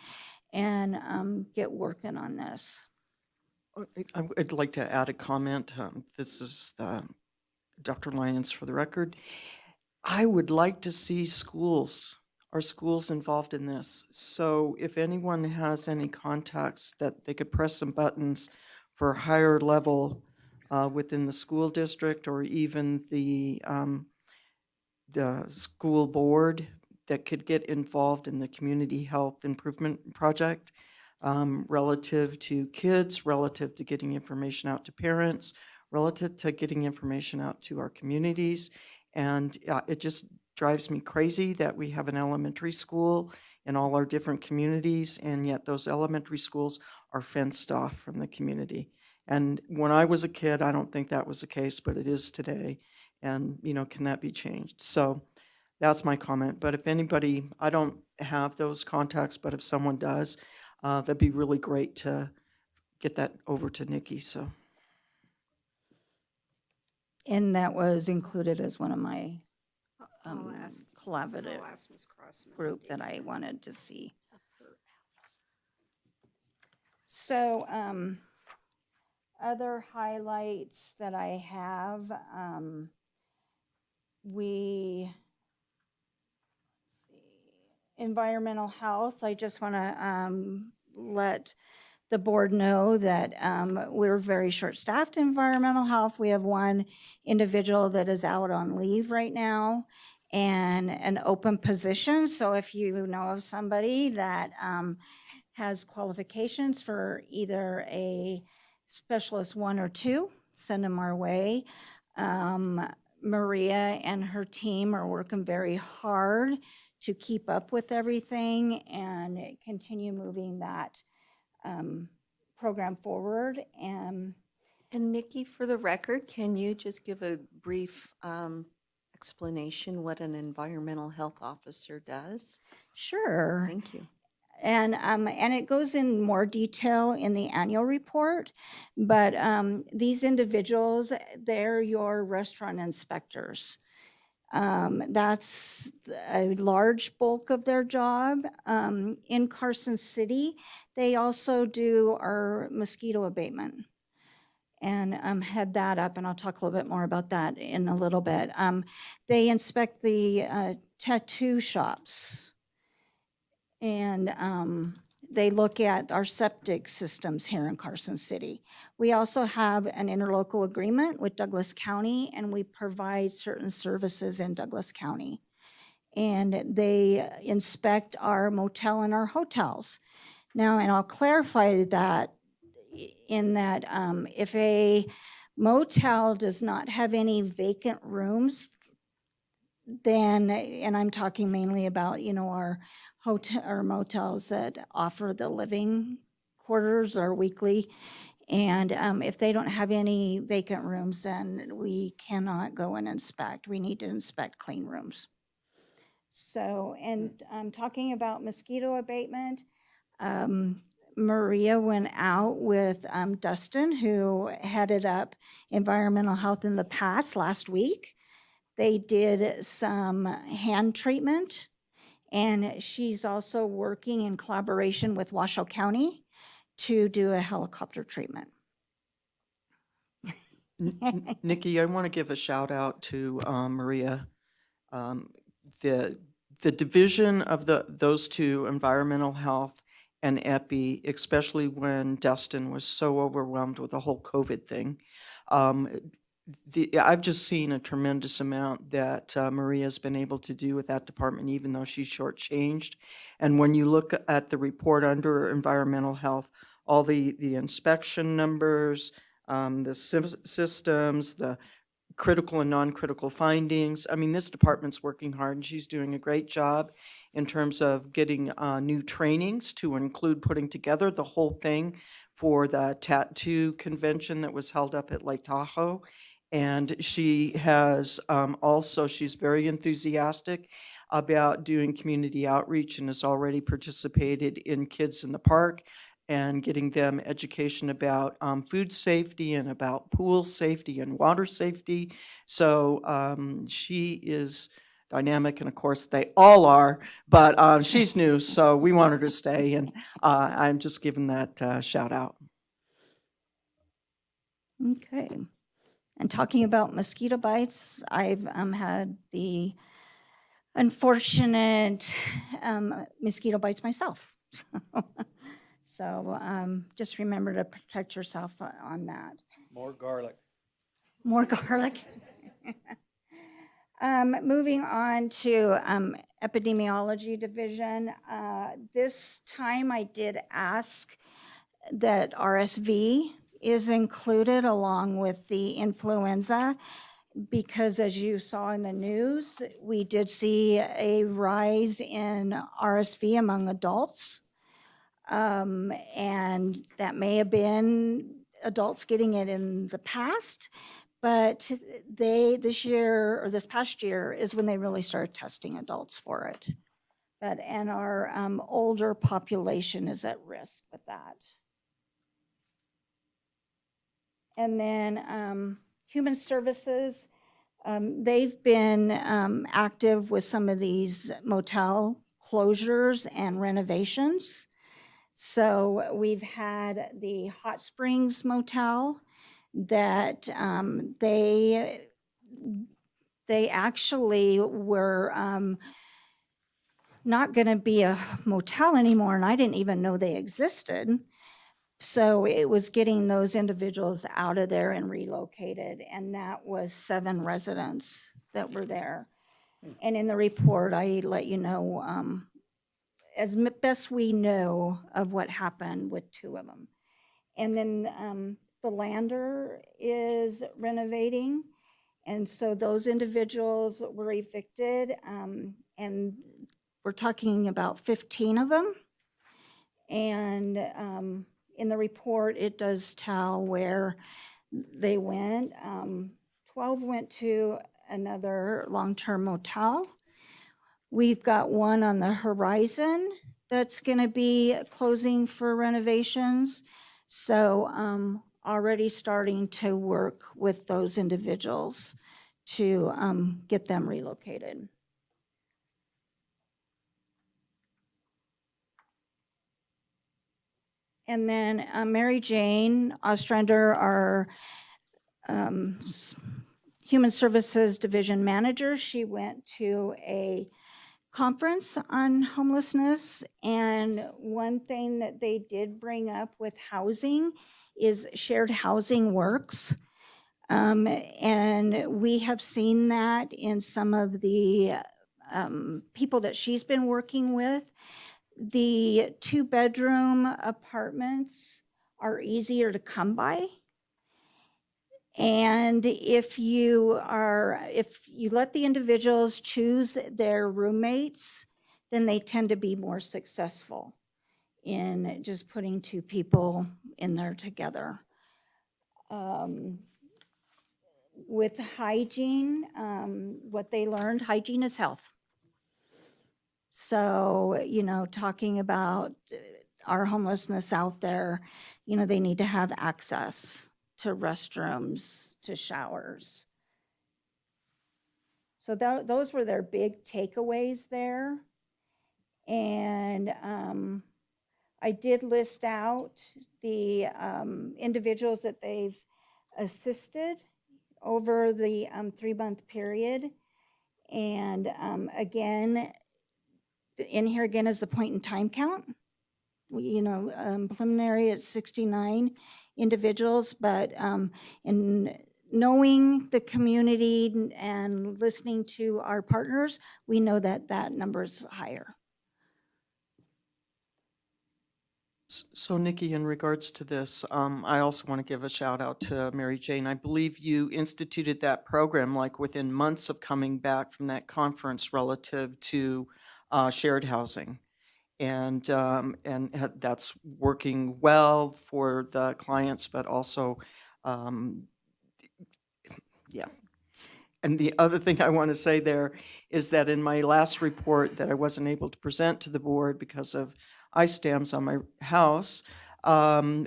and get working on this. I'd like to add a comment. This is Dr. Lyons for the record. I would like to see our schools involved in this. So if anyone has any contacts that they could press some buttons for a higher level within the school district, or even the school board that could get involved in the community health improvement project, relative to kids, relative to getting information out to parents, relative to getting information out to our communities. And it just drives me crazy that we have an elementary school in all our different communities, and yet those elementary schools are fenced off from the community. And when I was a kid, I don't think that was the case, but it is today. And, can that be changed? So that's my comment. But if anybody, I don't have those contacts, but if someone does, that'd be really great to get that over to Nikki, so. And that was included as one of my collaborative I'll ask Ms. Crossman. what group they that I do. wanted to see. So, other highlights that I have, environmental health, I just want to let the board know that we're very short-staffed in environmental health. We have one individual that is out on leave right now and an open position. So if you know of somebody that has qualifications for either a specialist 1 or 2, send them our way. Maria and her team are working very hard to keep up with everything and continue moving that program forward. And Nikki, for the record, can you just give a brief explanation what an environmental health officer does? Sure. Thank you. And it goes in more detail in the annual report, but these individuals, they're your restaurant inspectors. That's a large bulk of their job. In Carson City, they also do our mosquito abatement and head that up, and I'll talk a little bit more about that in a little bit. They inspect the tattoo shops, and they look at our septic systems here in Carson City. We also have an interlocal agreement with Douglas County, and we provide certain services in Douglas County. And they inspect our motel and our hotels. Now, and I'll clarify that in that if a motel does not have any vacant rooms, then, and I'm talking mainly about, our hotel or motels that offer the living quarters or weekly. And if they don't have any vacant rooms, then we cannot go and inspect. We need to inspect clean rooms. So, and talking about mosquito abatement, Maria went out with Dustin, who headed up environmental health in the past last week. They did some hand treatment, and she's also working in collaboration with Washoe County to do a helicopter treatment. Nikki, I want to give a shout out to Maria. The division of those two, environmental health and EPI, especially when Dustin was so overwhelmed with the whole COVID thing. I've just seen a tremendous amount that Maria's been able to do with that department, even though she's shortchanged. And when you look at the report under environmental health, all the inspection numbers, the systems, the critical and non-critical findings. I mean, this department's working hard, and she's doing a great job in terms of getting new trainings to include putting together the whole thing for the tattoo convention that was held up at Lake Tahoe. And she has also, she's very enthusiastic about doing community outreach and has already participated in Kids in the Park and getting them education about food safety and about pool safety and water safety. So she is dynamic, and of course they all are, but she's new, so we want her to stay, and I'm just giving that shout out. Okay. And talking about mosquito bites, I've had the unfortunate mosquito bites myself. So just remember to protect yourself on that. More garlic. More garlic. Moving on to epidemiology division. This time I did ask that RSV is included along with the influenza, because as you saw in the news, we did see a rise in RSV among adults. And that may have been adults getting it in the past, but this past year is when they really started testing adults for it. And our older population is at risk with that. And then human services, They've been active with some of these motel closures and renovations. So we've had the Hot Springs Motel that they actually were not going to be a motel anymore, and I didn't even know they existed. So it was getting those individuals out of there and relocated, and that was 7 residents that were there. And in the report, I let you know as best we know of what happened with 2 of them. And then the Lander is renovating, and so those individuals were evicted, and we're talking about 15 of them. And in the report, it does tell where they went. 12 went to another long-term motel. We've got one on the horizon that's going to be closing for renovations. So already starting to work with those individuals to get them relocated. And then Mary Jane Ostrander, our Human Services Division Manager, she went to a conference on homelessness, and one thing that they did bring up with housing is shared housing works. And we have seen that in some of the people that she's been working with. The 2-bedroom apartments are easier to come by. And if you let the individuals choose their roommates, then they tend to be more successful in just putting 2 people in there together. With hygiene, what they learned, hygiene is health. So, talking about our homelessness out there, they need to have access to restrooms, to showers. So those were their big takeaways there. And I did list out the individuals that they've assisted over the 3-month period. And again, in here again is the point in time count. Preliminary it's 69 individuals, but in knowing the community and listening to our partners, we know that that number is higher. So Nikki, in regards to this, I also want to give a shout out to Mary Jane. I believe you instituted that program like within months of coming back from that conference relative to shared housing. And that's working well for the clients, but also, yeah. And the other thing I want to say there is that in my last report that I wasn't able to present to the board because of ice dams on my house,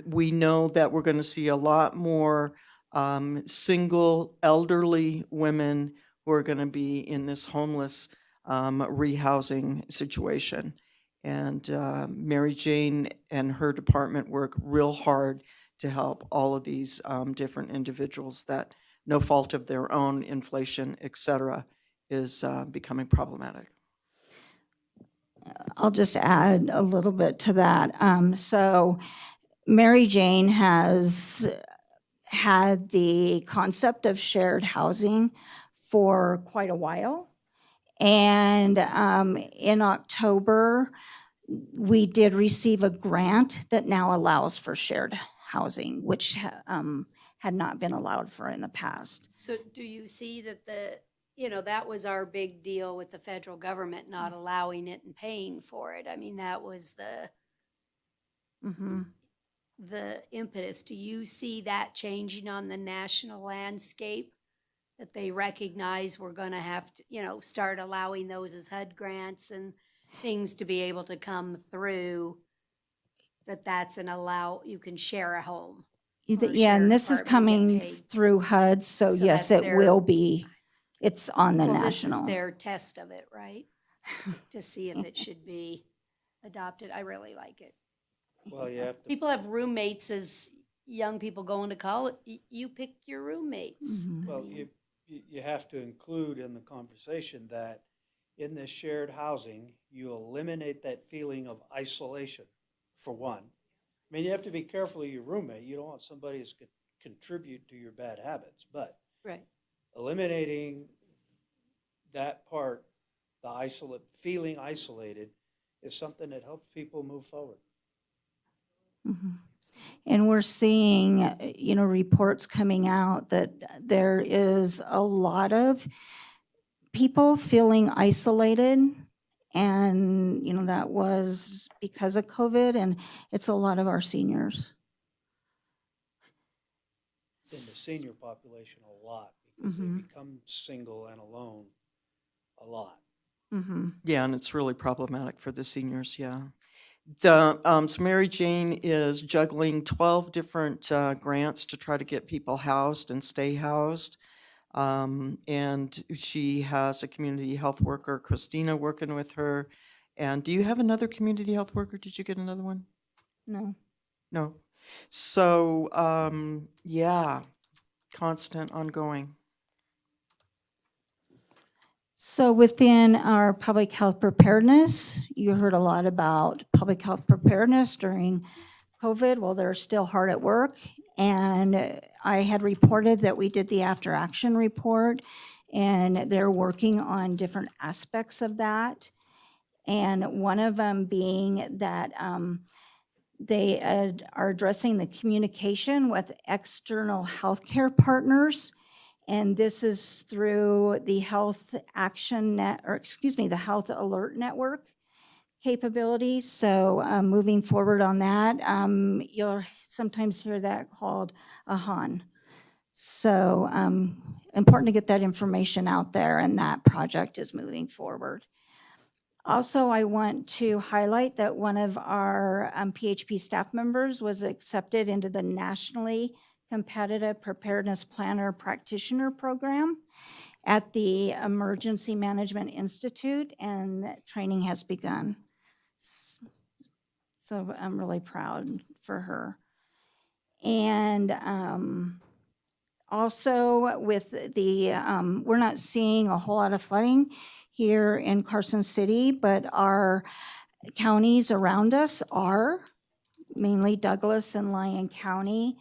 we know that we're going to see a lot more single elderly women who are going to be in this homeless rehousing situation. And Mary Jane and her department work real hard to help all of these different individuals that, no fault of their own, inflation, et cetera, is becoming problematic. I'll just add a little bit to that. So Mary Jane has had the concept of shared housing for quite a while. And in October, we did receive a grant that now allows for shared housing, which had not been allowed for in the past. So do you see that that was our big deal with the federal government not allowing it and paying for it? I mean, that was the impetus. Do you see that changing on the national landscape? That they recognize we're going to have to, start allowing those as HUD grants and things to be able to come through, that's you can share a home. Yeah, and this is coming through HUD, so yes, it will be It's on the Well, national. this is their test of it, right? To see if it should be adopted. I really like it. Well, you have to, People have roommates as young people going to college. You pick your roommates. Mhm. I well, mean, you have to include in the conversation that in this shared housing, you eliminate that feeling of isolation, for one. I mean, you have to be careful of your roommate. You don't want somebody who's could contribute to your bad habits, but right. eliminating that part, feeling isolated, is something that helps people move forward. Mhm. And we're seeing, reports coming out that there is a lot of people feeling isolated. And, that was because of COVID, and it's a lot of our seniors. In the senior population a lot, because they become single and alone a lot. Mm-hmm. Yeah, and it's really problematic for the seniors, yeah. So Mary Jane is juggling 12 different grants to try to get people housed and stay housed. And she has a community health worker, Christina, working with her. And do you have another community health worker? Did you get another one? No. No. So, yeah, constant, ongoing. So within our public health preparedness, you heard a lot about public health preparedness during COVID. Well, they're still hard at work. And I had reported that we did the after action report, and they're working on different aspects of that. And one of them being that they are addressing the communication with external healthcare partners. And this is through the Health Action Net, or excuse me, the Health Alert Network capabilities. So moving forward on that, you'll sometimes hear that called a HAN. So important to get that information out there, and that project is moving forward. Also, I want to highlight that one of our PHP staff members was accepted into the nationally competitive preparedness planner practitioner program at the Emergency Management Institute, and that training has begun. So I'm really proud for her. And also with the, we're not seeing a whole lot of flooding here in Carson City, but our counties around us are, mainly Douglas and Lyon County.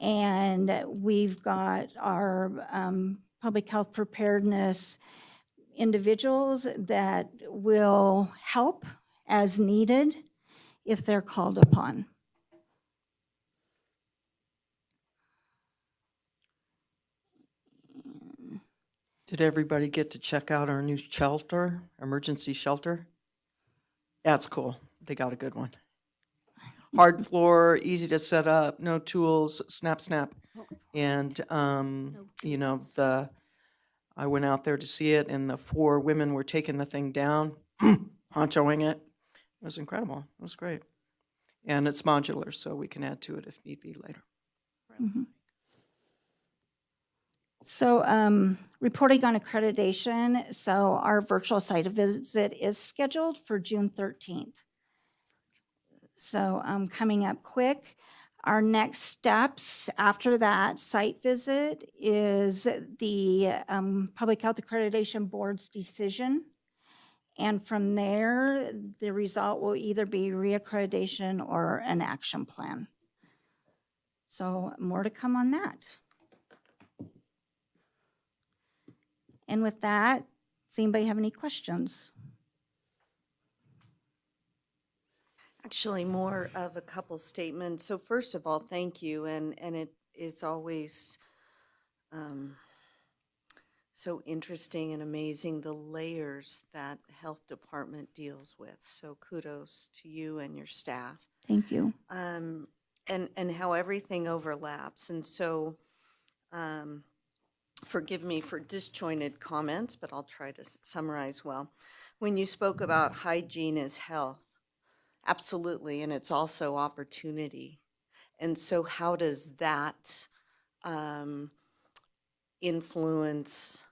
And we've got our public health preparedness individuals that will help as needed if they're called upon. Did everybody get to check out our new shelter, emergency shelter? That's cool. They got a good one. Hard floor, easy to set up, no tools, snap, snap. And, I went out there to see it, and the 4 women were taking the thing down, honchoing it. It was incredible. It was great. And it's modular, so we can add to it if need be later. Mhm. So reporting on accreditation, so our virtual site visit is scheduled for June 13th. So coming up quick. Our next steps after that site visit is the Public Health Accreditation Board's decision. And from there, the result will either be reaccreditation or an action plan. So more to come on that. And with that, does anybody have any questions? Actually, more of a couple statements. So first of all, thank you, and it is always so interesting and amazing the layers that the health department deals with. So kudos to you and your staff. Thank you. And how everything overlaps. And so forgive me for disjointed comments, but I'll try to summarize well. When you spoke about hygiene is health, absolutely, and it's also opportunity. And so how does that influence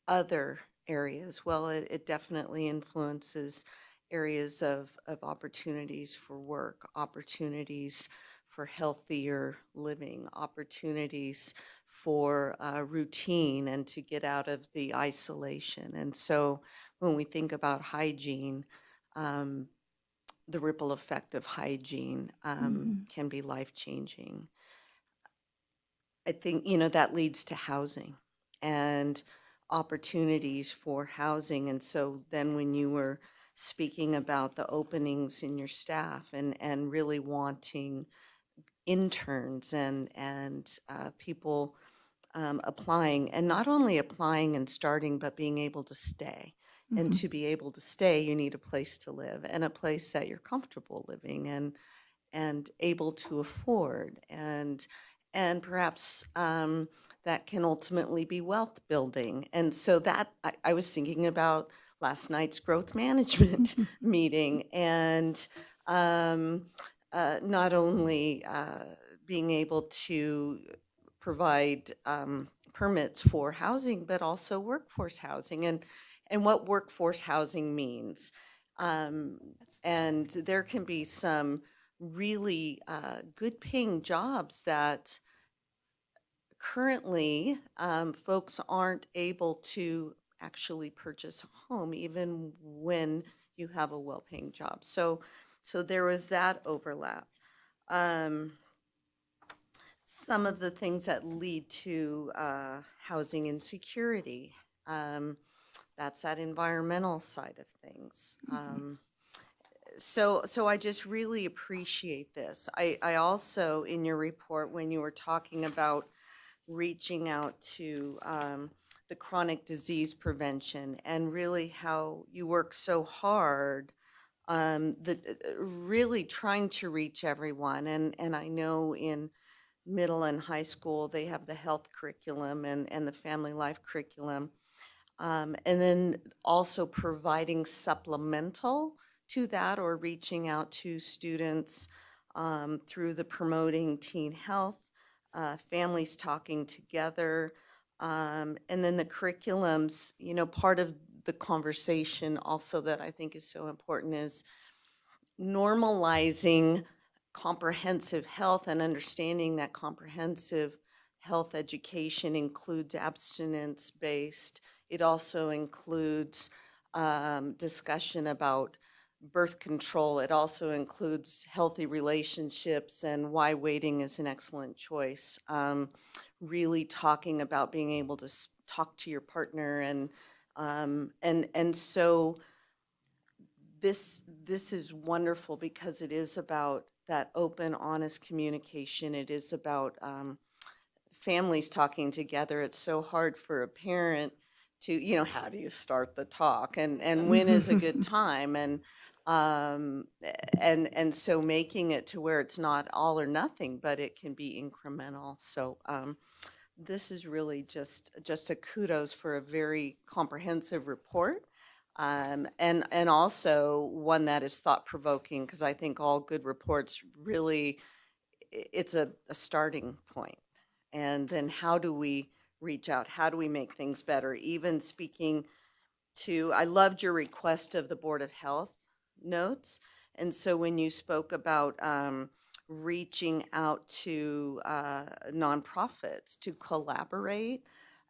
other areas? Well, it definitely influences areas of opportunities for work, opportunities for healthier living, opportunities for routine and to get out of the isolation. And so when we think about hygiene, the ripple effect of hygiene can be life-changing. I think, that leads to housing and opportunities for housing. And so then when you were speaking about the openings in your staff and really wanting interns and people applying, and not only applying and starting, but being able to stay. And to be able to stay, you need a place to live and a place that you're comfortable living and able to afford, and perhaps that can ultimately be wealth building. And so that I was thinking about last night's growth management meeting, and not only being able to provide permits for housing, but also workforce housing, and what workforce housing means. And there can be some really good paying jobs that currently folks aren't able to actually purchase a home, even when you have a well-paying job. So there was that overlap. Some of the things that lead to housing insecurity, that's that environmental side of things. So I just really appreciate this. I also, in your report, when you were talking about reaching out to the chronic disease prevention and really how you work so hard, really trying to reach everyone. And I know in middle and high school, they have the health curriculum and the family life curriculum. And then also providing supplemental to that, or reaching out to students through the Promoting Teen Health, Families Talking Together, and then the curriculums. Part of the conversation also that I think is so important is normalizing comprehensive health and understanding that comprehensive health education includes abstinence-based. It also includes discussion about birth control. It also includes healthy relationships and why waiting is an excellent choice. Really talking about being able to talk to your partner, and so this is wonderful because it is about that open, honest communication. It is about families talking together. It's so hard for a parent to, how do you start the talk, and when is a good time, and so making it to where it's not all or nothing, but it can be incremental. So this is really just a kudos for a very comprehensive report. And also one that is thought-provoking, because I think all good reports really, it's a starting point. And then how do we reach out? How do we make things better? Even speaking to, I loved your request of the Board of Health notes. And so when you spoke about reaching out to nonprofits to collaborate,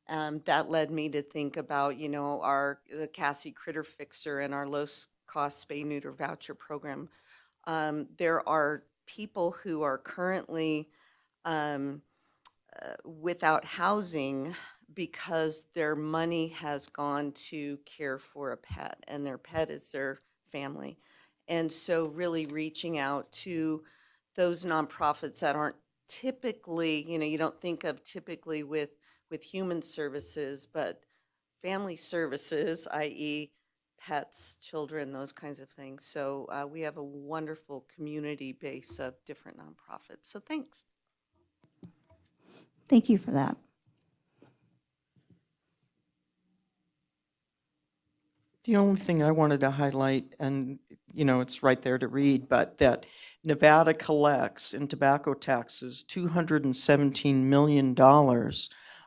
that led me to think about, the Cassie Critter Fixer and our low-cost spay-neuter voucher program. There are people who are currently without housing because their money has gone to care for a pet, and their pet is their family. And so really reaching out to those nonprofits that aren't typically, you don't think of typically with human services, but family services, i.e. pets, children, those kinds of things. So we have a wonderful community base of different nonprofits. So thanks. Thank you for that. The only thing I wanted to highlight, and it's right there to read, but that Nevada collects in tobacco taxes $217 million,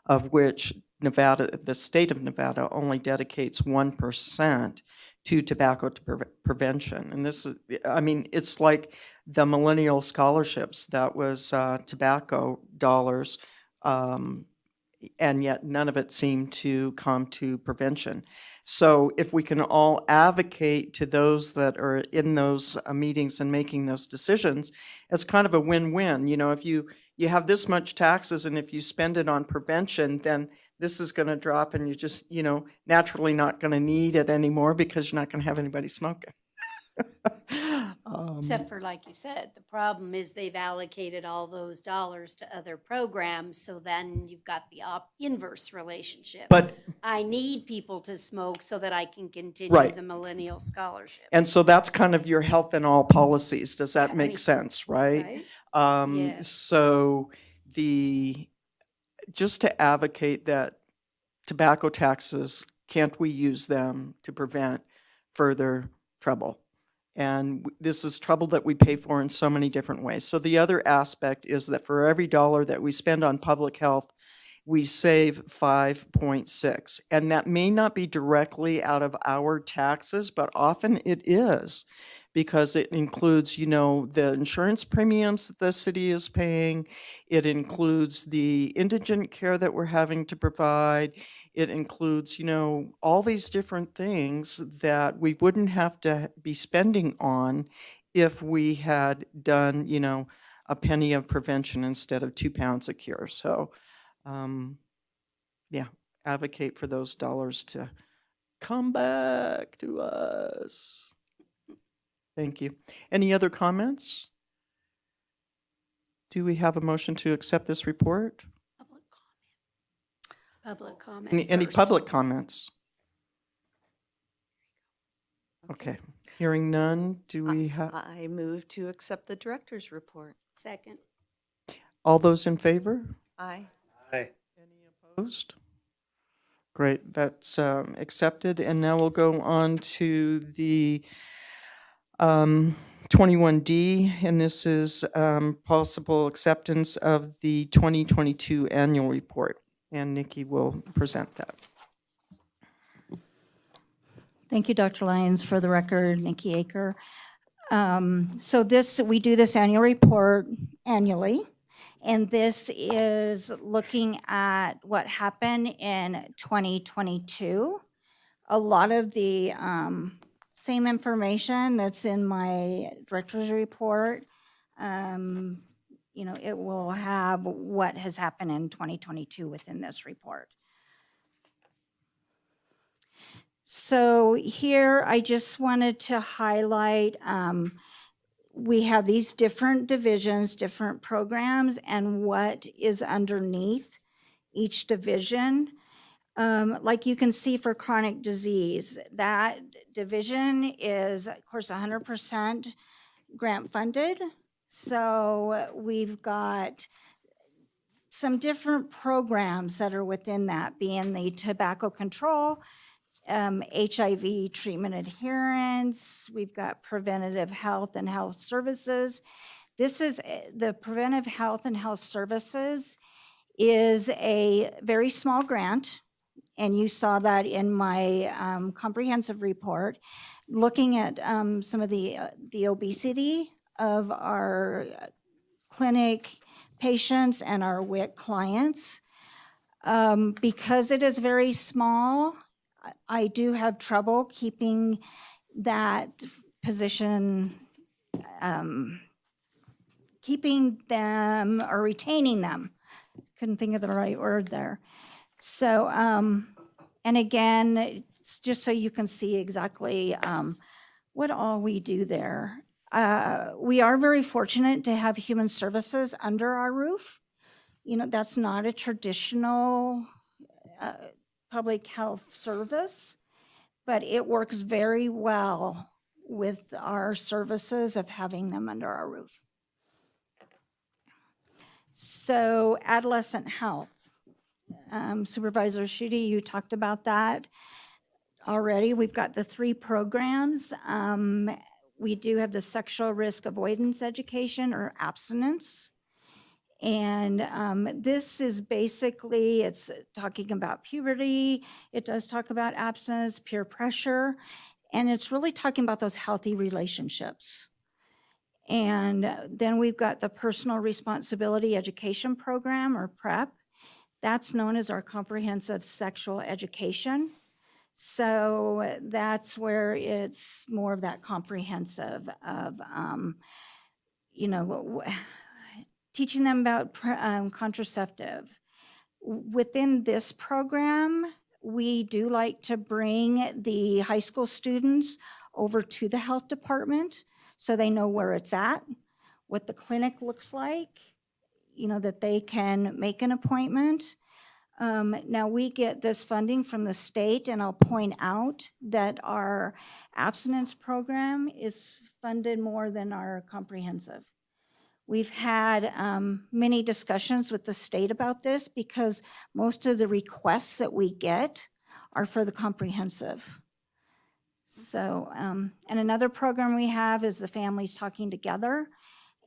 of which Nevada, the state of Nevada only dedicates 1% to tobacco prevention. And this is, I mean, it's like the millennial scholarships, that was tobacco dollars, and yet none of it seemed to come to prevention. So if we can all advocate to those that are in those meetings and making those decisions, it's kind of a win-win. You know, if you have this much taxes and if you spend it on prevention, then this is going to drop and you're just, you know, naturally not going to need it anymore because you're not going to have anybody smoking. Except for, like you said, the problem is they've allocated all those dollars to other programs, so then you've got the inverse relationship. But I need people to smoke so that I can continue Right. the millennial scholarships. and so that's kind of your health in all policies. Does that I make mean, sense, right? right? Yes. So just to advocate that tobacco taxes, can't we use them to prevent further trouble? And this is trouble that we pay for in so many different ways. So the other aspect is that for every dollar that we spend on public health, we save 5.6. And that may not be directly out of our taxes, but often it is, because it includes, you know, the insurance premiums that the city is paying. It includes the indigent care that we're having to provide. It includes, you know, all these different things that we wouldn't have to be spending on if we had done, you know, a penny of prevention instead of 2 pounds of cure. So, yeah, advocate for those dollars to come back to us. Thank you. Any other comments? Do we have a motion to accept this report? Public comment. Any first. public comments? Okay, hearing none, do we have, I move to accept the director's report. Second. all those in favor? Aye. Aye. Opposed? Great, that's accepted. And now we'll go on to the 21D, and this is possible acceptance of the 2022 annual report. And Nikki will present that. Thank you, Dr. Lyons. For the record, Nikki Aker. So we do this annual report annually, and this is looking at what happened in 2022. A lot of the same information that's in my director's report, you know, it will have what has happened in 2022 within this report. So here, I just wanted to highlight, we have these different divisions, different programs, and what is underneath each division. Like you can see for chronic disease, that division is, of course, 100% grant funded. So we've got some different programs that are within that, being the tobacco control, HIV treatment adherence, we've got preventative health and health services. This is the preventive health and health services is a very small grant, and you saw that in my comprehensive report, looking at some of the obesity of our clinic patients and our WIC clients. Because it is very small, I do have trouble keeping that position, keeping them or retaining them. Couldn't think of the right word there. So, and again, it's just so you can see exactly what all we do there. We are very fortunate to have human services under our roof. You know, that's not a traditional public health service, but it works very well with our services of having them under our roof. So adolescent health, Supervisor Schutte, you talked about that already. We've got the 3 programs. We do have the sexual risk avoidance education or abstinence. And this is basically, it's talking about puberty. It does talk about abstinence, peer pressure, and it's really talking about those healthy relationships. And then we've got the Personal Responsibility Education Program, or PrEP. That's known as our comprehensive sexual education. So that's where it's more of that comprehensive of, teaching them about contraceptive. Within this program, we do like to bring the high school students over to the health department so they know where it's at, what the clinic looks like, that they can make an appointment. Now, we get this funding from the state, and I'll point out that our abstinence program is funded more than our comprehensive. We've had many discussions with the state about this because most of the requests that we get are for the comprehensive. So, and another program we have is the Families Talking Together,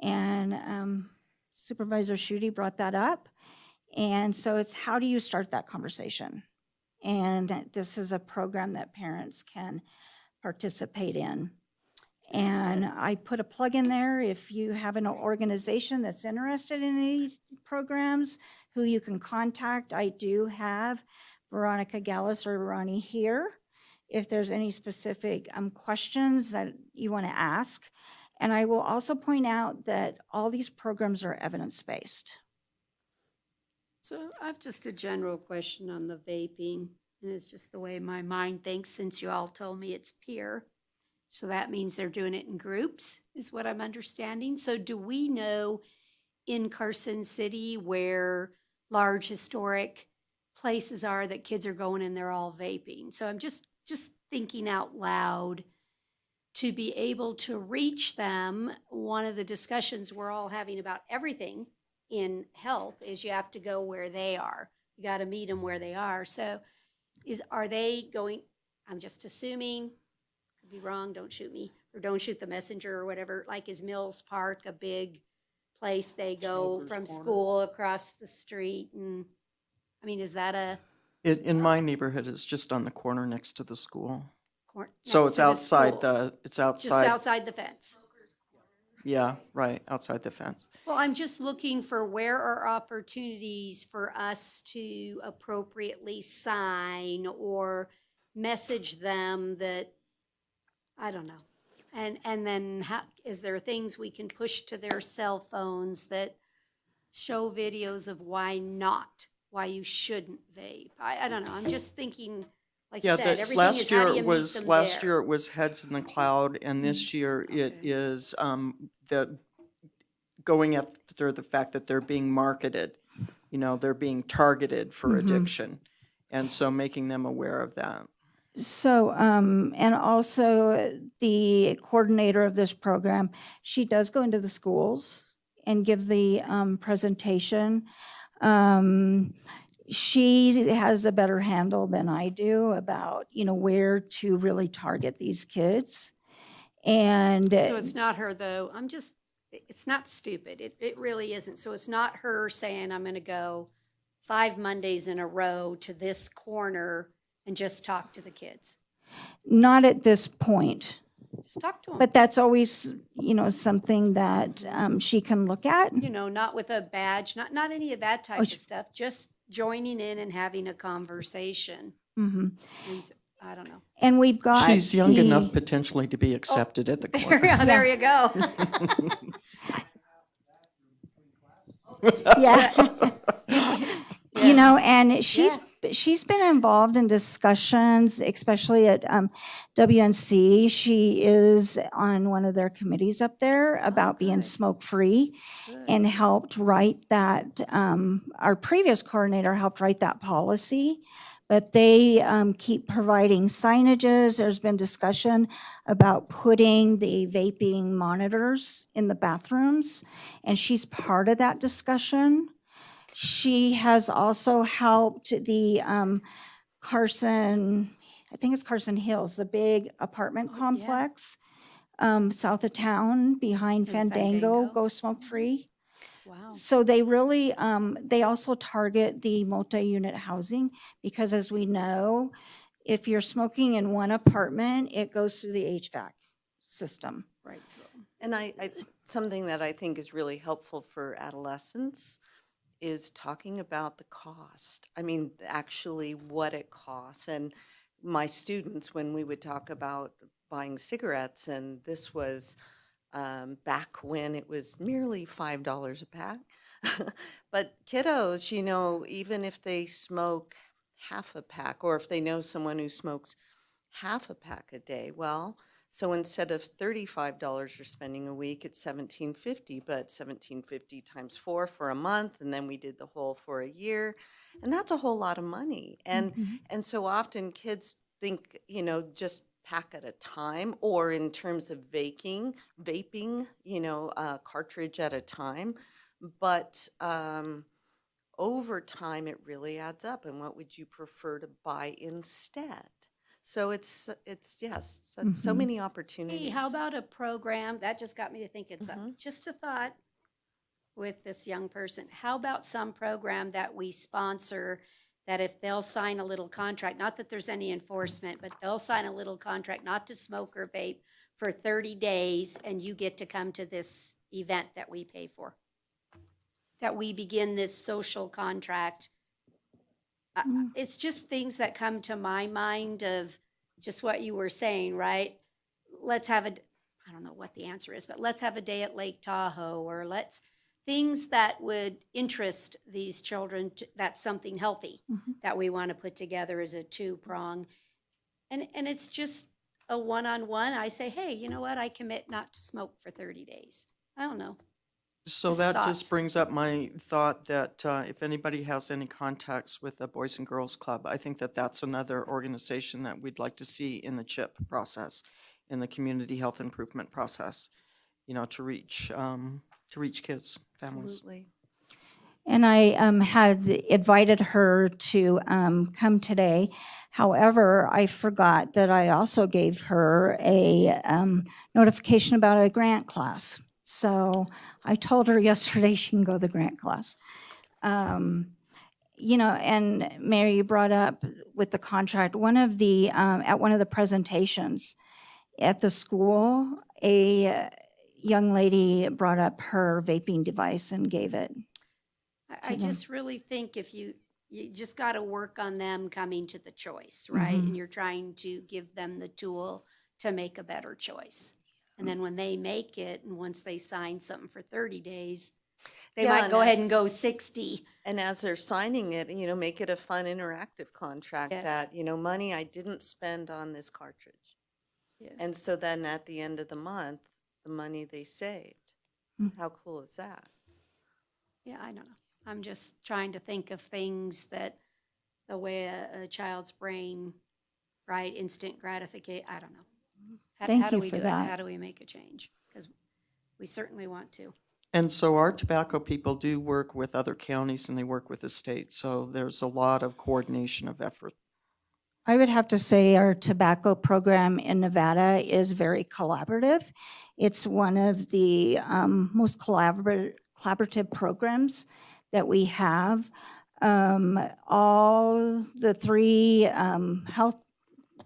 and Supervisor Schutte brought that up. And so it's how do you start that conversation? And this is a program that parents can participate in. And I put a plug in there if you have an organization that's interested in these programs, who you can contact. I do have Veronica Gallus or Ronnie here if there's any specific questions that you want to ask. And I will also point out that all these programs are evidence-based. So I have just a general question on the vaping, and it's just the way my mind thinks since you all told me it's peer. So that means they're doing it in groups, is what I'm understanding. So do we know in Carson City where large historic places are that kids are going and they're all vaping? So I'm just thinking out loud to be able to reach them. One of the discussions we're all having about everything in health is you have to go where they are. You got to meet them where they are. So are they going, I'm just assuming, could be wrong, don't shoot me, or don't shoot the messenger or whatever, like is Mills Park a big place they go from school across the street? And I mean, is that In my neighborhood, it's just on the corner next to the school. So next it's to the outside schools? it's Just outside, outside the fence? yeah, right, outside the fence. Well, I'm just looking for where are opportunities for us to appropriately sign or message them that, I don't know. And then how, is there things we can push to their cell phones that show videos of why you shouldn't vape? I don't know. I'm just thinking, like you Yeah, said, the everything last is how year do you it meet was, them last there? year it was heads in the cloud, and this year it is the going after the fact that they're being marketed, they're being targeted for addiction, and so making them aware of that. So, and also the coordinator of this program, she does go into the schools and give the presentation. She has a better handle than I do about, where to really target these kids. And So it's not her though. It's not stupid. It really isn't. So it's not her saying, I'm going to go 5 Mondays in a row to this corner and just talk to the kids. not at this point. Just talk to them. But that's always, something that she can look at. Not with a badge, not any of that type of stuff, just joining in and having a conversation. Mhm. And I don't know. And we've got She's young enough potentially to be accepted at the corner. There you go. Yeah. And she's been involved in discussions, especially at WNC. She is on one of their committees up there about being smoke-free, and helped write that. Our previous coordinator helped write that policy, but they keep providing signages. There's been discussion about putting the vaping monitors in the bathrooms, and she's part of that discussion. She has also helped the Carson, I think it's Carson Hills, the big apartment complex south of town behind Fandango, go smoke-free. Wow. So they really, they also target the multi-unit housing because as we know, if you're smoking in one apartment, it goes through the HVAC system. Right. And something that I think is really helpful for adolescents is talking about the cost. I mean, actually what it costs. And my students, when we would talk about buying cigarettes, and this was back when it was merely $5 a pack. But kiddos, you know, even if they smoke half a pack, or if they know someone who smokes half a pack a day, well, so instead of $35 you're spending a week, it's $17.50, but $17.50 times 4 for a month, and then we did the whole for a year, and that's a whole lot of money. And so often kids think, you know, just pack at a time, or in terms of vaping, you know, a cartridge at a time. But over time, it really adds up. And what would you prefer to buy instead? So it's yes, so many opportunities. Hey, how about a program, that just got me to thinking something, just a thought with this young person. How about some program that we sponsor, that if they'll sign a little contract, not that there's any enforcement, but they'll sign a little contract not to smoke or vape for 30 days, and you get to come to this event that we pay for? That we begin this social contract. It's just things that come to my mind of just what you were saying, right? Let's have I don't know what the answer is, but let's have a day at Lake Tahoe, or things that would interest these children, that's something healthy that we want to put together as a two-prong. And it's just a one-on-one. I say, hey, you know what? I commit not to smoke for 30 days. I don't know. So Just that thoughts. just brings up my thought that if anybody has any contacts with the Boys and Girls Club, I think that that's another organization that we'd like to see in the CHIP process, in the community health improvement process, you know, to reach kids, families. Absolutely. And I had invited her to come today. However, I forgot that I also gave her a notification about a grant class. So I told her yesterday she can go to the grant class. You know, and Mary, you brought up with the contract, one of the, at one of the presentations at the school, a young lady brought up her vaping device and gave it. I just really think if you just got to work on them coming to the choice, right? And you're trying to give them the tool to make a better choice. And then when they make it, and once they sign something for 30 days, they Yeah, might and go ahead as- and go 60. And as they're signing it, you know, make it a fun, interactive contract Yes. that, you know, money I didn't spend on this cartridge. Yeah. And so then at the end of the month, the money they saved. How cool is that? Yeah, I don't know. I'm just trying to think of things that the way a child's brain, right, instant gratification, I don't know. Thank How do you we for do it? that. How do we make a change? Because we certainly want to. And so our tobacco people do work with other counties and they work with the state. So there's a lot of coordination of effort. I would have to say our tobacco program in Nevada is very collaborative. It's one of the most collaborative programs that we have. All the three health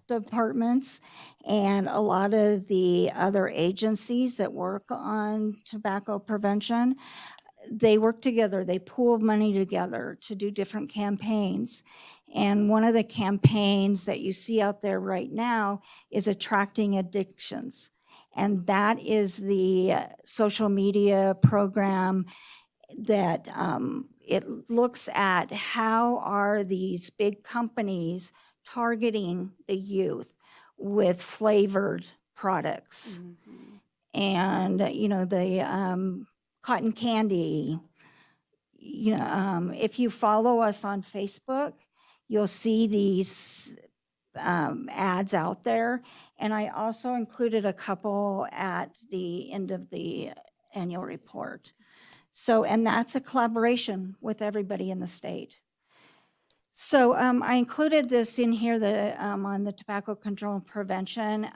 departments and a lot of the other agencies that work on tobacco prevention, they work together, they pool money together to do different campaigns. And one of the campaigns that you see out there right now is attracting addictions. And that is the social media program that it looks at how are these big companies targeting the youth with flavored products. And, you know, the cotton candy, you know, if you follow us on Facebook, you'll see these ads out there. And I also included a couple at the end of the annual report. So, and that's a collaboration with everybody in the state. So I included this in here on the tobacco control and prevention.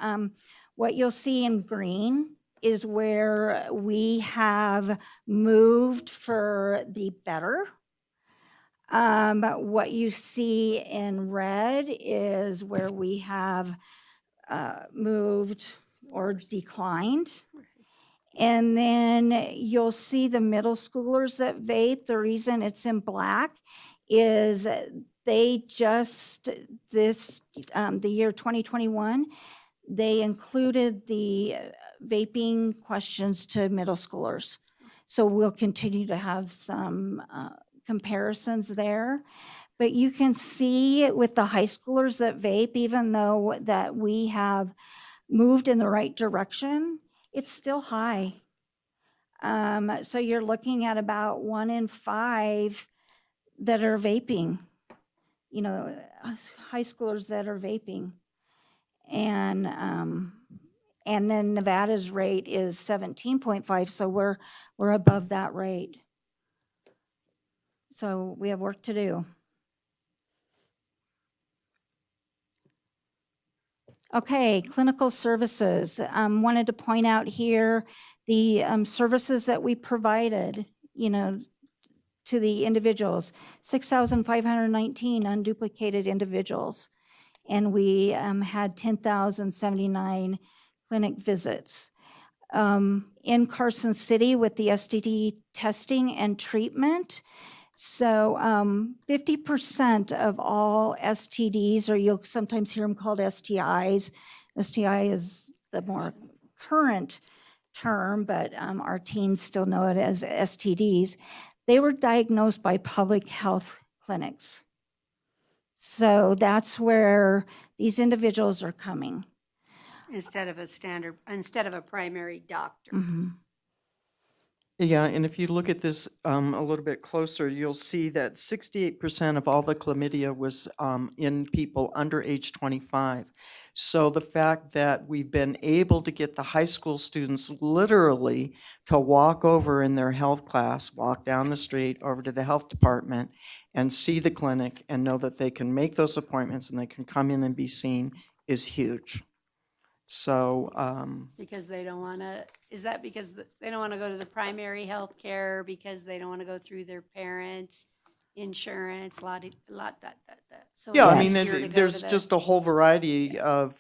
What you'll see in green is where we have moved for the better. What you see in red is where we have moved or declined. And then you'll see the middle schoolers that vape. The reason it's in black is they just, the year 2021, they included the vaping questions to middle schoolers. So we'll continue to have some comparisons there. But you can see with the high schoolers that vape, even though that we have moved in the right direction, it's still high. So you're looking at about 1 in 5 that are vaping, high schoolers that are vaping. And then Nevada's rate is 17.5, so we're above that rate. So we have work to do. Okay, clinical services. Wanted to point out here the services that we provided, to the individuals. 6,519 unduplicated individuals. And we had 10,079 clinic visits. In Carson City with the STD testing and treatment, so 50% of all STDs, or you'll sometimes hear them called STIs. STI is the more current term, but our teens still know it as STDs. They were diagnosed by public health clinics. So that's where these individuals are coming. Instead of a primary doctor. Mm-hmm. Yeah, and if you look at this a little bit closer, you'll see that 68% of all the chlamydia was in people under age 25. So the fact that we've been able to get the high school students literally to walk over in their health class, walk down the street over to the health department and see the clinic and know that they can make those appointments and they can come in and be seen is huge. So, Because they don't want to, is that because they don't want to go to the primary health care, because they don't want to go through their parents' insurance, that. So yeah, it's I mean, easier to go there's to the- just a whole variety of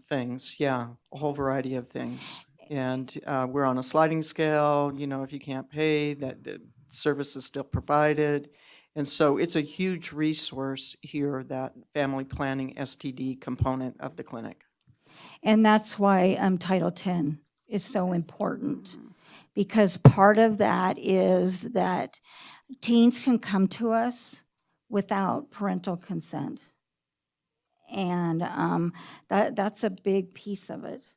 things. Yeah, a whole variety of things. And we're on a sliding scale, if you can't pay, that the service is still provided. And so it's a huge resource here, that family planning STD component of the clinic. And that's why Title 10 is so important, because part of that is that teens can come to us without parental consent. And that's a big piece of it.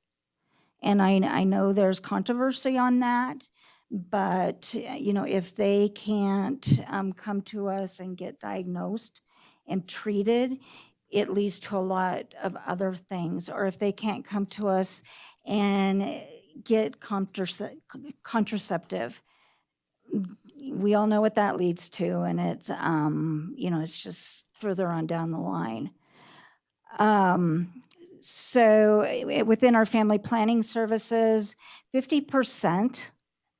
And I know there's controversy on that, but if they can't come to us and get diagnosed and treated, it leads to a lot of other things. Or if they can't come to us and get contraceptive, we all know what that leads to, and it's it's just further on down the line. So within our family planning services, 50%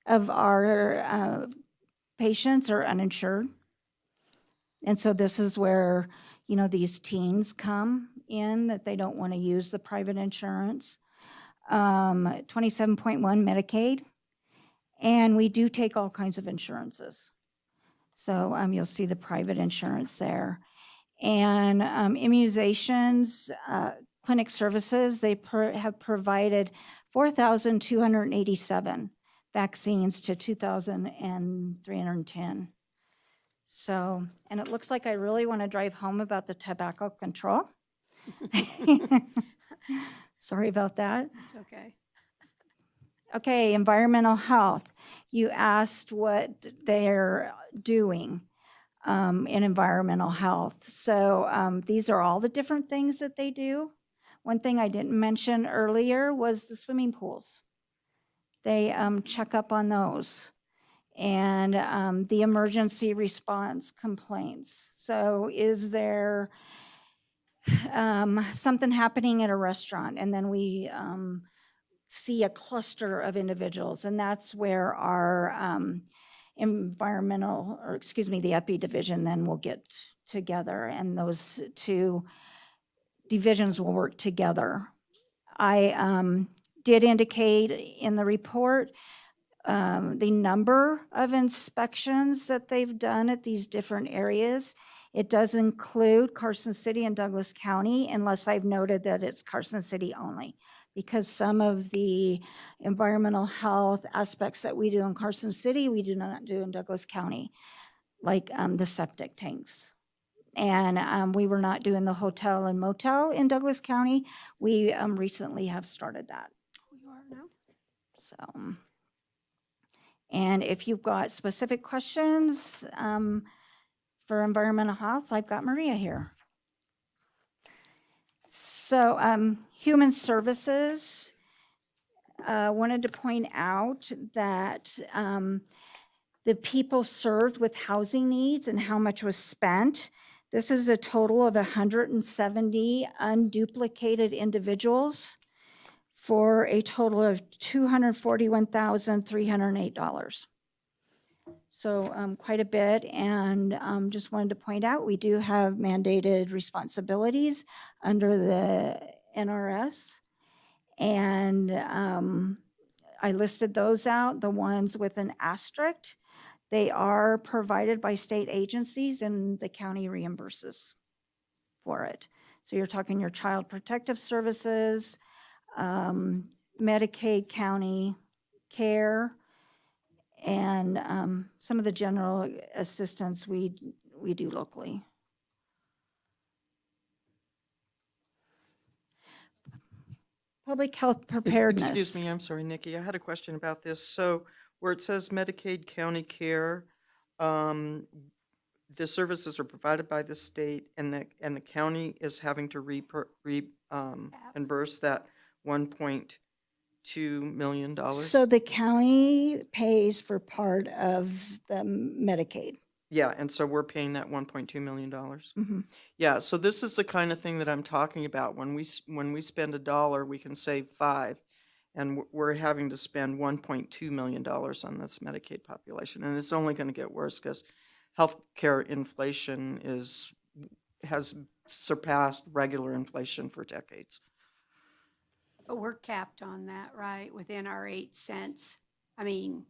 of our patients are uninsured. And so this is where, these teens come in, that they don't want to use the private insurance. 27.1 Medicaid. And we do take all kinds of insurances. So you'll see the private insurance there. And immunizations, clinic services, they have provided 4,287 vaccines to 2,310. So, and it looks like I really want to drive home about the tobacco control. Sorry about that. It's okay. Okay, environmental health. You asked what they're doing in environmental health. So these are all the different things that they do. One thing I didn't mention earlier was the swimming pools. They check up on those. And the emergency response complaints. So is there something happening at a restaurant? And then we see a cluster of individuals, and that's where our environmental, or excuse me, the EPI division then will get together, and those two divisions will work together. I did indicate in the report the number of inspections that they've done at these different areas. It does include Carson City and Douglas County, unless I've noted that it's Carson City only, because some of the environmental health aspects that we do in Carson City, we do not do in Douglas County, like the septic tanks. And we were not doing the hotel and motel in Douglas County. We recently have started that. You are now? So, and if you've got specific questions for environmental health, I've got Maria here. So, Human Services wanted to point out that the people served with housing needs and how much was spent. This is a total of 170 unduplicated individuals for a total of $241,308. So quite a bit, and just wanted to point out, we do have mandated responsibilities under the NRS, and I listed those out, the ones with an asterisk. They are provided by state agencies, and the county reimburses for it. So you're talking your child protective services, Medicaid, county care, and some of the general assistance we do locally. Public health preparedness. Excuse me, I'm sorry, Nikki, I had a question about this. So where it says Medicaid county care, the services are provided by the state, and the county is having to reimburse that $1.2 million? So the county pays for part of the Medicaid. Yeah, and so we're paying that $1.2 million? Mhm. Yeah, so this is the kind of thing that I'm talking about. When we spend $1, we can save $5, and we're having to spend $1.2 million on this Medicaid population, and it's only going to get worse because healthcare inflation has surpassed regular inflation for decades. But we're capped on that, right, within our 8 cents. I mean,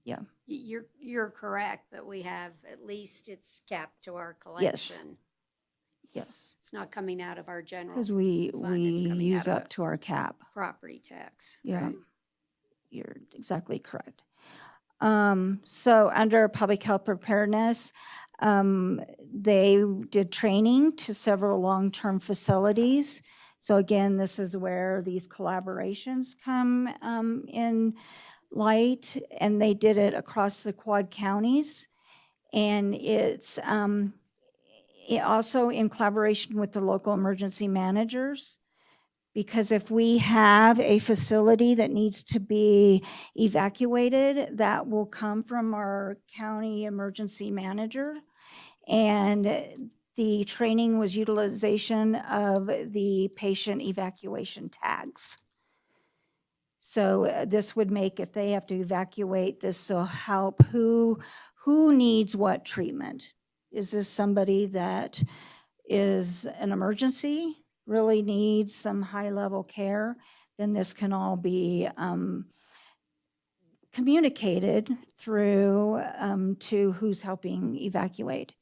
Yeah. you're correct, but we have, at least it's capped to our collection. Yes, It's not coming out of our general because we fund, it's coming use out of up to our cap. property tax. Yeah, right? you're exactly correct. So under public health preparedness, they did training to several long-term facilities. So again, this is where these collaborations come in light, and they did it across the Quad counties. And it's also in collaboration with the local emergency managers, because if we have a facility that needs to be evacuated, that will come from our county emergency manager. And the training was utilization of the patient evacuation tags. So this would make, if they have to evacuate, this will help who needs what treatment. Is this somebody that is an emergency, really needs some high-level care? Then this can all be communicated through to who's helping evacuate.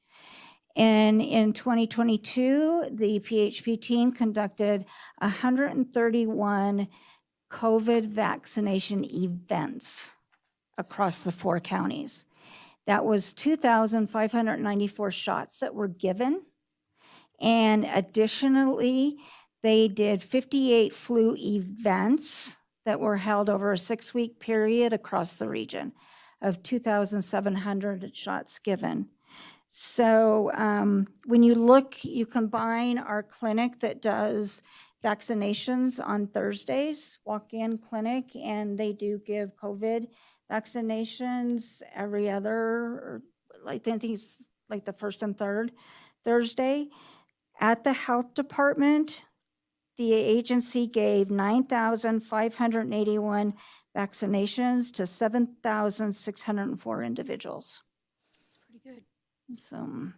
And in 2022, the PHP team conducted 131 COVID vaccination events across the 4 counties. That was 2,594 shots that were given. And additionally, they did 58 flu events that were held over a 6-week period across the region of 2,700 shots given. So when you combine our clinic that does vaccinations on Thursdays, walk-in clinic, and they do give COVID vaccinations every other, I think it's like the first and third Thursday. At the health department, the agency gave 9,581 vaccinations to 7,604 individuals. That's pretty good. So,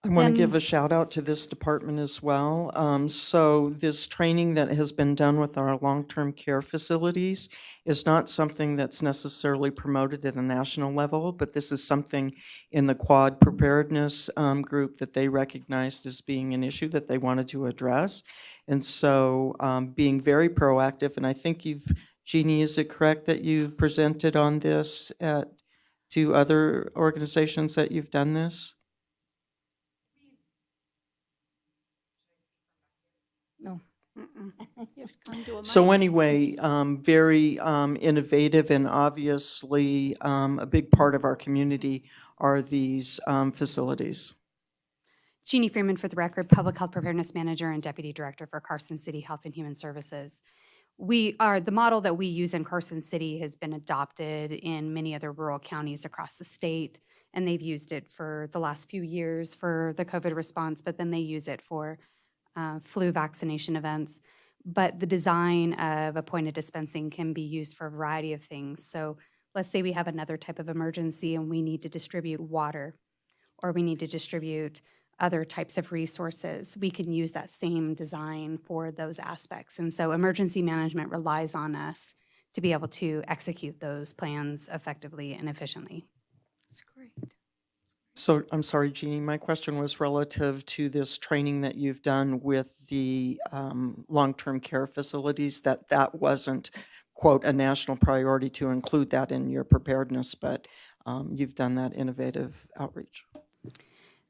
I want to give Then- a shout out to this department as well. So this training that has been done with our long-term care facilities is not something that's necessarily promoted at a national level, but this is something in the Quad Preparedness group that they recognized as being an issue that they wanted to address. And so being very proactive, and I think Jeannie, is it correct that you presented on this to other organizations that you've done this? no. You have to come to a So mic. anyway, very innovative, and obviously a big part of our community are these facilities. Jeannie Freeman, for the record, Public Health Preparedness Manager and Deputy Director for Carson City Health and Human Services. The model that we use in Carson City has been adopted in many other rural counties across the state, and they've used it for the last few years for the COVID response, but then they use it for flu vaccination events. But the design of appointed dispensing can be used for a variety of things. So let's say we have another type of emergency and we need to distribute water, or we need to distribute other types of resources. We can use that same design for those aspects. And so emergency management relies on us to be able to execute those plans effectively and efficiently. That's great. So I'm sorry, Jeannie, my question was relative to this training that you've done with the long-term care facilities, that wasn't, quote, a national priority to include that in your preparedness, but you've done that innovative outreach.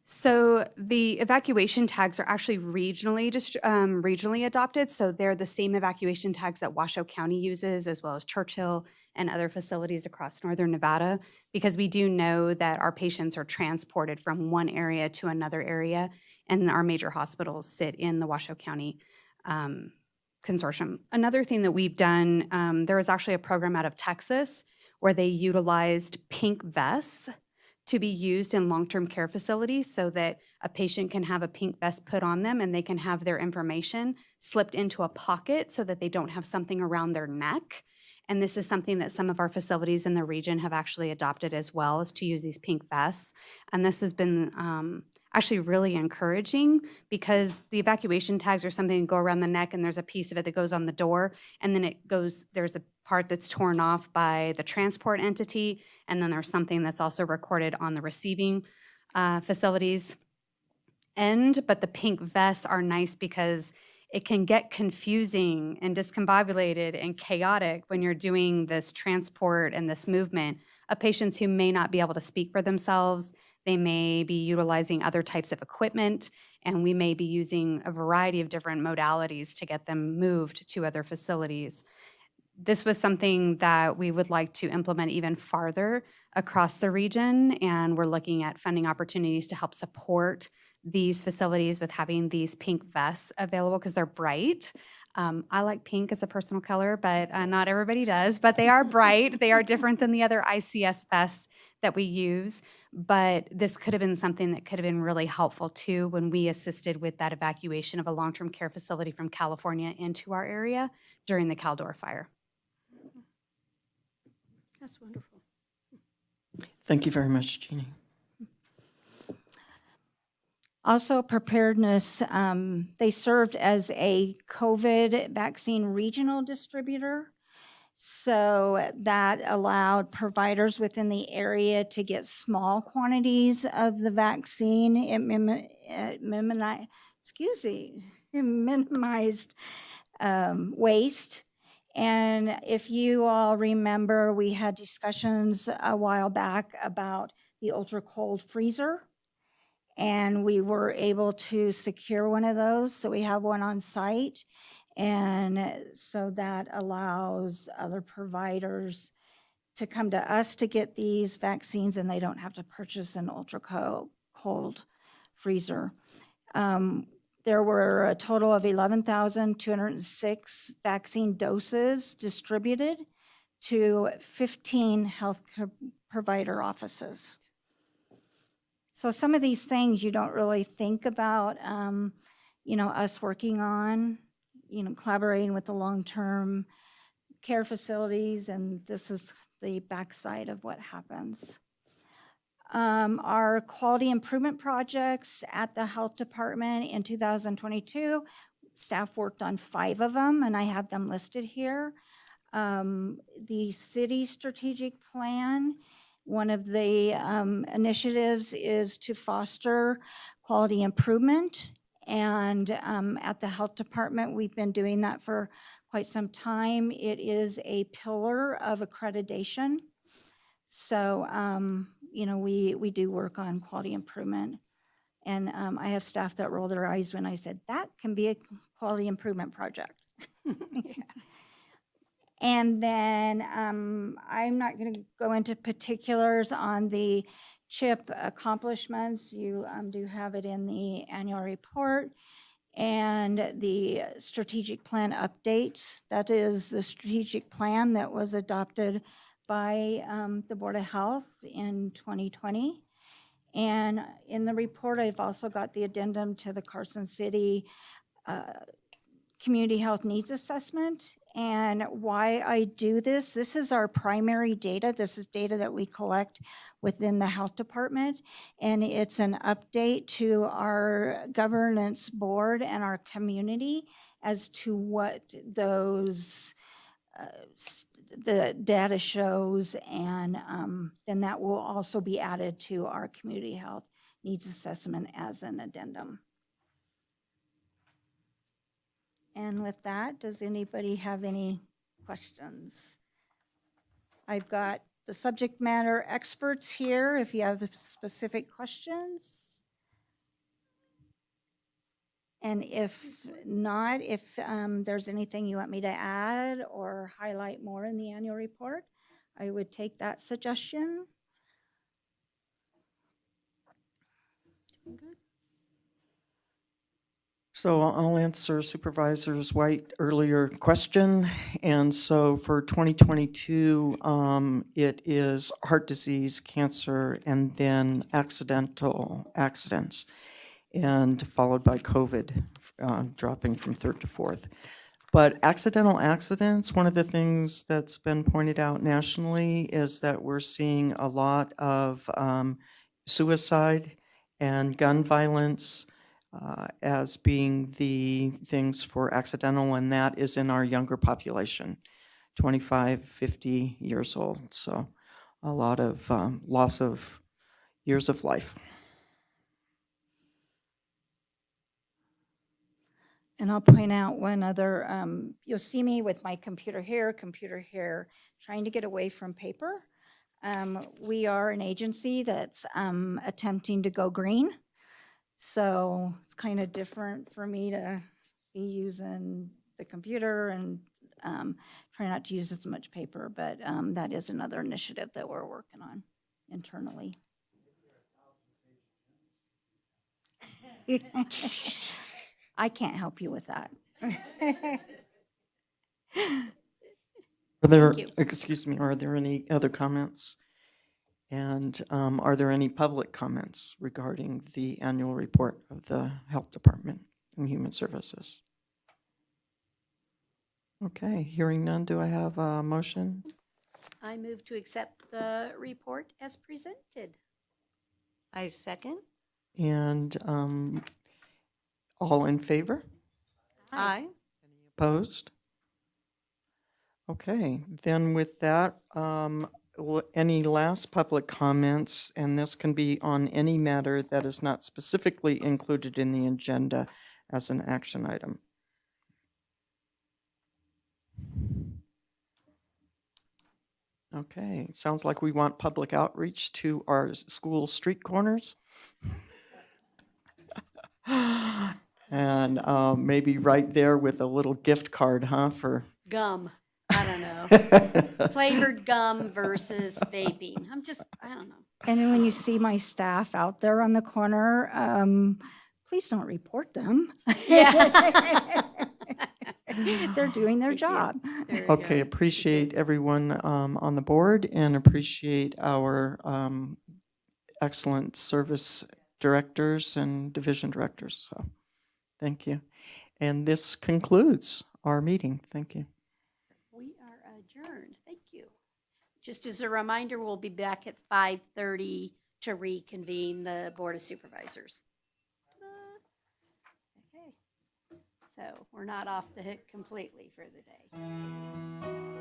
So the evacuation tags are actually regionally adopted. So they're the same evacuation tags that Washoe County uses, as well as Churchill and other facilities across northern Nevada, because we do know that our patients are transported from one area to another area, and our major hospitals sit in the Washoe County consortium. Another thing that we've done, there was actually a program out of Texas where they utilized pink vests to be used in long-term care facilities so that a patient can have a pink vest put on them and they can have their information slipped into a pocket so that they don't have something around their neck. And this is something that some of our facilities in the region have actually adopted as well, is to use these pink vests. And this has been actually really encouraging, because the evacuation tags are something that go around the neck, and there's a piece of it that goes on the door, and then there's a part that's torn off by the transport entity, and then there's something that's also recorded on the receiving facilities end. But the pink vests are nice because it can get confusing and discombobulated and chaotic when you're doing this transport and this movement of patients who may not be able to speak for themselves. They may be utilizing other types of equipment, and we may be using a variety of different modalities to get them moved to other facilities. This was something that we would like to implement even farther across the region, and we're looking at funding opportunities to help support these facilities with having these pink vests available, because they're bright. I like pink as a personal color, but not everybody does. But they are bright. They are different than the other ICS vests that we use. But this could have been something that could have been really helpful too when we assisted with that evacuation of a long-term care facility from California into our area during the Caldor fire. That's wonderful. Thank you very much, Jeannie. Also, preparedness, they served as a COVID vaccine regional distributor. So that allowed providers within the area to get small quantities of the vaccine. It minimized waste. And if you all remember, we had discussions a while back about the ultra cold freezer. And we were able to secure one of those, so we have one on site. And so that allows other providers to come to us to get these vaccines, and they don't have to purchase an ultra cold freezer. There were a total of 11,206 vaccine doses distributed to 15 health provider offices. So some of these things you don't really think about. us working on, collaborating with the long-term care facilities, and this is the backside of what happens. Our quality improvement projects at the health department in 2022, staff worked on 5 of them, and I have them listed here. The city strategic plan, one of the initiatives is to foster quality improvement. And at the health department, we've been doing that for quite some time. It is a pillar of accreditation. So, we do work on quality improvement. And I have staff that roll their eyes when I said, that can be a quality improvement project. And then I'm not going to go into particulars on the CHIP accomplishments. You do have it in the annual report. And the strategic plan updates. That is the strategic plan that was adopted by the Board of Health in 2020. And in the report, I've also got the addendum to the Carson City Community Health Needs Assessment. And why I do this is our primary data. This is data that we collect within the health department. And it's an update to our governance board and our community as to what those the data shows, and then that will also be added to our community health needs assessment as an addendum. And with that, does anybody have any questions? I've got the subject matter experts here if you have specific questions. And if not, if there's anything you want me to add or highlight more in the annual report, I would take that suggestion. Good. So I'll answer Supervisors White earlier question. And so for 2022, it is heart disease, cancer, and then accidental accidents, and followed by COVID, dropping from 3rd to 4th. But accidental accidents, one of the things that's been pointed out nationally is that we're seeing a lot of suicide and gun violence as being the things for accidental, and that is in our younger population, 25, 50 years old. So a lot of loss of years of life. And I'll point out one other, you'll see me with my computer here, trying to get away from paper. We are an agency that's attempting to go green. So it's kind of different for me to be using the computer and try not to use as much paper, but that is another initiative that we're working on internally. I can't help you with that. Are there, Thank you. excuse me, are there any other comments? And are there any public comments regarding the annual report of the Health Department and Human Services? Okay, hearing none, do I have a motion? I move to accept the report as presented. I second. And all in favor? Aye. Opposed? Okay, then with that, any last public comments, and this can be on any matter that is not specifically included in the agenda as an action item. Okay, sounds like we want public outreach to our school street corners. And maybe right there with a little gift card, huh, for Gum. I don't know. Flavored gum versus vaping. I don't know. And when you see my staff out there on the corner, please don't report them. Yeah. They're doing their Thank you. job. There you Okay, go. appreciate everyone on the board and appreciate our excellent service directors and division directors. So Thank you. And this concludes our meeting. Thank you. We are adjourned. Thank you. Just as a reminder, we'll be back at 5:30 to reconvene the Board of Supervisors. Okay. So we're not off the hook completely for the day.